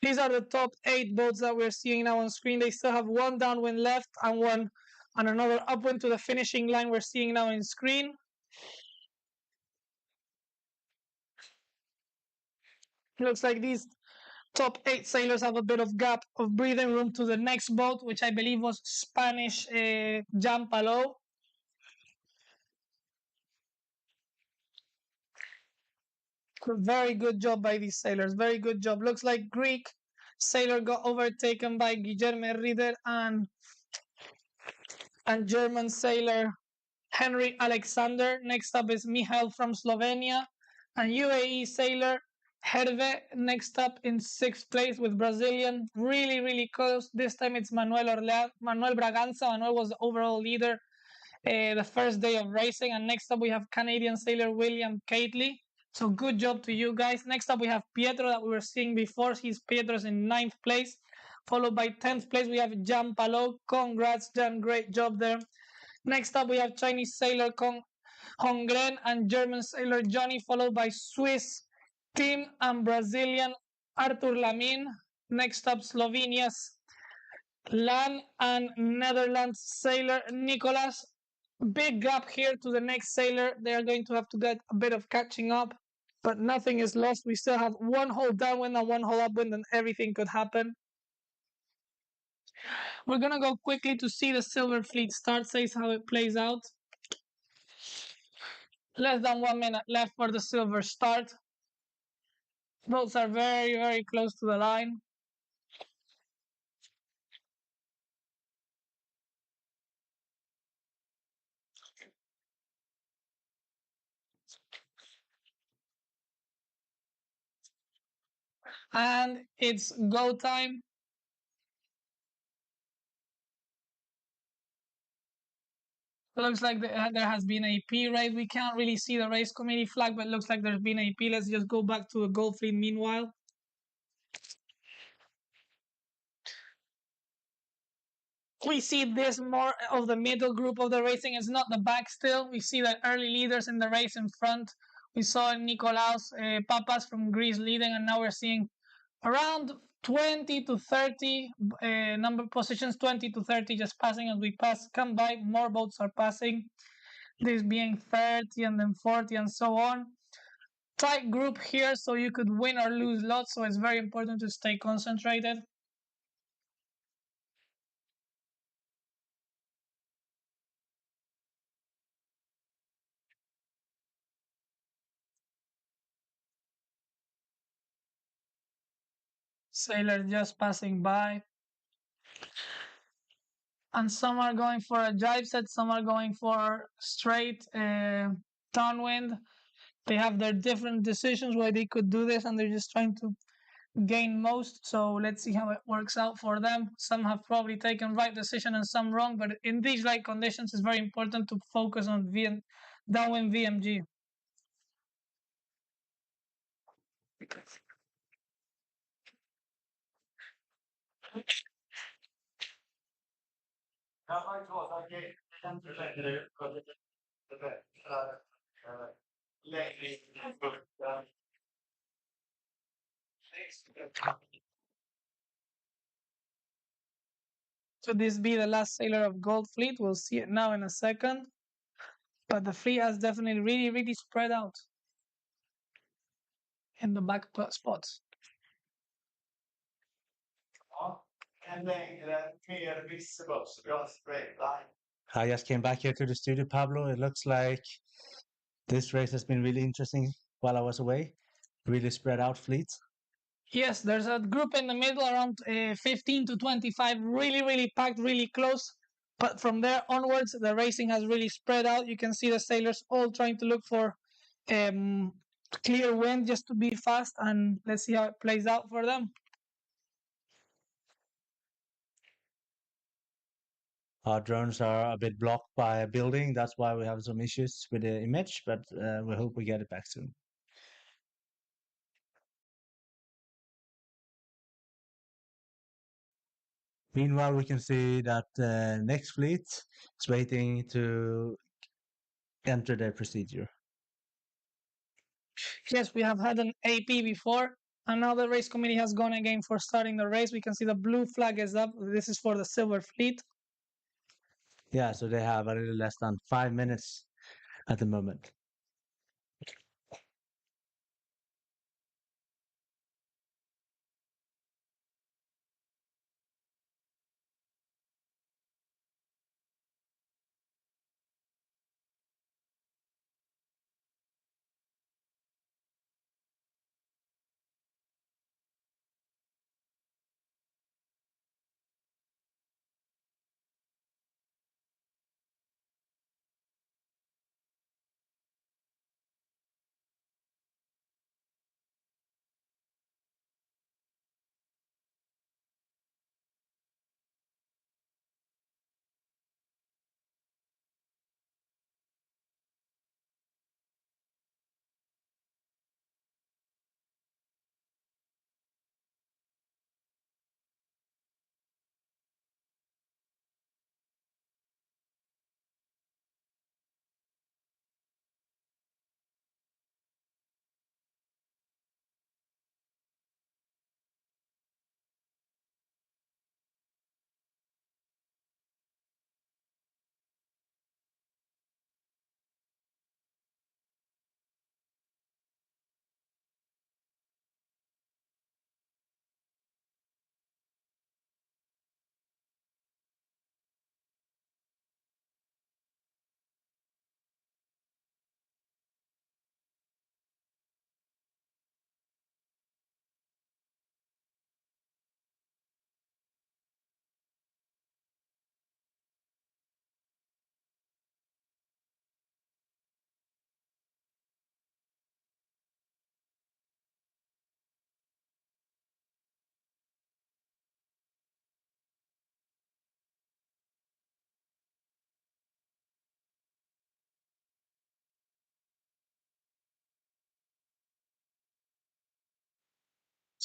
These are the top 8 boats that we're seeing now on screen. They still have one downwind left and another upwind to the finishing line we're seeing now on screen. Looks like these top 8 sailors have a bit of gap of breathing room to the next boat, which I believe was Spanish Jan Palou. Very good job by these sailors. Very good job. Looks like Greek sailor got overtaken by Guillermo Rieder and German sailor Henry Alexander. Next up is Michal from Slovenia and UAE sailor Herve. Next up in 6th place with Brazilian. Really, really close. This time it's Manuel Braganza. Manuel was the overall leader the first day of racing. And next up we have Canadian sailor William Cately. So good job to you guys. Next up we have Pietro that we were seeing before. Pietro's in 9th place. Followed by 10th place we have Jan Palou. Congrats, Jan. Great job there. Next up we have Chinese sailor Hongren and German sailor Johnny. Followed by Swiss Tim and Brazilian Arthur Lamin. Next up Slovenia's Lan and Netherlands sailor Nicolas. Big gap here to the next sailor. They are going to have to get a bit of catching up, but nothing is lost. We still have one hole downwind and one hole upwind, and everything could happen. We're gonna go quickly to see the Silver Fleet start says how it plays out. Less than 1 minute left for the Silver start. Boats are very, very close to the line. And it's go time. Looks like there has been a P raid. We can't really see the race committee flag, but it looks like there's been a P. Let's just go back to the Gold Fleet meanwhile. We see this more of the middle group of the racing. It's not the back still. We see the early leaders in the race in front. We saw Nicolaus Papas from Greece leading, and now we're seeing around 20 to 30 number positions, 20 to 30 just passing as we come by. More boats are passing, this being 30 and then 40 and so on. Tight group here, so you could win or lose lots, so it's very important to stay concentrated. Sailors just passing by. And some are going for a jibe set, some are going for straight downwind. They have their different decisions why they could do this, and they're just trying to gain most. So let's see how it works out for them. Some have probably taken right decision and some wrong, but in these right conditions, it's very important to focus on downwind VMG. So this be the last sailor of Gold Fleet. We'll see it now in a second. But the fleet has definitely really spread out in the back spots. I just came back here to the studio, Pablo. It looks like this race has been really interesting while I was away. Really spread out fleets. Yes, there's a group in the middle around 15 to 25, really packed, really close. But from there onwards, the racing has really spread out. You can see the sailors all trying to look for clear wind just to be fast, and let's see how it plays out for them. Our drones are a bit blocked by a building. That's why we have some issues with the image, but we hope we get it back soon. Meanwhile, we can see that the next fleet is waiting to enter their procedure. Yes, we have had an AP before, and now the race committee has gone again for starting the race. We can see the blue flag is up. This is for the Silver Fleet. Yeah, so they have a little less than 5 minutes at the moment.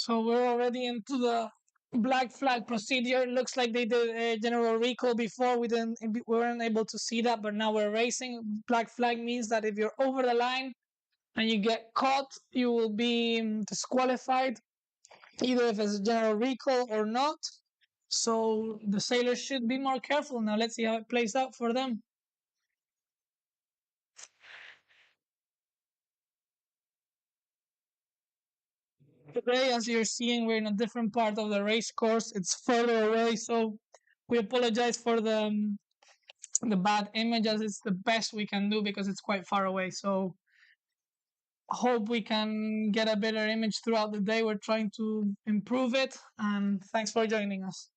So we're already into the black flag procedure. Looks like they did a general recall before. We weren't able to see that, but now we're racing. Black flag means that if you're over the line and you get caught, you will be disqualified, either if it's a general recall or not. So the sailors should be more careful now. Let's see how it plays out for them. Today, as you're seeing, we're in a different part of the race course. It's further away, so we apologize for the bad image, as it's the best we can do because it's quite far away. So hope we can get a better image throughout the day. We're trying to improve it, and thanks for joining us.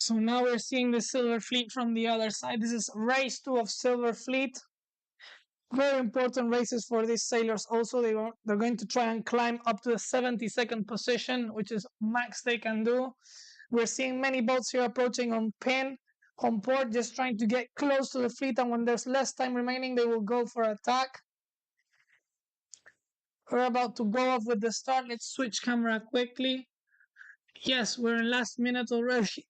So now we're seeing the Silver Fleet from the other side. This is race 2 of Silver Fleet. Very important races for these sailors also. They're going to try and climb up to the 72nd position, which is max they can do. We're seeing many boats here approaching on port, just trying to get close to the fleet, and when there's less time remaining, they will go for attack. We're about to go off with the start. Let's switch camera quickly. Yes, we're in last minute already.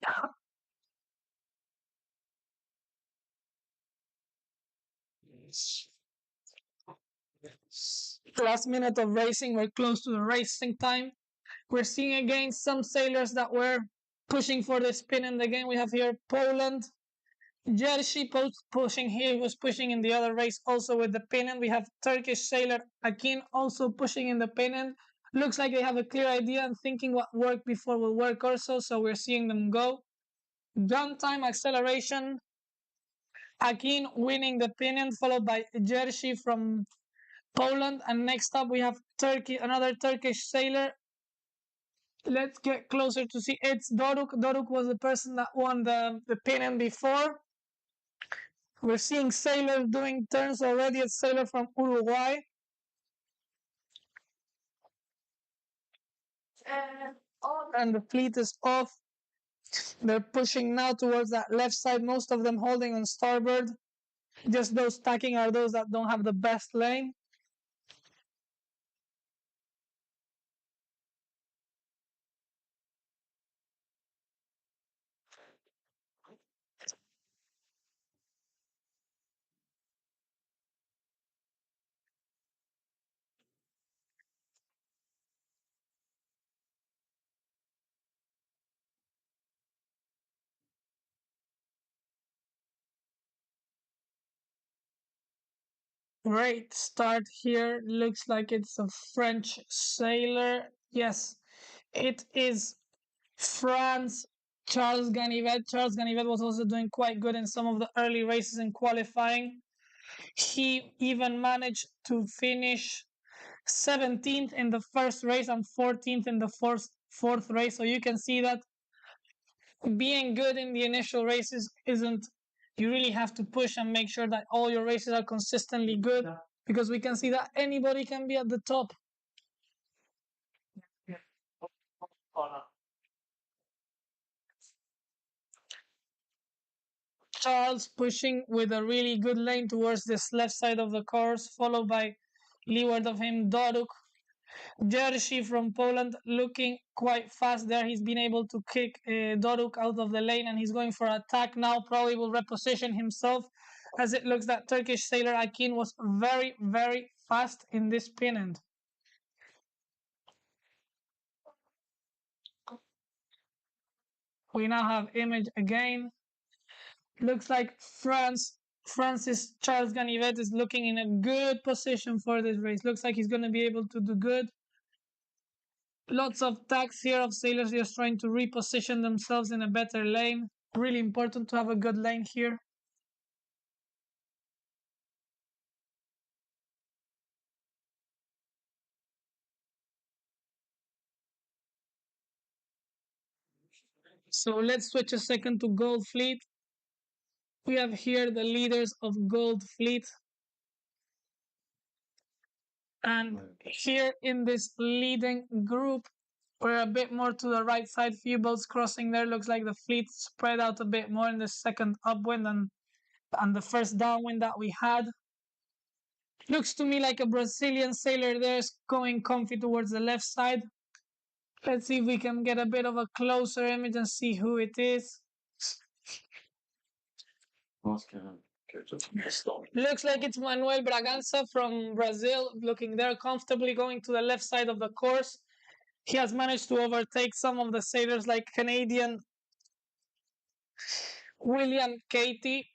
Last minute of racing, we're close to the racing time. We're seeing again some sailors that were pushing for the spin in the game. We have here Poland. Jerzy pushing here, was pushing in the other race also with the pennant. We have Turkish sailor Akin also pushing in the pennant. Looks like they have a clear idea and thinking what worked before will work also, so we're seeing them go. Gun time acceleration. Akin winning the pennant, followed by Jerzy from Poland. And next up we have another Turkish sailor. Let's get closer to see. It's Doruk. Doruk was the person that won the pennant before. We're seeing sailors doing turns already. A sailor from Uruguay. And the fleet is off. They're pushing now towards that left side, most of them holding on starboard. Just those tacking are those that don't have the best lane. Great start here. Looks like it's a French sailor. Yes, it is France. Charles Ganivet. Charles Ganivet was also doing quite good in some of the early races in qualifying. He even managed to finish 17th in the first race and 14th in the fourth race. So you can see that being good in the initial races isn't, you really have to push and make sure that all your races are consistently good, because we can see that anybody can be at the top. Charles pushing with a really good lane towards this left side of the course, followed by leeward of him Doruk. Jerzy from Poland looking quite fast there. He's been able to kick Doruk out of the lane, and he's going for attack now. Probably will reposition himself, as it looks that Turkish sailor Akin was very, very fast in this pennant. We now have image again. Looks like Francis Charles Ganivet is looking in a good position for this race. Looks like he's going to be able to do good. Lots of tags here of sailors just trying to reposition themselves in a better lane. Really important to have a good lane here. So let's switch a second to Gold Fleet. We have here the leaders of Gold Fleet. And here in this leading group, we're a bit more to the right side. Few boats crossing there. Looks like the fleet spread out a bit more in the second upwind and the first downwind that we had. Looks to me like a Brazilian sailor there is going comfy towards the left side. Let's see if we can get a bit of a closer image and see who it is. Looks like it's Manuel Bragança from Brazil, looking there comfortably going to the left side of the course. He has managed to overtake some of the sailors like Canadian William Katie.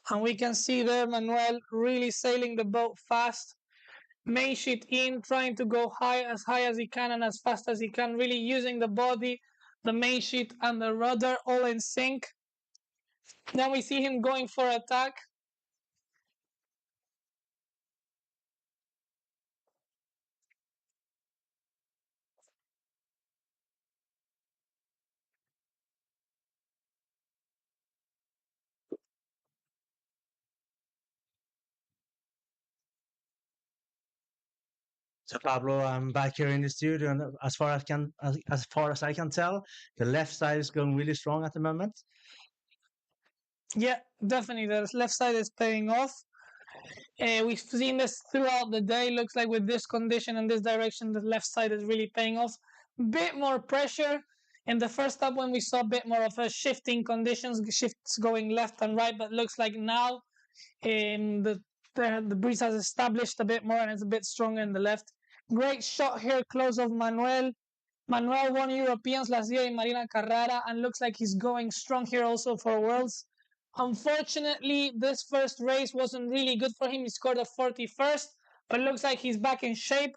And we can see there Manuel really sailing the boat fast. Main sheet in, trying to go high as he can and as fast as he can, really using the body, the main sheet and the rudder all in sync. Then we see him going for attack. So Pablo, I'm back here in the studio, and as far as I can tell, the left side is going really strong at the moment. Yeah, definitely. The left side is paying off. We've seen this throughout the day. Looks like with this condition and this direction, the left side is really paying off. Bit more pressure. In the first up when we saw a bit more of a shifting conditions, shifts going left and right, but looks like now the breeze has established a bit more and it's a bit stronger in the left. Great shot here, close of Manuel. Manuel won Europeans last year in Marina Carrara and looks like he's going strong here also for Worlds. Unfortunately, this first race wasn't really good for him. He scored a 41st, but looks like he's back in shape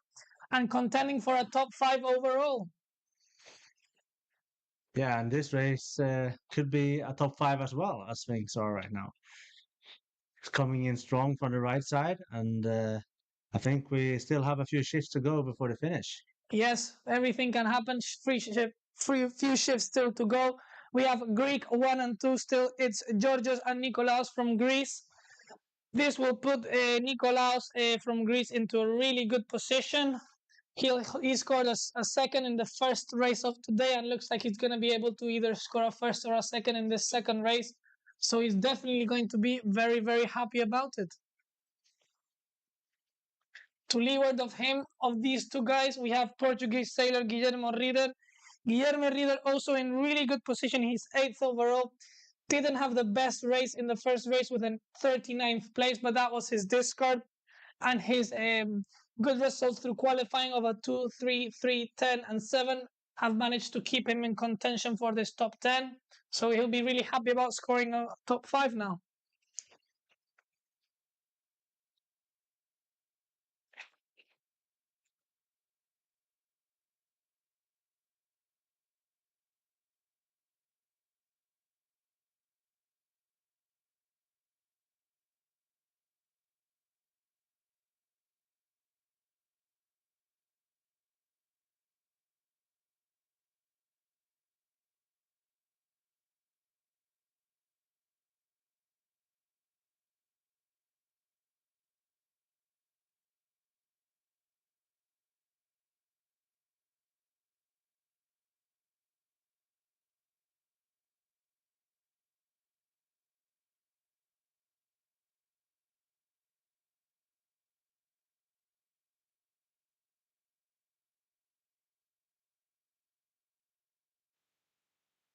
and contending for a top 5 overall. Yeah, and this race could be a top 5 as well, as things are right now. It's coming in strong from the right side, and I think we still have a few shifts to go before the finish. Yes, everything can happen. Few shifts still to go. We have Greek 1 and 2 still. It's Georgios and Nikolaos from Greece. This will put Nikolaos from Greece into a really good position. He scored a second in the first race of today and looks like he's going to be able to either score a first or a second in this second race. So he's definitely going to be very, very happy about it. To leeward of him, of these two guys, we have Portuguese sailor Guillermo Rieder. Guillermo Rieder also in really good position. He's 8th overall. Didn't have the best race in the first race with a 39th place, but that was his discard. And his good results through qualifying of a 2, 3, 3, 10, and 7 have managed to keep him in contention for this top 10. So he'll be really happy about scoring a top 5 now.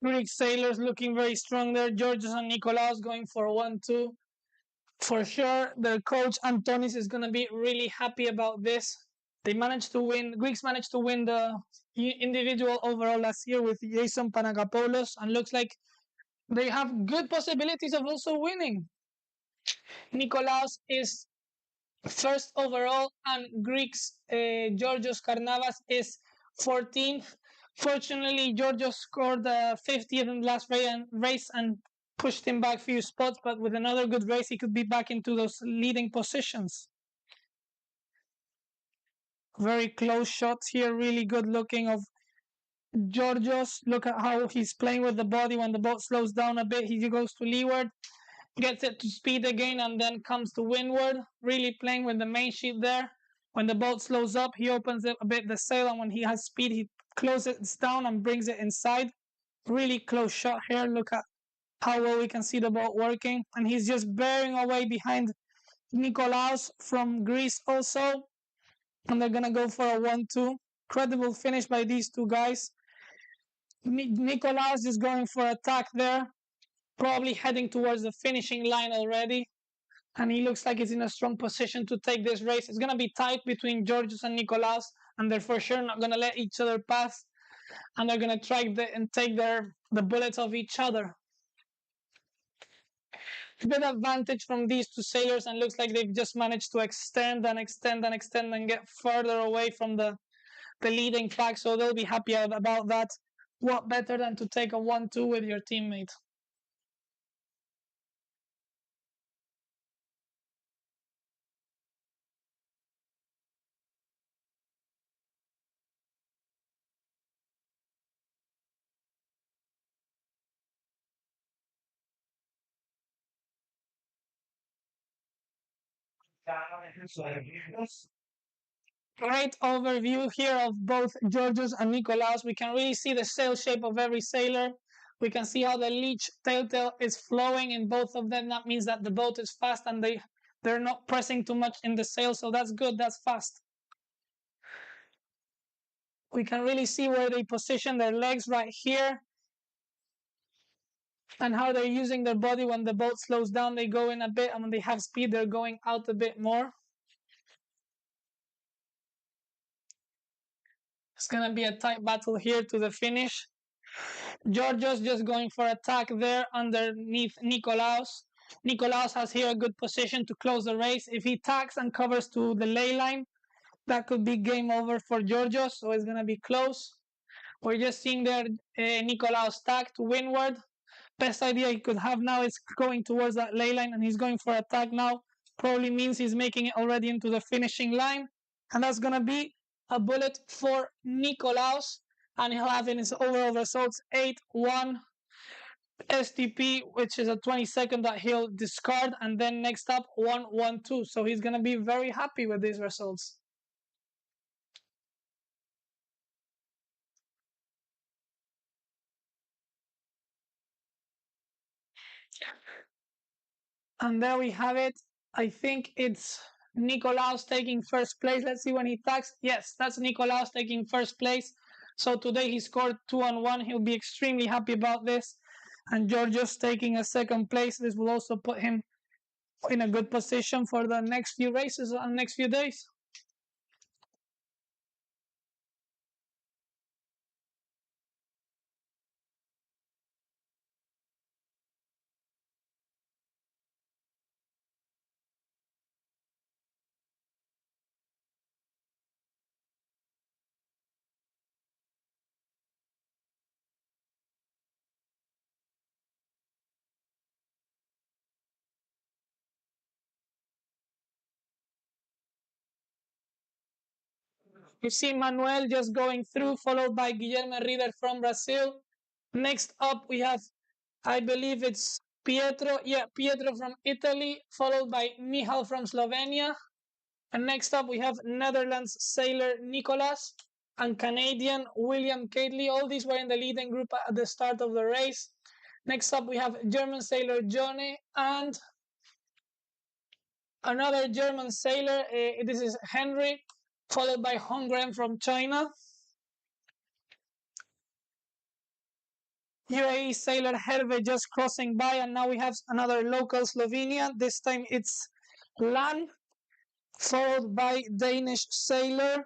Greek sailors looking very strong there. Georgios and Nikolaos going for 1-2. For sure, their coach Antonis is going to be really happy about this. They managed to win. Greeks managed to win the individual overall last year with Jason Panagopoulos, and looks like they have good possibilities of also winning. Nikolaos is first overall, and Greeks Georgios Karnavas is 14th. Fortunately, Georgios scored 50th in the last race and pushed him back a few spots, but with another good race, he could be back into those leading positions. Very close shots here, really good looking of Georgios. Look at how he's playing with the body. When the boat slows down a bit, he goes to leeward, gets it to speed again, and then comes to windward, really playing with the main sheet there. When the boat slows up, he opens up a bit the sail, and when he has speed, he closes it down and brings it inside. Really close shot here. Look at how well we can see the boat working, and he's just bearing away behind Nikolaos from Greece also, and they're gonna go for a 1-2. Incredible finish by these two guys. Nikolaos is going for attack there, probably heading towards the finishing line already, and he looks like he's in a strong position to take this race. It's going to be tight between Georgios and Nikolaos, and they're for sure not going to let each other pass, and they're going to try and take the bullets of each other. Good advantage from these two sailors, and looks like they've just managed to extend and get further away from the leading pack, so they'll be happy about that. What better than to take a 1-2 with your teammate? Great overview here of both Georgios and Nikolaos. We can really see the sail shape of every sailor. We can see how the leech tail is flowing in both of them. That means that the boat is fast and they're not pressing too much in the sail, so that's good, that's fast. We can really see where they position their legs right here, and how they're using their body. When the boat slows down, they go in a bit, and when they have speed, they're going out a bit more. It's going to be a tight battle here to the finish. Georgios just going for attack there underneath Nikolaos. Nikolaos has here a good position to close the race. If he tacks and covers to the ley line, that could be game over for Georgios, so it's going to be close. We're just seeing there Nikolaos tack to windward. Best idea he could have now is going towards that ley line, and he's going for attack now. Probably means he's making it already into the finishing line, and that's going to be a bullet for Nikolaos, and he'll have in his overall results 8-1 STP, which is a 22nd that he'll discard, and then next up 1-1-2. So he's going to be very happy with these results. And there we have it. I think it's Nikolaos taking first place. Let's see when he tags. Yes, that's Nikolaos taking first place. So today he scored 2-1. He'll be extremely happy about this. And Georgios taking a second place. This will also put him in a good position for the next few races and next few days. You see Manuel just going through, followed by Guilherme Rieder from Brazil. Next up, we have, I believe it's Pietro. Yeah, Pietro from Italy, followed by Michal from Slovenia. And next up, we have Netherlands sailor Nicolas and Canadian William Catley. All these were in the leading group at the start of the race. Next up, we have German sailor Johnny and another German sailor. This is Henry, followed by Hongren from China. UAE sailor Herve just crossing by, and now we have another local Slovenian. This time it's Lan, followed by Danish sailor.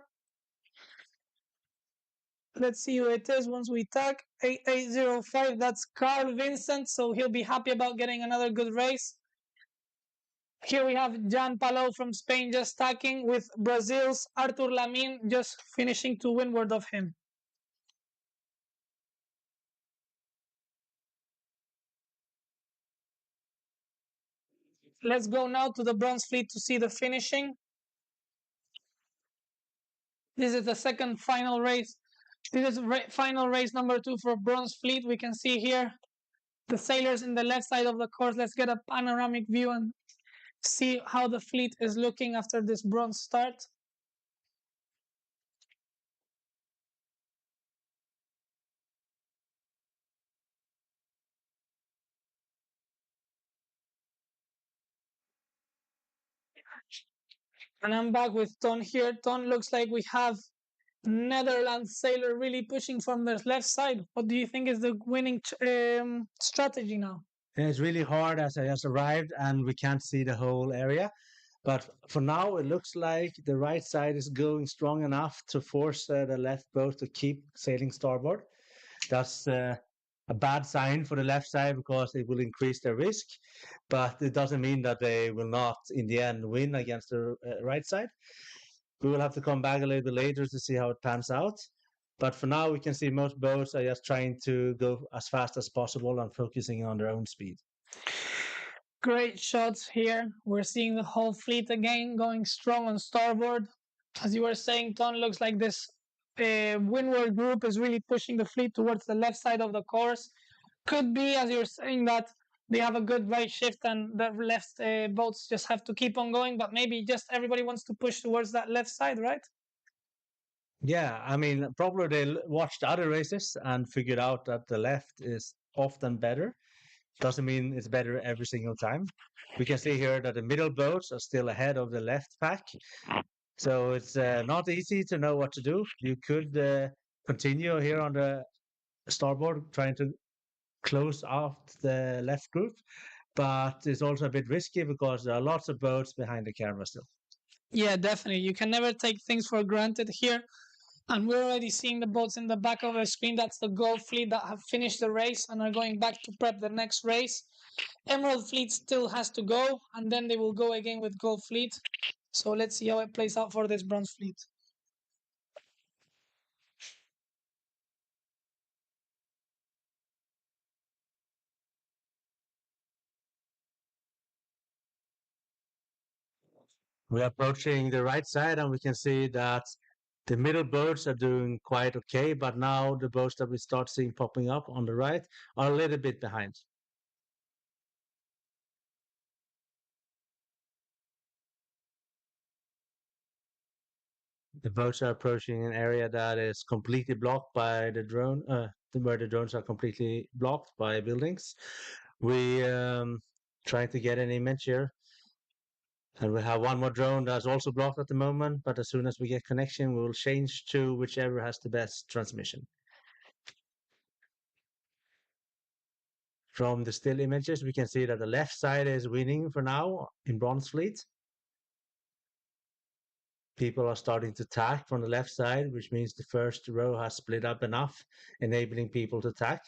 Let's see who it is once we tag. 8805, that's Carl Vincent, so he'll be happy about getting another good race. Here we have Jan Palou from Spain just tacking, with Brazil's Artur Lamin just finishing to windward of him. Let's go now to the bronze fleet to see the finishing. This is the second final race. This is final race number 2 for bronze fleet. We can see here the sailors in the left side of the course. Let's get a panoramic view and see how the fleet is looking after this bronze start. And I'm back with Ton here. Ton, looks like we have Netherlands sailor really pushing from the left side. What do you think is the winning strategy now? And it's really hard as I just arrived and we can't see the whole area. But for now, it looks like the right side is going strong enough to force the left boat to keep sailing starboard. That's a bad sign for the left side because it will increase their risk, but it doesn't mean that they will not, in the end, win against the right side. We will have to come back a little bit later to see how it pans out. But for now, we can see most boats are just trying to go as fast as possible and focusing on their own speed. Great shots here. We're seeing the whole fleet again going strong on starboard. As you were saying, Ton, looks like this windward group is really pushing the fleet towards the left side of the course. Could be, as you're saying, that they have a good right shift and the left boats just have to keep on going, but maybe just everybody wants to push towards that left side, right? Yeah, I mean, probably they watched other races and figured out that the left is often better. Doesn't mean it's better every single time. We can see here that the middle boats are still ahead of the left pack. So it's not easy to know what to do. You could continue here on the starboard, trying to close off the left group, but it's also a bit risky because there are lots of boats behind the camera still. Yeah, definitely. You can never take things for granted here. And we're already seeing the boats in the back of the screen. That's the Gold Fleet that have finished the race and are going back to prep the next race. Emerald Fleet still has to go, and then they will go again with Gold Fleet. So let's see how it plays out for this Bronze Fleet. We're approaching the right side and we can see that the middle boats are doing quite okay, but now the boats that we start seeing popping up on the right are a little bit behind. The boats are approaching an area that is completely blocked by the drone, where the drones are completely blocked by buildings. We trying to get an image here. And we have one more drone that's also blocked at the moment, but as soon as we get connection, we will change to whichever has the best transmission. From the still images, we can see that the left side is winning for now in Bronze Fleet. People are starting to tack from the left side, which means the first row has split up enough, enabling people to tack.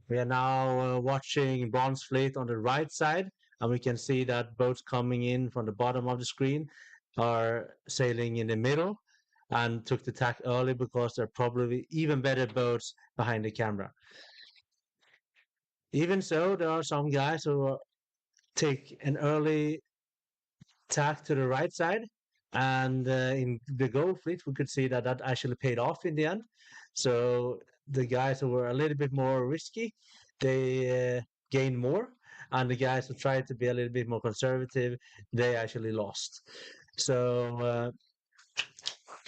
We are now watching Bronze Fleet on the right side, and we can see that boats coming in from the bottom of the screen are sailing in the middle and took the tack early because they're probably even better boats behind the camera. Even so, there are some guys who take an early tack to the right side, and in the Gold Fleet, we could see that that actually paid off in the end. So the guys who were a little bit more risky, they gained more, and the guys who tried to be a little bit more conservative, they actually lost. So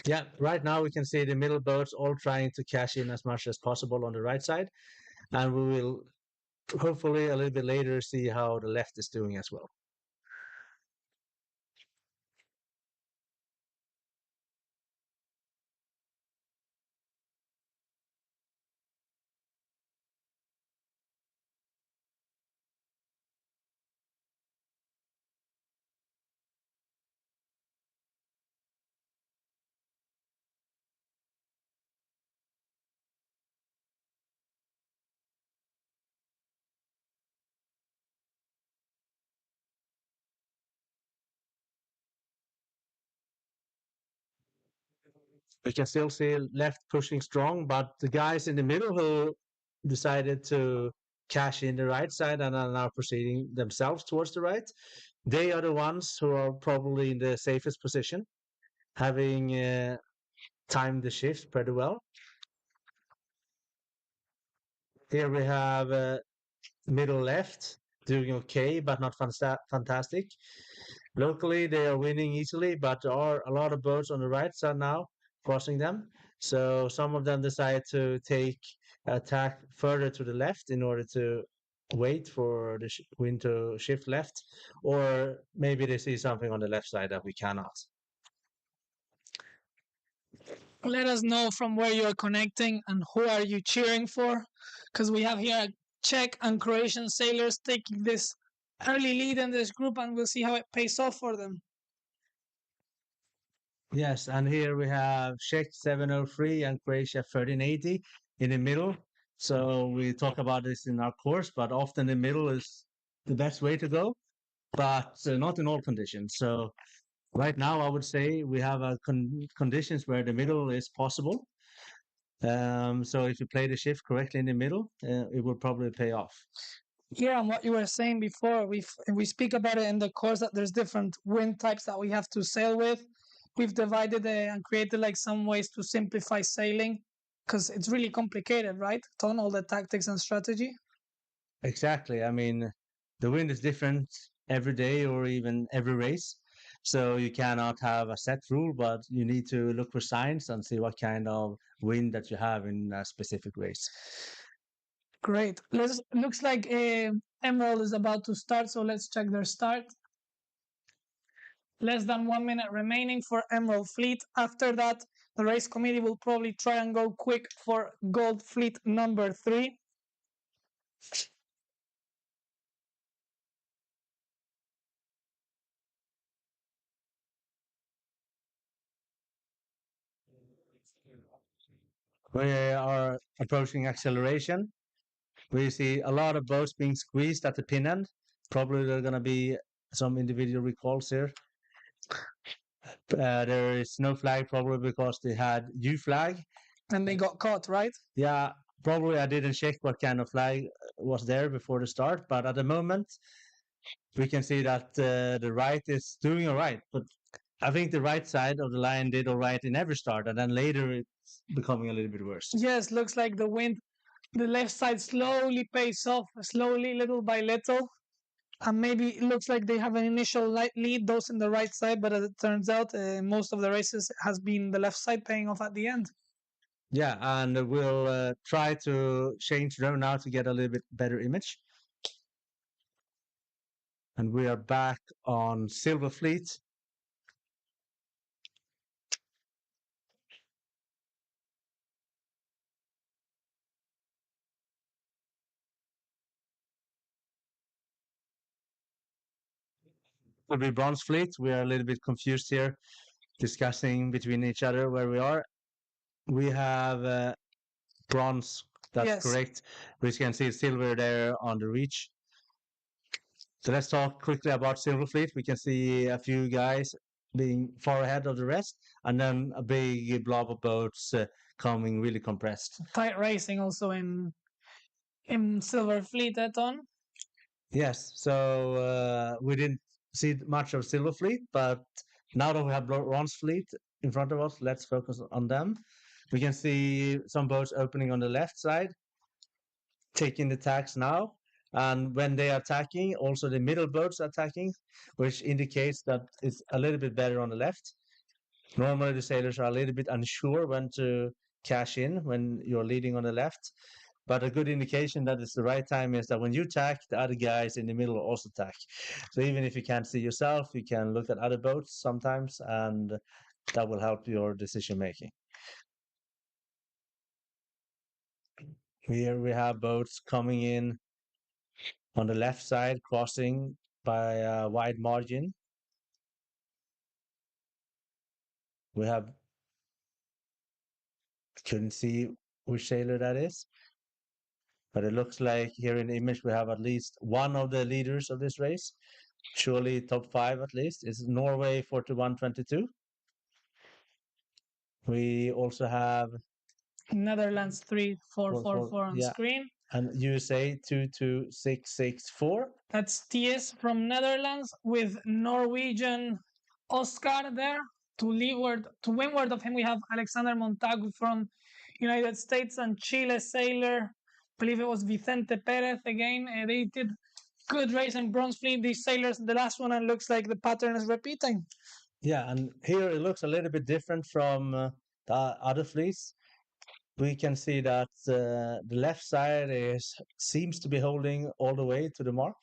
yeah, right now we can see the middle boats all trying to cash in as much as possible on the right side, and we will hopefully a little bit later see how the left is doing as well. We can still see left pushing strong, but the guys in the middle who decided to cash in the right side and are now proceeding themselves towards the right, they are the ones who are probably in the safest position, having timed the shift pretty well. Here we have middle left doing okay, but not fantastic. Locally, they are winning easily, but there are a lot of boats on the right side now crossing them. So some of them decide to take attack further to the left in order to wait for the wind to shift left, or maybe they see something on the left side that we cannot. Let us know from where you are connecting and who are you cheering for, because we have here Czech and Croatian sailors taking this early lead in this group, and we'll see how it pays off for them. Yes, and here we have Czech 703 and Croatia 1380 in the middle. So we talk about this in our course, but often the middle is the best way to go, but not in all conditions. So right now, I would say we have conditions where the middle is possible. So if you play the shift correctly in the middle, it will probably pay off. Yeah, and what you were saying before, we speak about it in the course that there's different wind types that we have to sail with. We've divided and created like some ways to simplify sailing, because it's really complicated, right? On all the tactics and strategy. Exactly. I mean, the wind is different every day or even every race. So you cannot have a set rule, but you need to look for signs and see what kind of wind that you have in a specific race. Great. Looks like Emerald is about to start, so let's check their start. Less than 1 minute remaining for Emerald Fleet. After that, the race committee will probably try and go quick for Gold Fleet number 3. We are approaching acceleration. We see a lot of boats being squeezed at the pin end. Probably there are going to be some individual recalls here. There is no flag, probably because they had U flag. And they got caught, right? Yeah, probably I didn't check what kind of flag was there before the start, but at the moment we can see that the right is doing all right. But I think the right side of the line did all right in every start, and then later it's becoming a little bit worse. Yes, looks like the wind, the left side slowly pays off, slowly, little by little. And maybe it looks like they have an initial lead, those in the right side, but as it turns out, most of the races has been the left side paying off at the end. Yeah, and we'll try to change drone now to get a little bit better image. And we are back on Silver Fleet. Will be Bronze Fleet. We are a little bit confused here, discussing between each other where we are. We have bronze, that's Yes. correct. We can see silver there on the reach. So let's talk quickly about Silver Fleet. We can see a few guys being far ahead of the rest, and then a big blob of boats coming really compressed. Tight racing also in Silver Fleet, Ton. Yes, so we didn't see much of Silver Fleet, but now that we have Bronze Fleet in front of us, let's focus on them. We can see some boats opening on the left side, taking the tacks now. And when they are attacking, also the middle boats are attacking, which indicates that it's a little bit better on the left. Normally, the sailors are a little bit unsure when to cash in when you're leading on the left. But a good indication that it's the right time is that when you attack, the other guys in the middle also attack. So even if you can't see yourself, you can look at other boats sometimes, and that will help your decision making. Here we have boats coming in on the left side, crossing by a wide margin. We have, couldn't see which sailor that is, but it looks like here in the image we have at least one of the leaders of this race. Surely top 5 at least is Norway 4122. We also have Netherlands 3444 on yeah. screen. And USA 22664. That's TS from Netherlands with Norwegian Oscar there. To windward of him, we have Alexander Montagu from United States and Chile sailor. I believe it was Vicente Perez again. They did good race in bronze fleet, these sailors, the last one, and looks like the pattern is repeating. Yeah, and here it looks a little bit different from the other fleets. We can see that the left side seems to be holding all the way to the mark.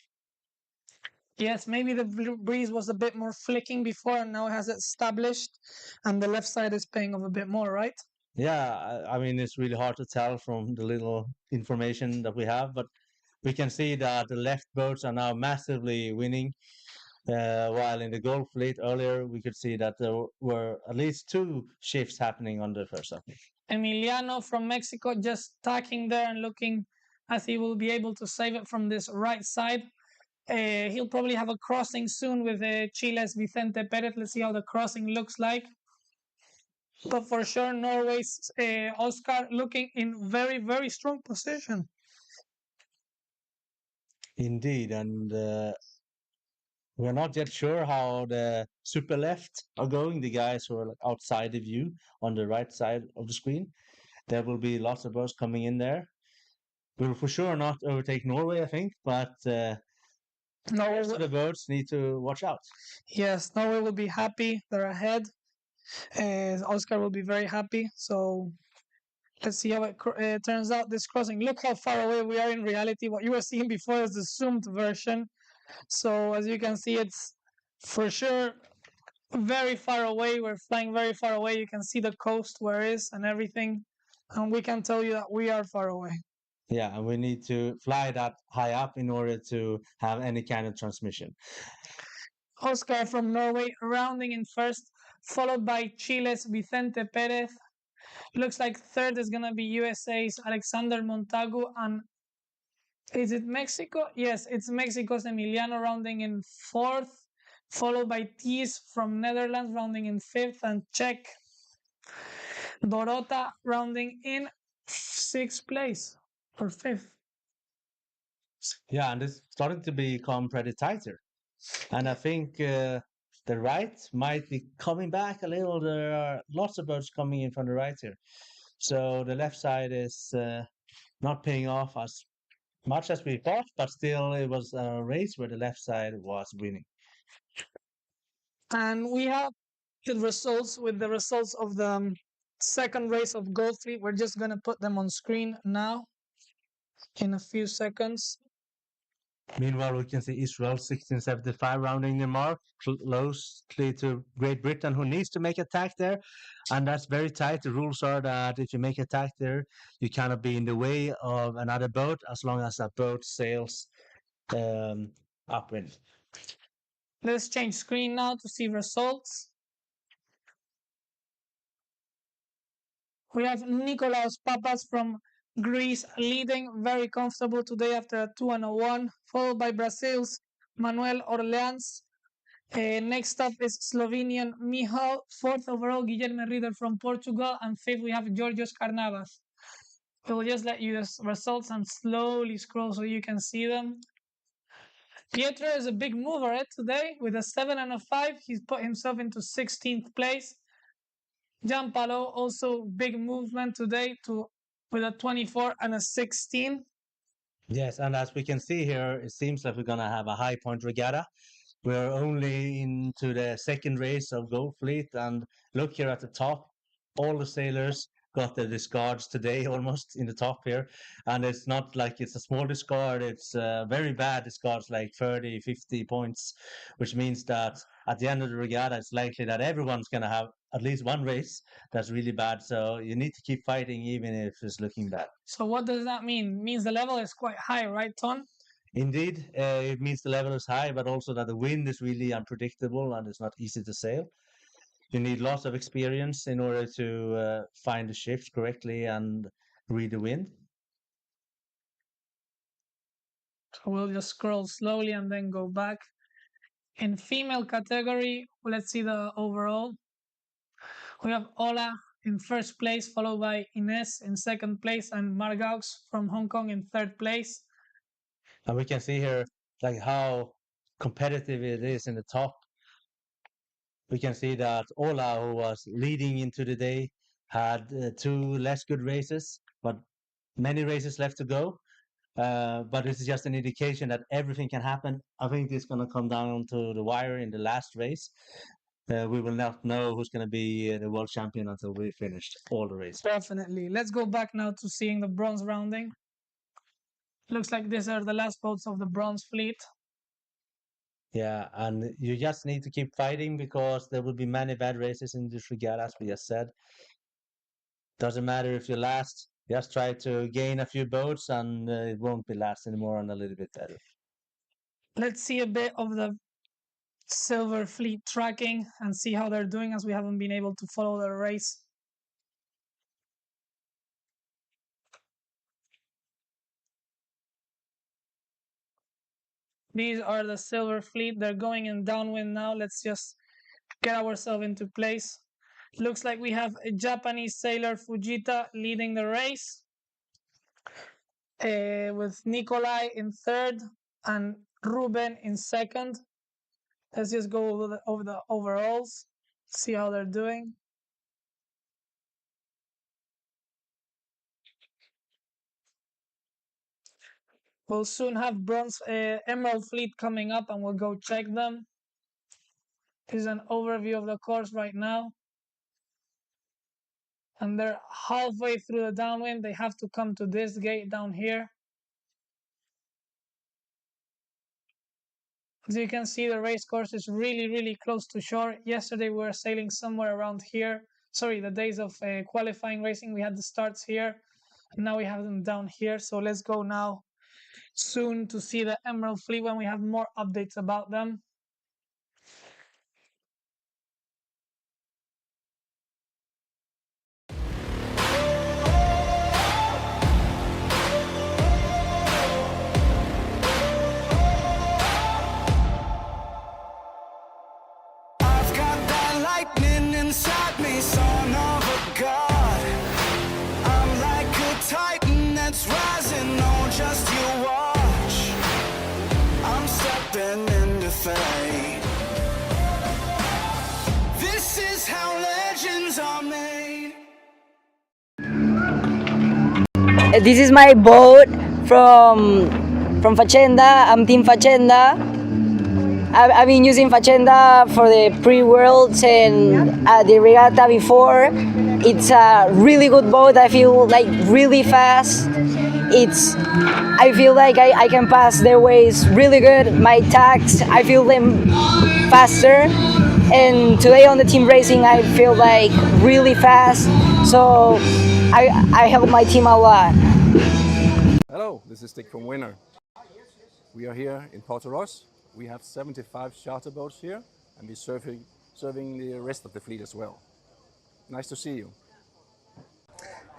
Yes, maybe the breeze was a bit more flicking before, and now it has established, and the left side is paying off a bit more, right? Yeah, I mean, it's really hard to tell from the little information that we have, but we can see that the left boats are now massively winning. While in the Gulf fleet earlier, we could see that there were at least 2 shifts happening on the first opening. Emiliano from Mexico just tacking there and looking as he will be able to save it from this right side. He'll probably have a crossing soon with Chile's Vicente Perez. Let's see how the crossing looks like. But for sure, Norway's Oscar looking in very, very strong position. Indeed, and we're not yet sure how the super left are going, the guys who are like outside the view on the right side of the screen. There will be lots of boats coming in there. We'll for sure not overtake Norway, I think, but Norway, the boats need to watch out. Yes, Norway will be happy. They're ahead. Oscar will be very happy. So let's see how it turns out, this crossing. Look how far away we are in reality. What you were seeing before is the zoomed version. So as you can see, it's for sure very far away. We're flying very far away. You can see the coast where it is and everything. And we can tell you that we are far away. Yeah, and we need to fly that high up in order to have any kind of transmission. Oscar from Norway rounding in first, followed by Chile's Vicente Perez. Looks like third is going to be USA's Alexander Montagu. And is it Mexico? Yes, it's Mexico's Emiliano rounding in fourth, followed by Thies from Netherlands rounding in fifth, and Czech Dorota rounding in sixth place or fifth. Yeah, and it's starting to become pretty tighter. And I think the right might be coming back a little. There are lots of boats coming in from the right here. So the left side is not paying off as much as we thought, but still it was a race where the left side was winning. And we have the results with the results of the second race of Gold Fleet. We're just going to put them on screen now in a few seconds. Meanwhile, we can see Israel 1675 rounding the mark closely to Great Britain, who needs to make attack there. And that's very tight. The rules are that if you make attack there, you cannot be in the way of another boat as long as that boat sails upwind. Let's change screen now to see results. We have Nikolaos Papas from Greece leading, very comfortable today after a 2-1, followed by Brazil's Manuel Orleans. Next up is Slovenian Mihal, fourth overall Guilherme Rieder from Portugal, and fifth we have Georgios Karnavas. We'll just let you the results and slowly scroll so you can see them. Pietro is a big mover today with a 7 and a 5. He's put himself into 16th place. Gianpaolo also big movement today with a 24 and a 16. Yes, and as we can see here, it seems like we're going to have a high point regatta. We're only into the second race of Gold Fleet, and look here at the top, all the sailors got their discards today almost in the top here, and it's not like it's a small discard, it's very bad discards like 30, 50 points, which means that at the end of the regatta, it's likely that everyone's going to have at least one race that's really bad, so you need to keep fighting even if it's looking bad. So what does that mean? It means the level is quite high, right, Ton? Indeed, it means the level is high, but also that the wind is really unpredictable and it's not easy to sail. You need lots of experience in order to find the shifts correctly and read the wind. So we'll just scroll slowly and then go back. In female category, let's see the overall. We have Ola in first place, followed by Ines in second place, and Margaux from Hong Kong in third place. And we can see here like how competitive it is in the top. We can see that Ola, who was leading into the day, had two less good races, but many races left to go. But this is just an indication that everything can happen. I think it's going to come down to the wire in the last race. We will not know who's going to be the world champion until we finished all the races. Definitely. Let's go back now to seeing the bronze rounding. Looks like these are the last boats of the bronze fleet. Yeah, and you just need to keep fighting because there will be many bad races in this regatta, as we just said. Doesn't matter if you're last, just try to gain a few boats and it won't be last anymore and a little bit better. Let's see a bit of the Silver Fleet tracking and see how they're doing, as we haven't been able to follow the race. These are the Silver Fleet. They're going in downwind now. Let's just get ourselves into place. Looks like we have a Japanese sailor, Fujita, leading the race, with Nikolai in third and Ruben in second. Let's just go over the overalls, see how they're doing. We'll soon have bronze Emerald Fleet coming up, and we'll go check them. Here's an overview of the course right now. And they're halfway through the downwind. They have to come to this gate down here. As you can see, the race course is really, really close to shore. Yesterday we were sailing somewhere around here. Sorry, the days of qualifying racing, we had the starts here, and now we have them down here. So let's go now soon to see the Emerald Fleet when we have more updates about them. I've got that lightning inside me, son of a god. I'm like a titan that's rising, oh, just you watch. I'm stepping into fate. This is how legends are made. This is my boat from Facenda. I'm Team Facenda. I've been using Facenda for the pre-worlds and the regatta before. It's a really good boat. I feel like really fast. I feel like I can pass their ways really good. My tacks, I feel them faster. And today on the team racing, I feel like really fast. So I help my team a lot. Hello, this is Dick from Winner. We are here in Portorož. We have 75 charter boats here, and we're serving the rest of the fleet as well. Nice to see you.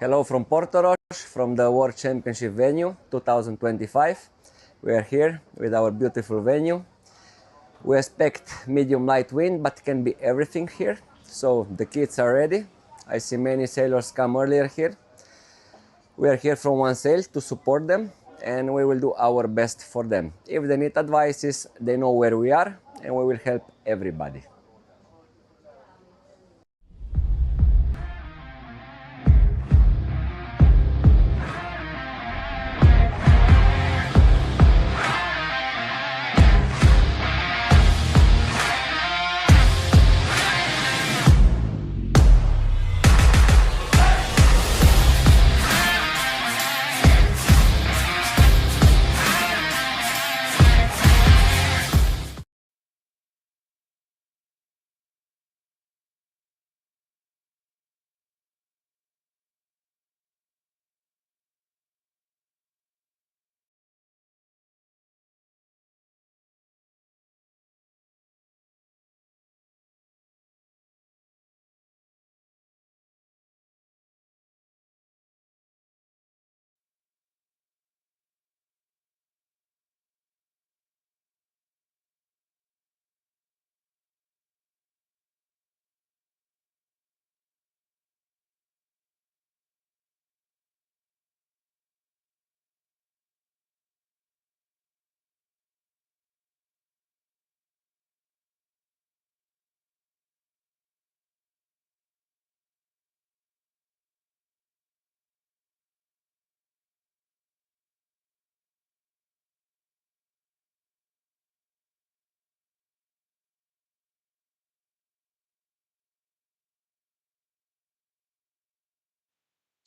Hello from Portorož, from the World Championship venue 2025. We are here with our beautiful venue. We expect medium light wind, but can be everything here. So the kids are ready. I see many sailors come earlier here. We are here from one sail to support them, and we will do our best for them. If they need advices, they know where we are, and we will help everybody.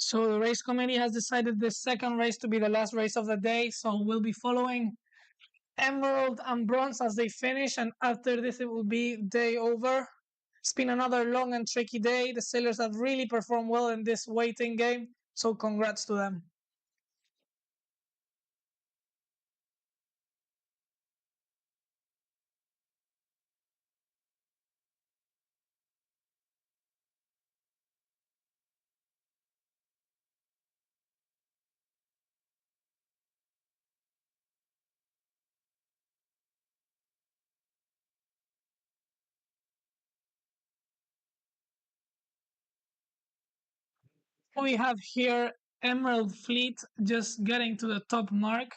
So the race committee has decided the second race to be the last race of the day. So we'll be following Emerald and Bronze as they finish, and after this it will be day over. It's been another long and tricky day. The sailors have really performed well in this waiting game, so congrats to them. We have here Emerald Fleet just getting to the top mark.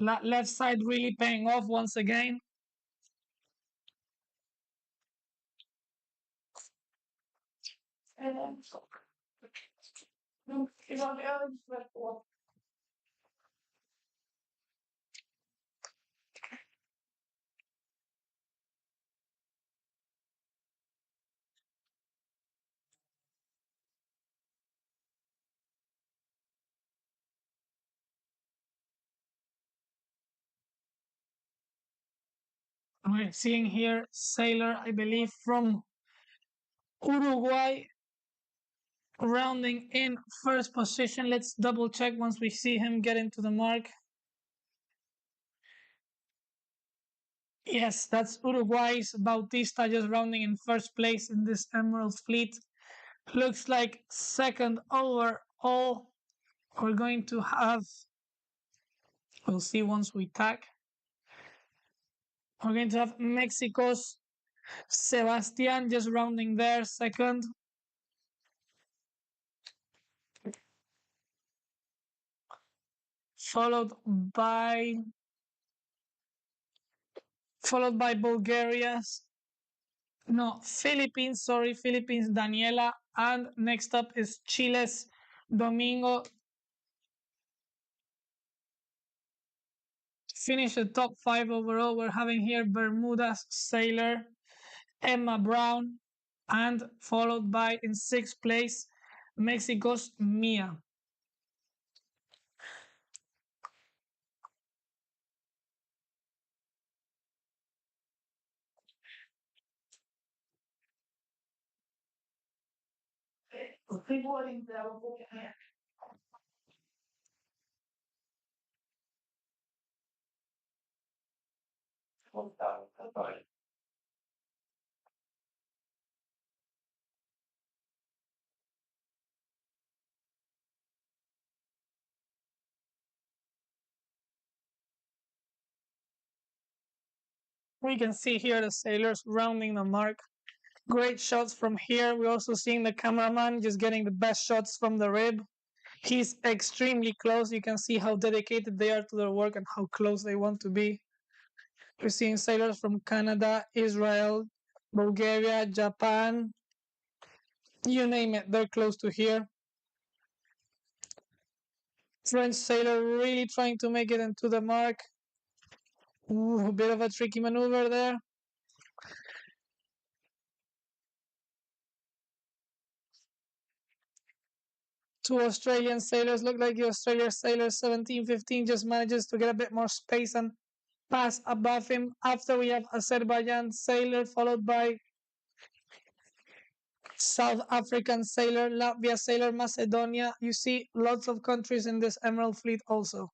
Left side really paying off once again. We're seeing here sailor, I believe, from Uruguay, rounding in first position. Let's double check once we see him get into the mark. Yes, that's Uruguay's Bautista just rounding in first place in this Emerald Fleet. Looks like second overall. We're going to have, we'll see once we tack. We're going to have Mexico's Sebastian just rounding there second. Followed by Bulgaria's, no, Philippines, sorry, Philippines Daniela, and next up is Chile's Domingo. Finish the top 5 overall. We're having here Bermuda's Sailor, Emma Brown, and followed by in 6th place Mexico's Mia. We can see here the sailors rounding the mark. Great shots from here. We're also seeing the cameraman just getting the best shots from the rib. He's extremely close. You can see how dedicated they are to their work and how close they want to be. We're seeing sailors from Canada, Israel, Bulgaria, Japan, you name it, they're close to here. French sailor really trying to make it into the mark. Ooh, a bit of a tricky maneuver there. Two Australian sailors, look like the Australian sailor 1715 just manages to get a bit more space and pass above him. After we have Azerbaijan sailor followed by South African sailor, Latvia sailor, Macedonia. You see lots of countries in this Emerald Fleet also.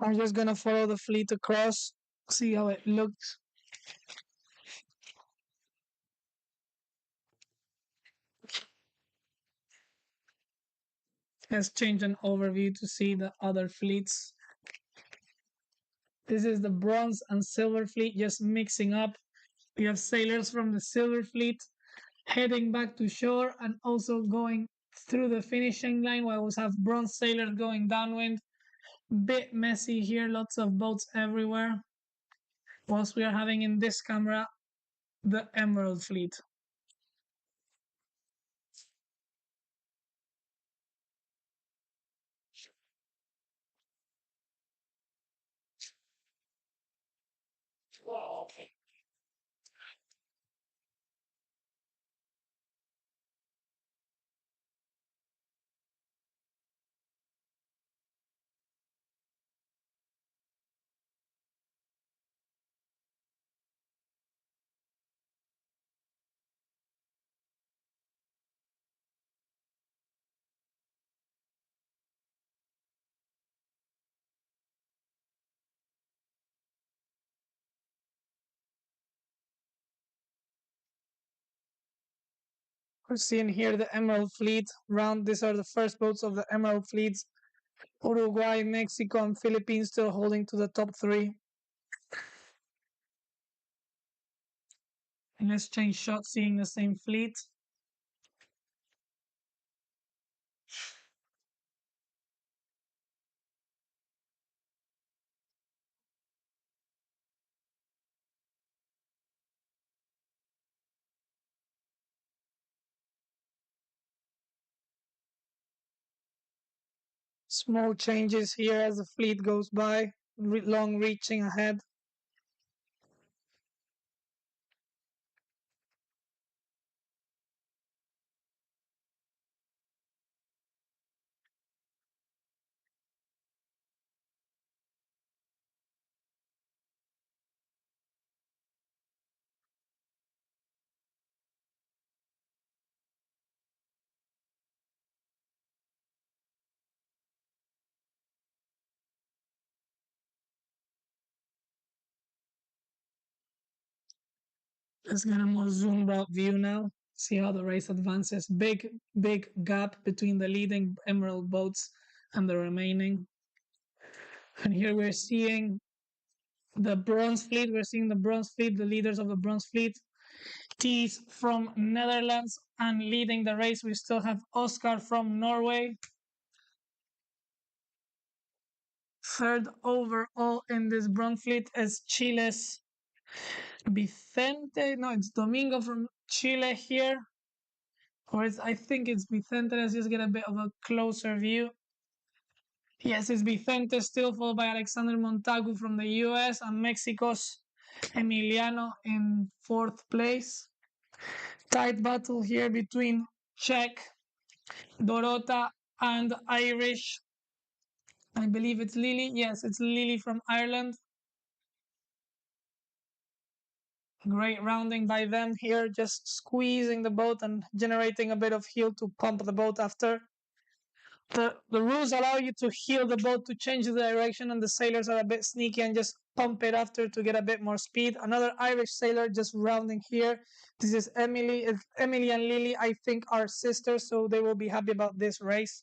I'm just gonna follow the fleet across, see how it looks. Let's change an overview to see the other fleets. This is the Bronze and Silver Fleet just mixing up. We have sailors from the Silver Fleet heading back to shore and also going through the finishing line, while we have Bronze sailors going downwind. Bit messy here, lots of boats everywhere. Whilst we are having in this camera the Emerald Fleet. We're seeing here the Emerald Fleet round. These are the first boats of the Emerald Fleets. Uruguay, Mexico, and Philippines still holding to the top three. And let's change shots, seeing the same fleet. Small changes here as the fleet goes by, long reaching ahead. Let's get a more zoomed out view now. See how the race advances. Big gap between the leading Emerald boats and the remaining. And here we're seeing the Bronze Fleet. We're seeing the Bronze Fleet, the leaders of the Bronze Fleet. Tees from Netherlands, and leading the race we still have Oscar from Norway. Third overall in this Bronze Fleet is Chile's Vicente. No, it's Domingo from Chile here. Or I think it's Vicente. Let's just get a bit of a closer view. Yes, it's Vicente still, followed by Alexander Montagu from the US, and Mexico's Emiliano in fourth place. Tight battle here between Czech, Dorota, and Irish. I believe it's Lily. Yes, it's Lily from Ireland. Great rounding by them here, just squeezing the boat and generating a bit of heel to pump the boat after. The rules allow you to heel the boat to change the direction, and the sailors are a bit sneaky and just pump it after to get a bit more speed. Another Irish sailor just rounding here. This is Emily. Emily and Lily, I think, are sisters, so they will be happy about this race.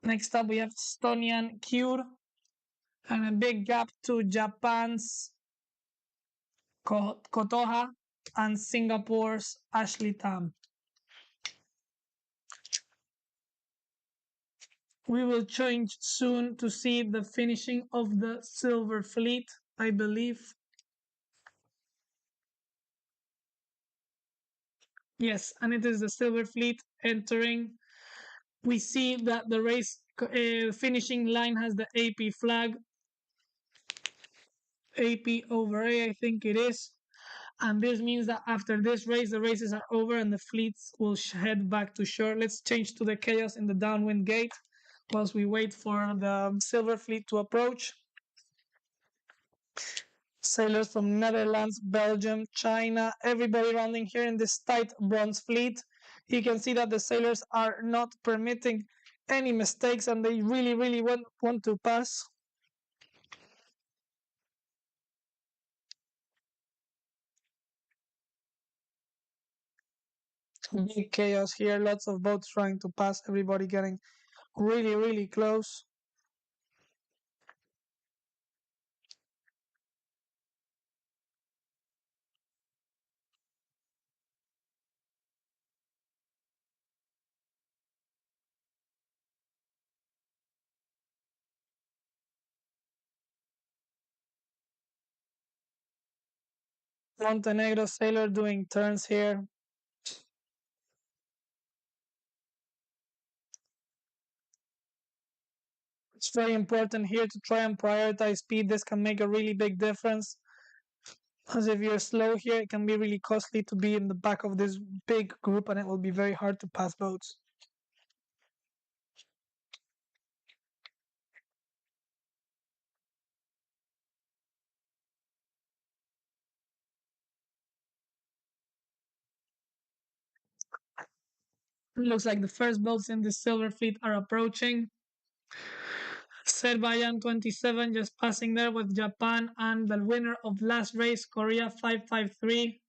Next up, we have Estonian Cure, and a big gap to Japan's Kotoha and Singapore's Ashley Tam. We will change soon to see the finishing of the Silver Fleet, I believe. Yes, and it is the Silver Fleet entering. We see that the race finishing line has the AP flag. AP over A, I think it is. And this means that after this race, the races are over and the fleets will head back to shore. Let's change to the chaos in the downwind gate whilst we wait for the Silver Fleet to approach. Sailors from Netherlands, Belgium, China, everybody rounding here in this tight Bronze Fleet. You can see that the sailors are not permitting any mistakes and they really want to pass. Big chaos here, lots of boats trying to pass, everybody getting really, really close. Montenegro sailor doing turns here. It's very important here to try and prioritize speed. This can make a really big difference. As if you're slow here, it can be really costly to be in the back of this big group and it will be very hard to pass boats. Looks like the first boats in the silver fleet are approaching. Azerbaijan 27 just passing there with Japan and the winner of last race, Korea 553.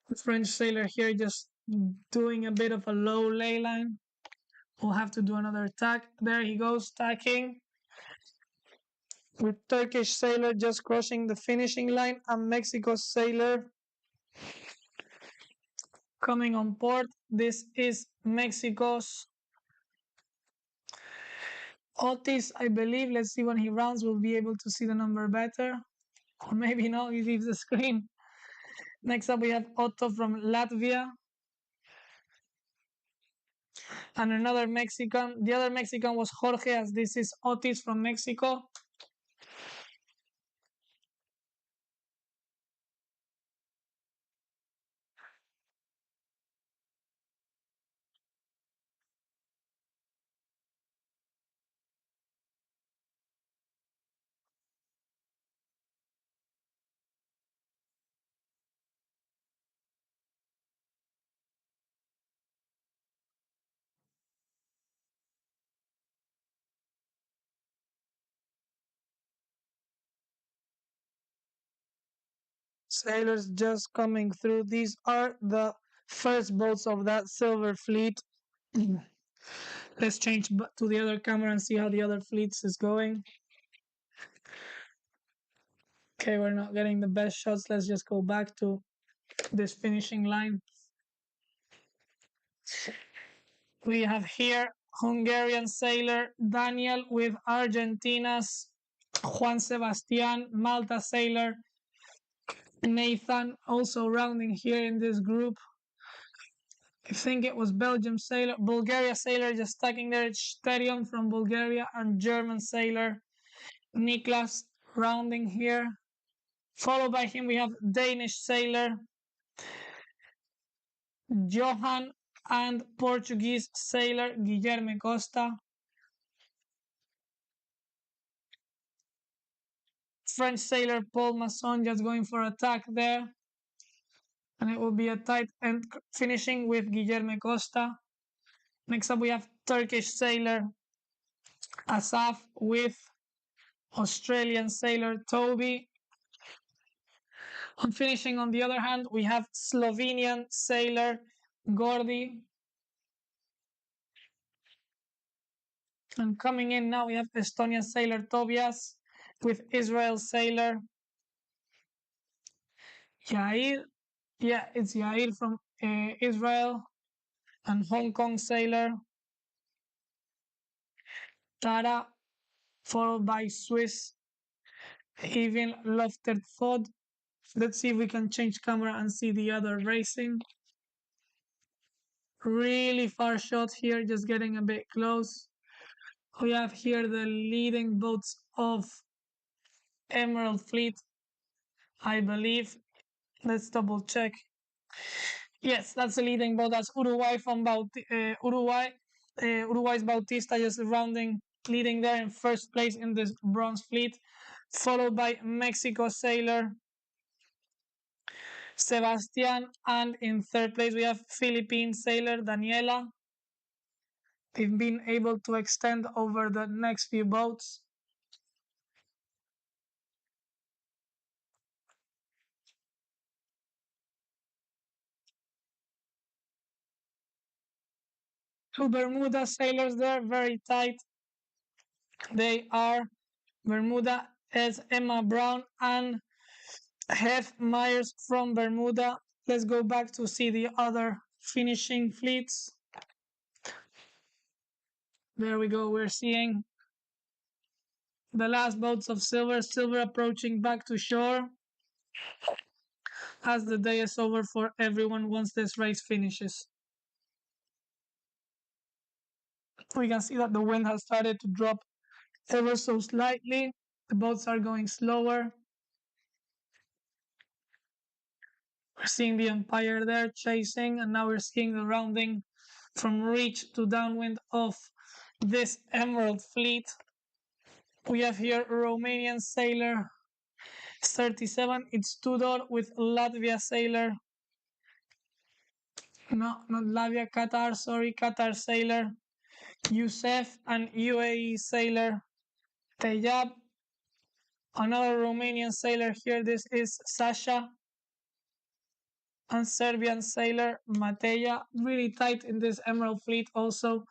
The French sailor here just doing a bit of a low ley line. We'll have to do another tack. There he goes, tacking. With Turkish sailor just crossing the finishing line and Mexico sailor coming on port. This is Mexico's Otis, I believe. Let's see when he rounds. We'll be able to see the number better. Or maybe not, he leaves the screen. Next up, we have Otto from Latvia. And another Mexican. The other Mexican was Jorge, as this is Otis from Mexico. Sailors just coming through. These are the first boats of that silver fleet. Let's change to the other camera and see how the other fleets is going. Okay, we're not getting the best shots. Let's just go back to this finishing line. We have here Hungarian sailor Daniel with Argentina's Juan Sebastian, Malta sailor Nathan, also rounding here in this group. I think it was Belgium sailor, Bulgaria sailor just tacking there. It's Sterion from Bulgaria and German sailor Niklas rounding here. Followed by him, we have Danish sailor Johan and Portuguese sailor Guilherme Costa. French sailor Paul Masson just going for attack there. And it will be a tight end finishing with Guilherme Costa. Next up, we have Turkish sailor Asaf with Australian sailor Toby. On finishing, on the other hand, we have Slovenian sailor Gordy. And coming in now, we have Estonian sailor Tobias with Israel sailor Yair. Yeah, it's Yair from Israel. And Hong Kong sailor Tara, followed by Swiss Even Lofterford. Let's see if we can change camera and see the other racing. Really far shot here, just getting a bit close. We have here the leading boats of Emerald Fleet, I believe. Let's double check. Yes, that's the leading boat. That's Uruguay from Uruguay. Uruguay's Bautista just leading there in first place in this bronze fleet, followed by Mexico sailor Sebastian, and in third place we have Philippine sailor Daniela. They've been able to extend over the next few boats. Two Bermuda sailors there, very tight. They are Bermuda as Emma Brown and Hef Myers from Bermuda. Let's go back to see the other finishing fleets. There we go, we're seeing the last boats of Silver. Silver approaching back to shore as the day is over for everyone once this race finishes. We can see that the wind has started to drop ever so slightly. The boats are going slower. We're seeing the Empire there chasing, and now we're seeing the rounding from reach to downwind of this Emerald fleet. We have here a Romanian sailor 37. It's Tudor with Latvia sailor. No, not Latvia, Qatar, sorry, Qatar sailor. Youssef and UAE sailor Tejab. Another Romanian sailor here, this is Sasha. And Serbian sailor Mateja. Really tight in this Emerald fleet also.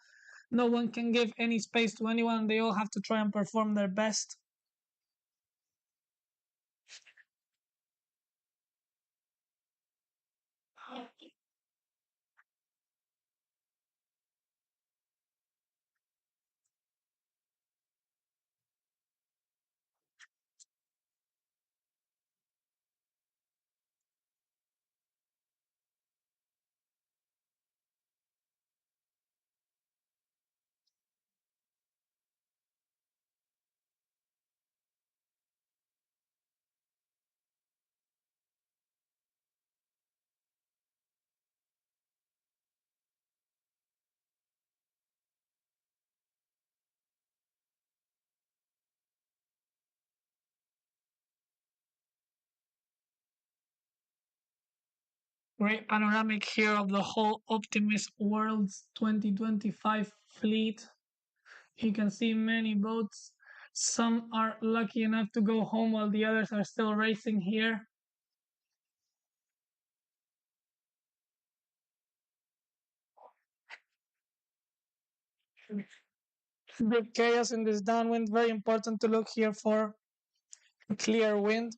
No one can give any space to anyone. They all have to try and perform their best. Great panoramic here of the whole Optimist Worlds 2025 fleet. You can see many boats. Some are lucky enough to go home while the others are still racing here. Big chaos in this downwind. Very important to look here for a clear wind.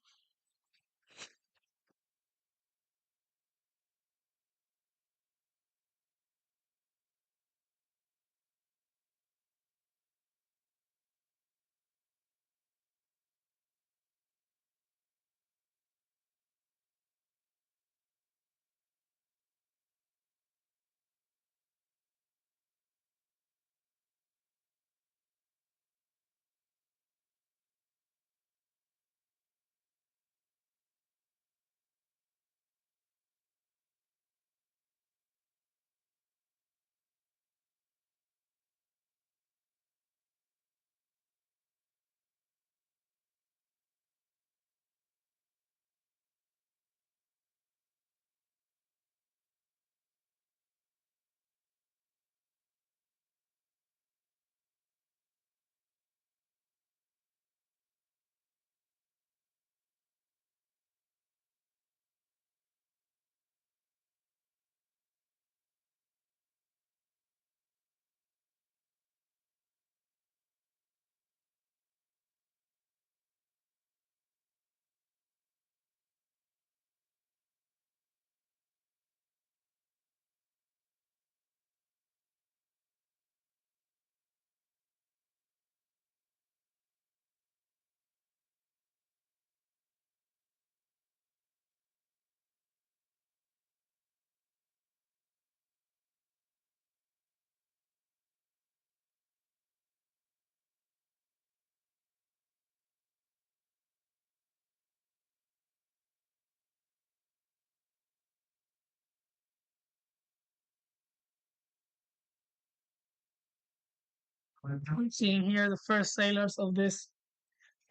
I'm seeing here the first sailors of this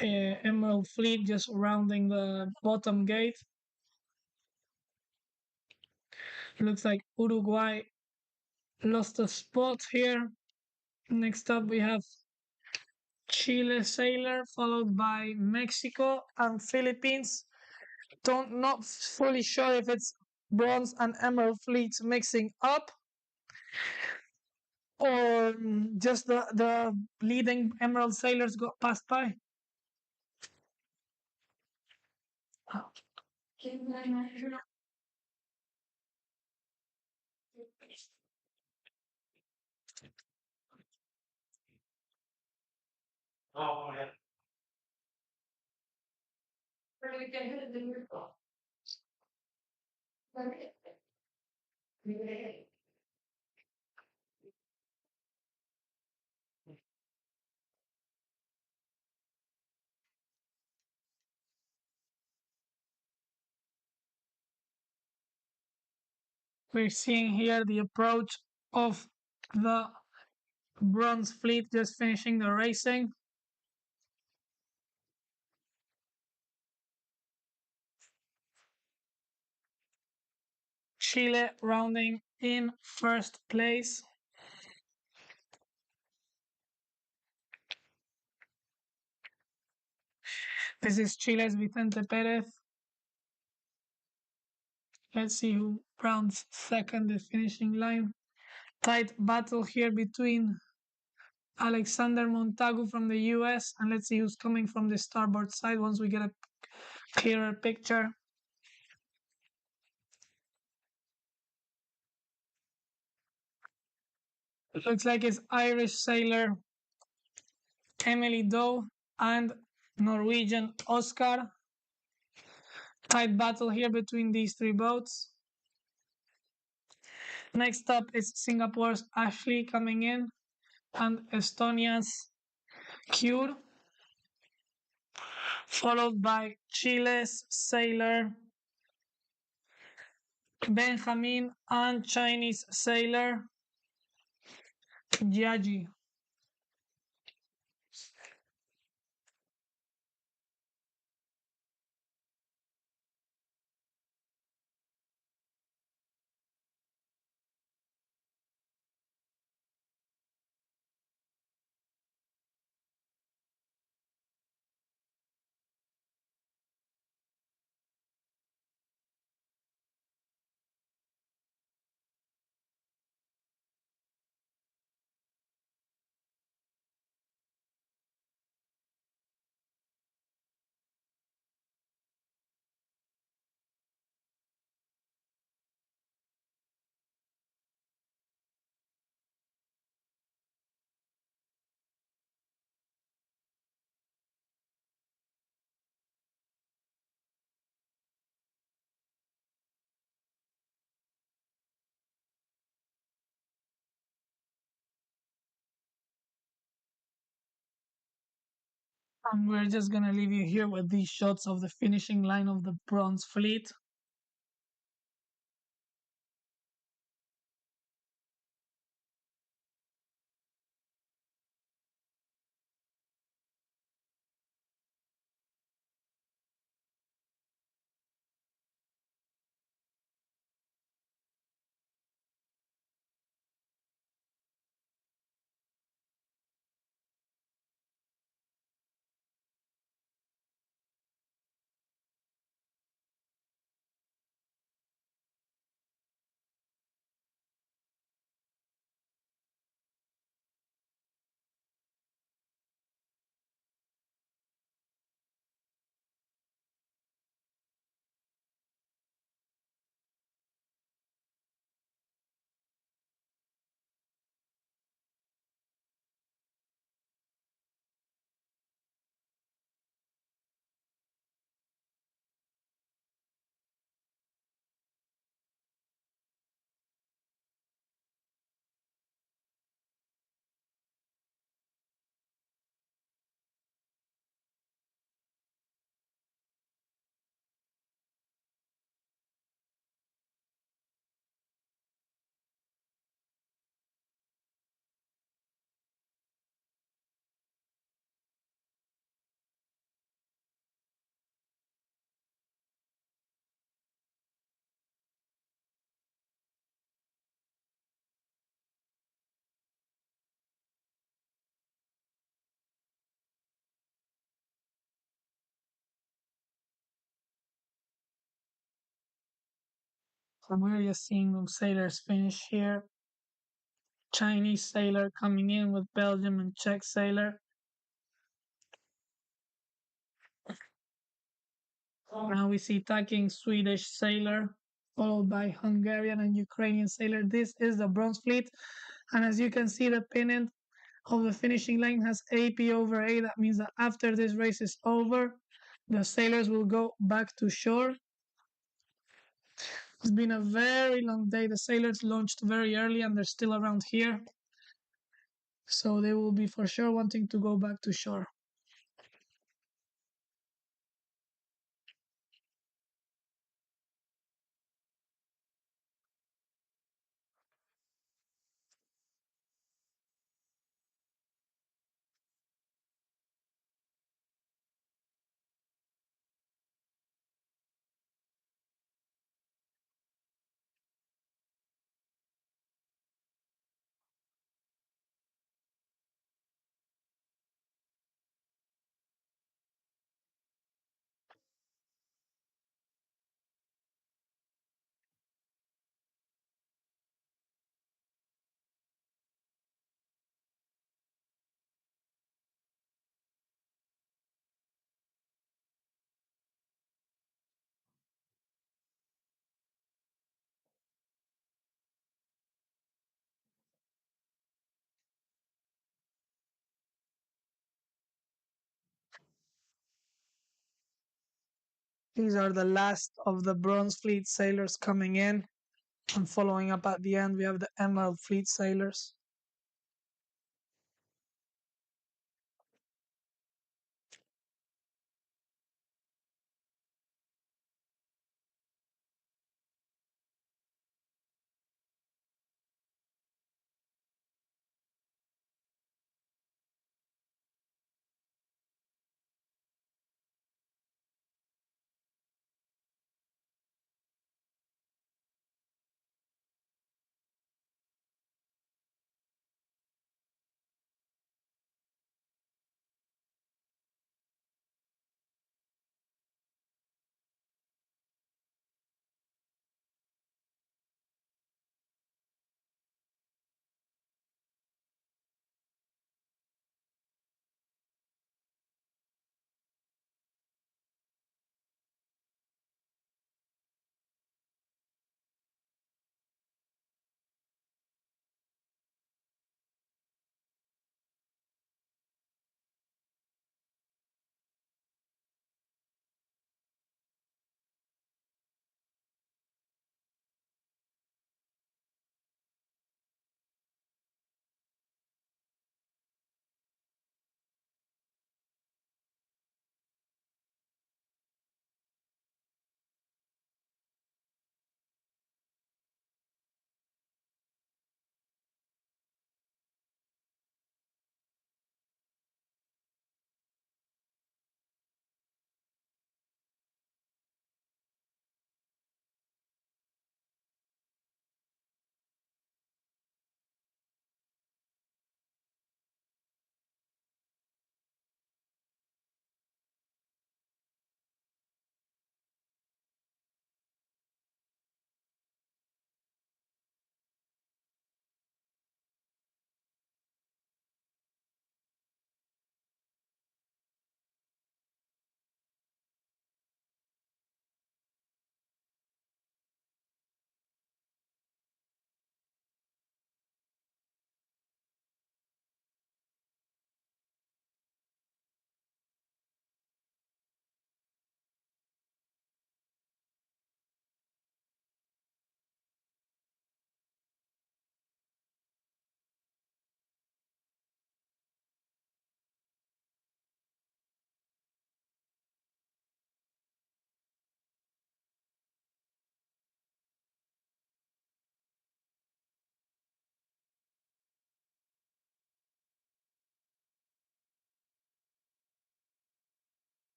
Emerald fleet just rounding the bottom gate. Looks like Uruguay lost a spot here. Next up we have Chile sailor, followed by Mexico and Philippines. Not fully sure if it's bronze and emerald fleets mixing up. or just the leading Emerald sailors got passed by? We're seeing here the approach of the bronze fleet just finishing the racing. Chile rounding in first place. This is Chile's Vicente Perez. Let's see who rounds second the finishing line. Tight battle here between Alexander Montagu from the US, and let's see who's coming from the starboard side once we get a clearer picture. It looks like it's Irish sailor Emily Doe and Norwegian Oscar. Tight battle here between these three boats. Next up is Singapore's Ashley coming in and Estonia's Cure, followed by Chile's sailor Benjamin and Chinese sailor Jiaji. And we're just gonna leave you here with these shots of the finishing line of the bronze fleet. And we're just seeing those sailors finish here. Chinese sailor coming in with Belgium and Czech sailor. Now we see tacking Swedish sailor, followed by Hungarian and Ukrainian sailor. This is the bronze fleet. And as you can see, the pennant of the finishing line has AP over A. That means that after this race is over, the sailors will go back to shore. It's been a very long day. The sailors launched very early and they're still around here. So they will be for sure wanting to go back to shore. These are the last of the Bronze Fleet sailors coming in. And following up at the end, we have the Emerald Fleet sailors.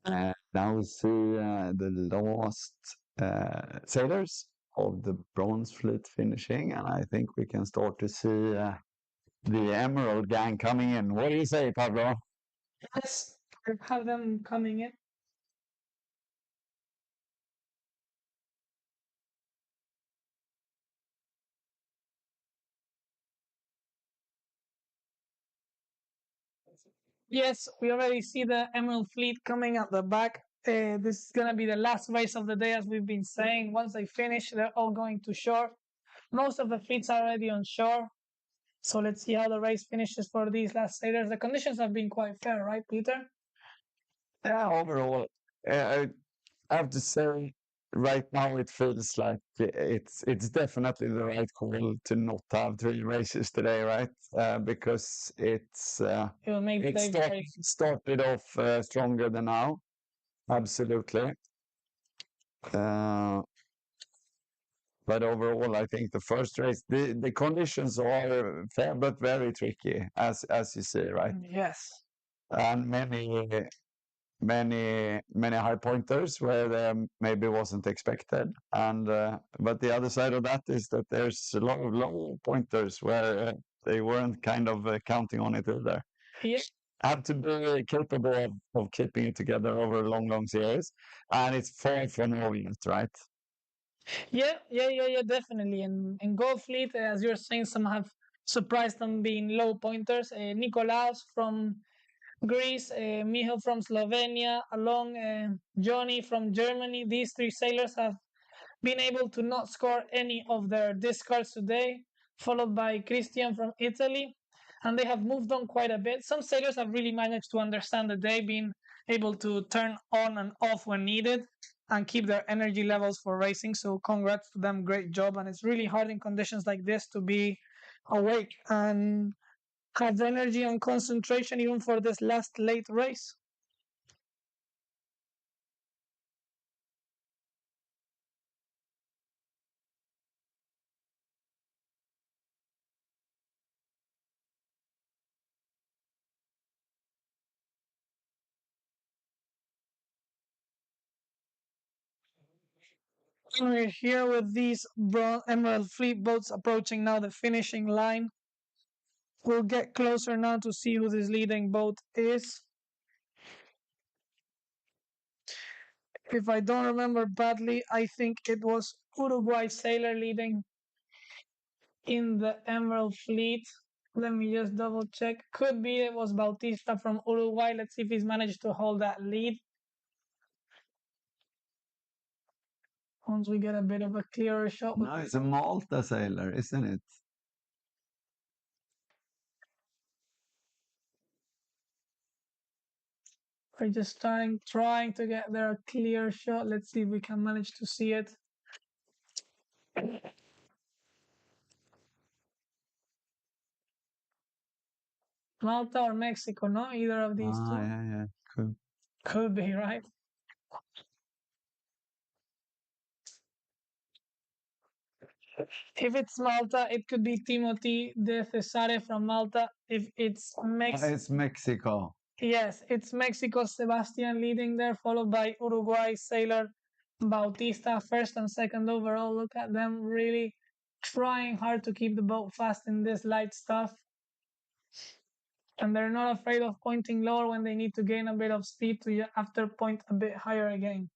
Now we see the last sailors of the bronze fleet finishing, and I think we can start to see the Emerald gang coming in. What do you say, Pablo? Yes, I have them coming in. Yes, we already see the Emerald Fleet coming at the back. This is going to be the last race of the day, as we've been saying. Once they finish, they're all going to shore. Most of the fleets are already on shore. So let's see how the race finishes for these last sailors. The conditions have been quite fair, right, Peter? Yeah, overall, I have to say, right now it feels like it's definitely the right call to not have 3 races today, right? Because It will make the day very started off stronger than now. Absolutely. But overall, I think the first race, the conditions are fair but very tricky, as you see, right? Yes. And many high pointers where there maybe wasn't expected, and but the other side of that is that there's a lot of low pointers where they weren't kind of counting on it either. Yeah. Have to be capable of keeping it together over a long series, and it's far from over yet, right? Yeah, definitely. And Gold Fleet, as you're saying, some have surprised them being low pointers. Nikolaos from Greece, Michal from Slovenia, along Johnny from Germany. These 3 sailors have been able to not score any of their discards today, followed by Christian from Italy. And they have moved on quite a bit. Some sailors have really managed to understand the day, being able to turn on and off when needed and keep their energy levels for racing. So congrats to them, great job. And it's really hard in conditions like this to be awake and have energy and concentration even for this last late race. And we're here with these Emerald Fleet boats approaching now the finishing line. We'll get closer now to see who this leading boat is. If I don't remember badly, I think it was Uruguay sailor leading in the Emerald Fleet. Let me just double check. Could be it was Bautista from Uruguay. Let's see if he's managed to hold that lead. Once we get a bit of a clearer shot. No, it's a Malta sailor, isn't it? We're just trying to get there a clear shot. Let's see if we can manage to see it. Malta or Mexico, no? Either of these two. Yeah, cool. Could be, right? If it's Malta, it could be Timothy De Cesare from Malta. If it's Mexico. It's Mexico. Yes, it's Mexico, Sebastian leading there, followed by Uruguay sailor Bautista, first and second overall. Look at them really trying hard to keep the boat fast in this light stuff. And they're not afraid of pointing lower when they need to gain a bit of speed to after point a bit higher again.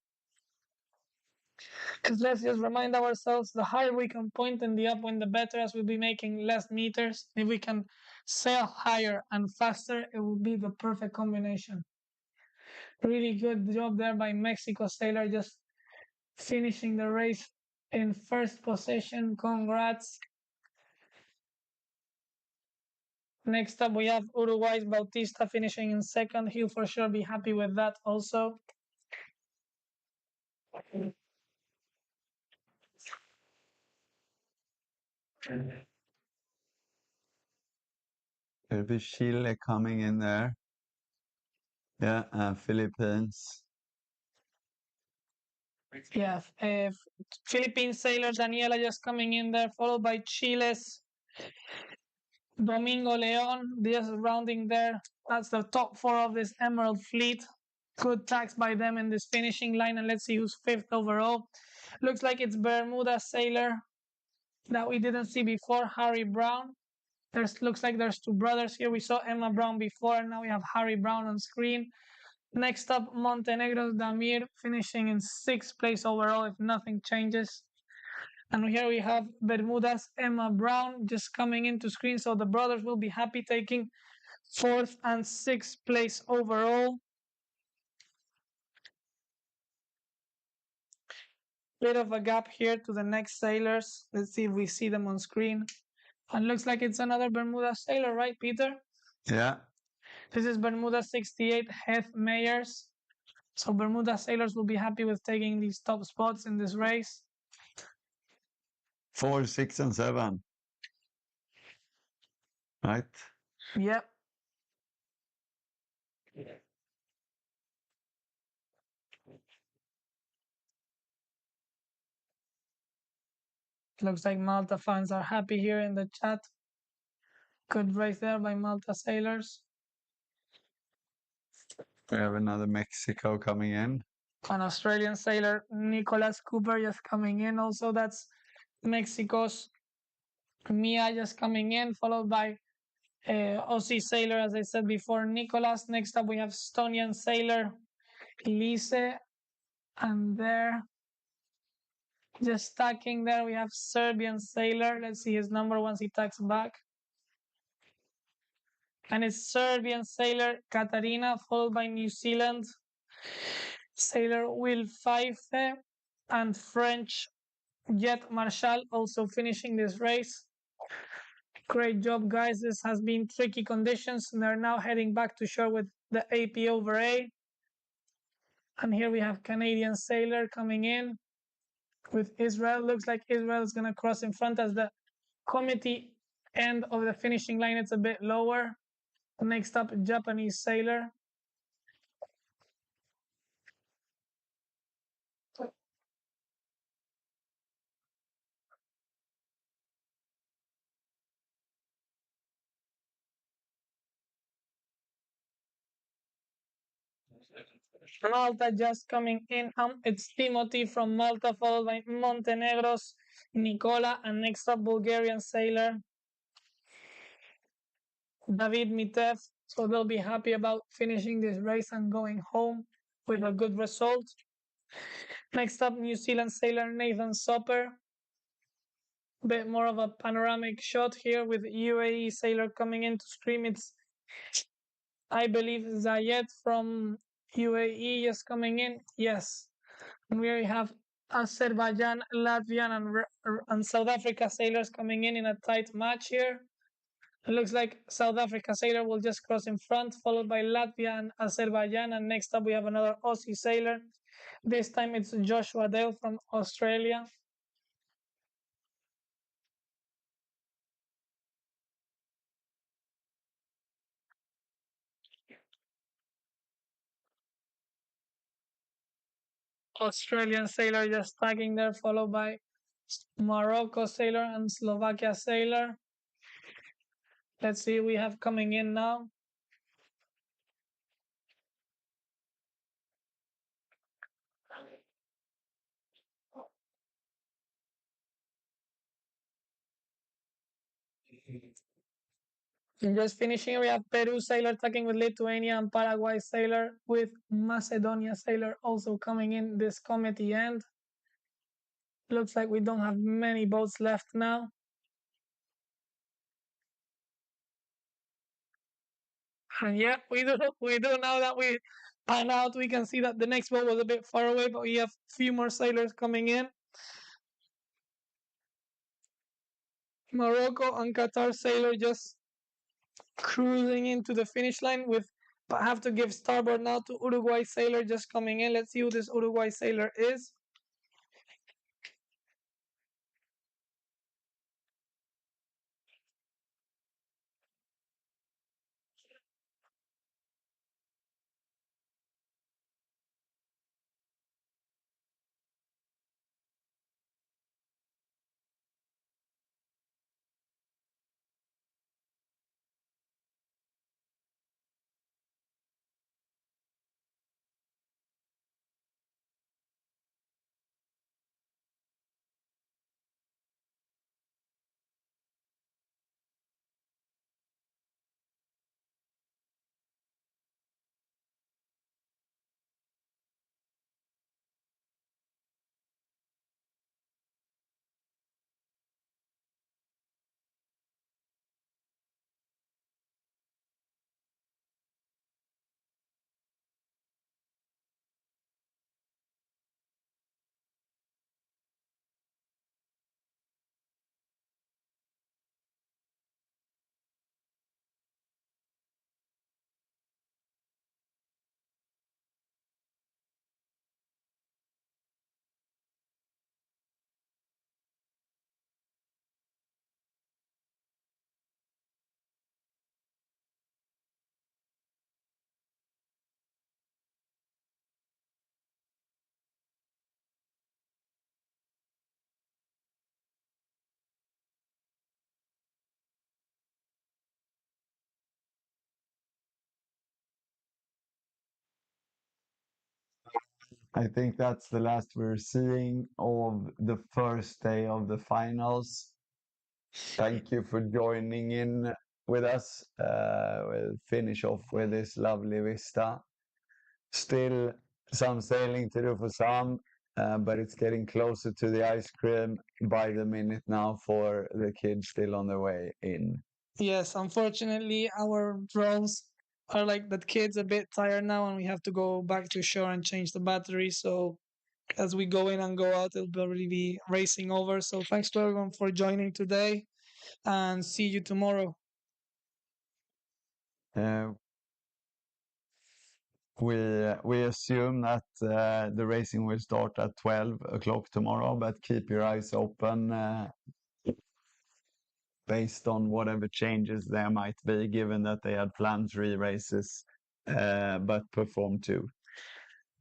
Because let's just remind ourselves, the higher we can point in the upwind, the better, as we'll be making less meters. If we can sail higher and faster, it will be the perfect combination. Really good job there by Mexico sailor, just finishing the race in first position. Congrats. Next up, we have Uruguay's Bautista finishing in second. He'll for sure be happy with that also. There'll be Chile coming in there. Yeah, Philippines. Yeah, Philippine sailor Daniela just coming in there, followed by Chile's Domingo Leon, just rounding there. That's the top 4 of this Emerald Fleet. Good tax by them in this finishing line, and let's see who's 5th overall. Looks like it's Bermuda Sailor that we didn't see before, Harry Brown. Looks like there's two brothers here. We saw Emma Brown before, and now we have Harry Brown on screen. Next up, Montenegro's Damir, finishing in 6th place overall if nothing changes. And here we have Bermuda's Emma Brown just coming into screen, so the brothers will be happy taking 4th and 6th place overall. Bit of a gap here to the next sailors. Let's see if we see them on screen. And looks like it's another Bermuda sailor, right, Peter? Yeah. This is Bermuda 68 Heath Mayers. So Bermuda sailors will be happy with taking these top spots in this race. 4, 6, and 7. Right? Yep. Looks like Malta fans are happy here in the chat. Good race there by Malta sailors. We have another Mexico coming in. An Australian sailor, Nicholas Cooper, just coming in. Also, that's Mexico's Mia just coming in, followed by Aussie sailor, as I said before, Nicholas. Next up, we have Estonian sailor, Lise. And there, just tacking there, we have Serbian sailor. Let's see his number once he tacks back. And it's Serbian sailor Katarina, followed by New Zealand sailor Will Fife, and French Jet Marshall also finishing this race. Great job, guys. This has been tricky conditions, and they're now heading back to shore with the AP over A. And here we have Canadian sailor coming in with Israel. Looks like Israel is going to cross in front as the committee end of the finishing line. It's a bit lower. Next up, Japanese sailor. Malta just coming in. It's Timothy from Malta, followed by Montenegro's Nicola, and next up, Bulgarian sailor David Mitev. So they'll be happy about finishing this race and going home with a good result. Next up, New Zealand sailor Nathan Soper. Bit more of a panoramic shot here with UAE sailor coming in to scream. It's, I believe, Zayed from UAE just coming in. Yes. And we have Azerbaijan, Latvian, and South Africa sailors coming in a tight match here. It looks like South Africa sailor will just cross in front, followed by Latvia and Azerbaijan. And next up, we have another Aussie sailor. This time it's Joshua Dale from Australia. Australian sailor just tagging there, followed by Morocco sailor and Slovakia sailor. Let's see, we have coming in now. And just finishing, we have Peru sailor tagging with Lithuania and Paraguay sailor with Macedonia sailor also coming in this committee end. Looks like we don't have many boats left now. And yeah, we do now that we pan out, we can see that the next boat was a bit far away, but we have a few more sailors coming in. Morocco and Qatar sailor just cruising into the finish line with, but I have to give starboard now to Uruguay sailor just coming in. Let's see who this Uruguay sailor is. I think that's the last we're seeing of the first day of the finals. Thank you for joining in with us. We'll finish off with this lovely vista. Still some sailing to do for some, but it's getting closer to the ice cream by the minute now for the kids still on their way in. Yes, unfortunately, our drones are like the kids a bit tired now, and we have to go back to shore and change the battery. So as we go in and go out, it'll probably be racing over. So thanks to everyone for joining today, and see you tomorrow. We assume that the racing will start at 12 o'clock tomorrow, but keep your eyes open based on whatever changes there might be, given that they had planned 3 races but performed 2.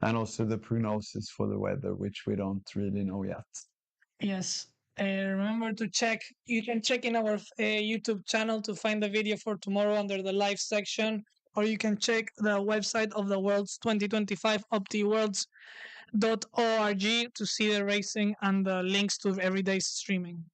And also the prognosis for the weather, which we don't really know yet. Yes. Remember to check. You can check in our YouTube channel to find the video for tomorrow under the live section, or you can check the website of the Worlds 2025 optiworlds.org to see the racing and the links to everyday's streaming.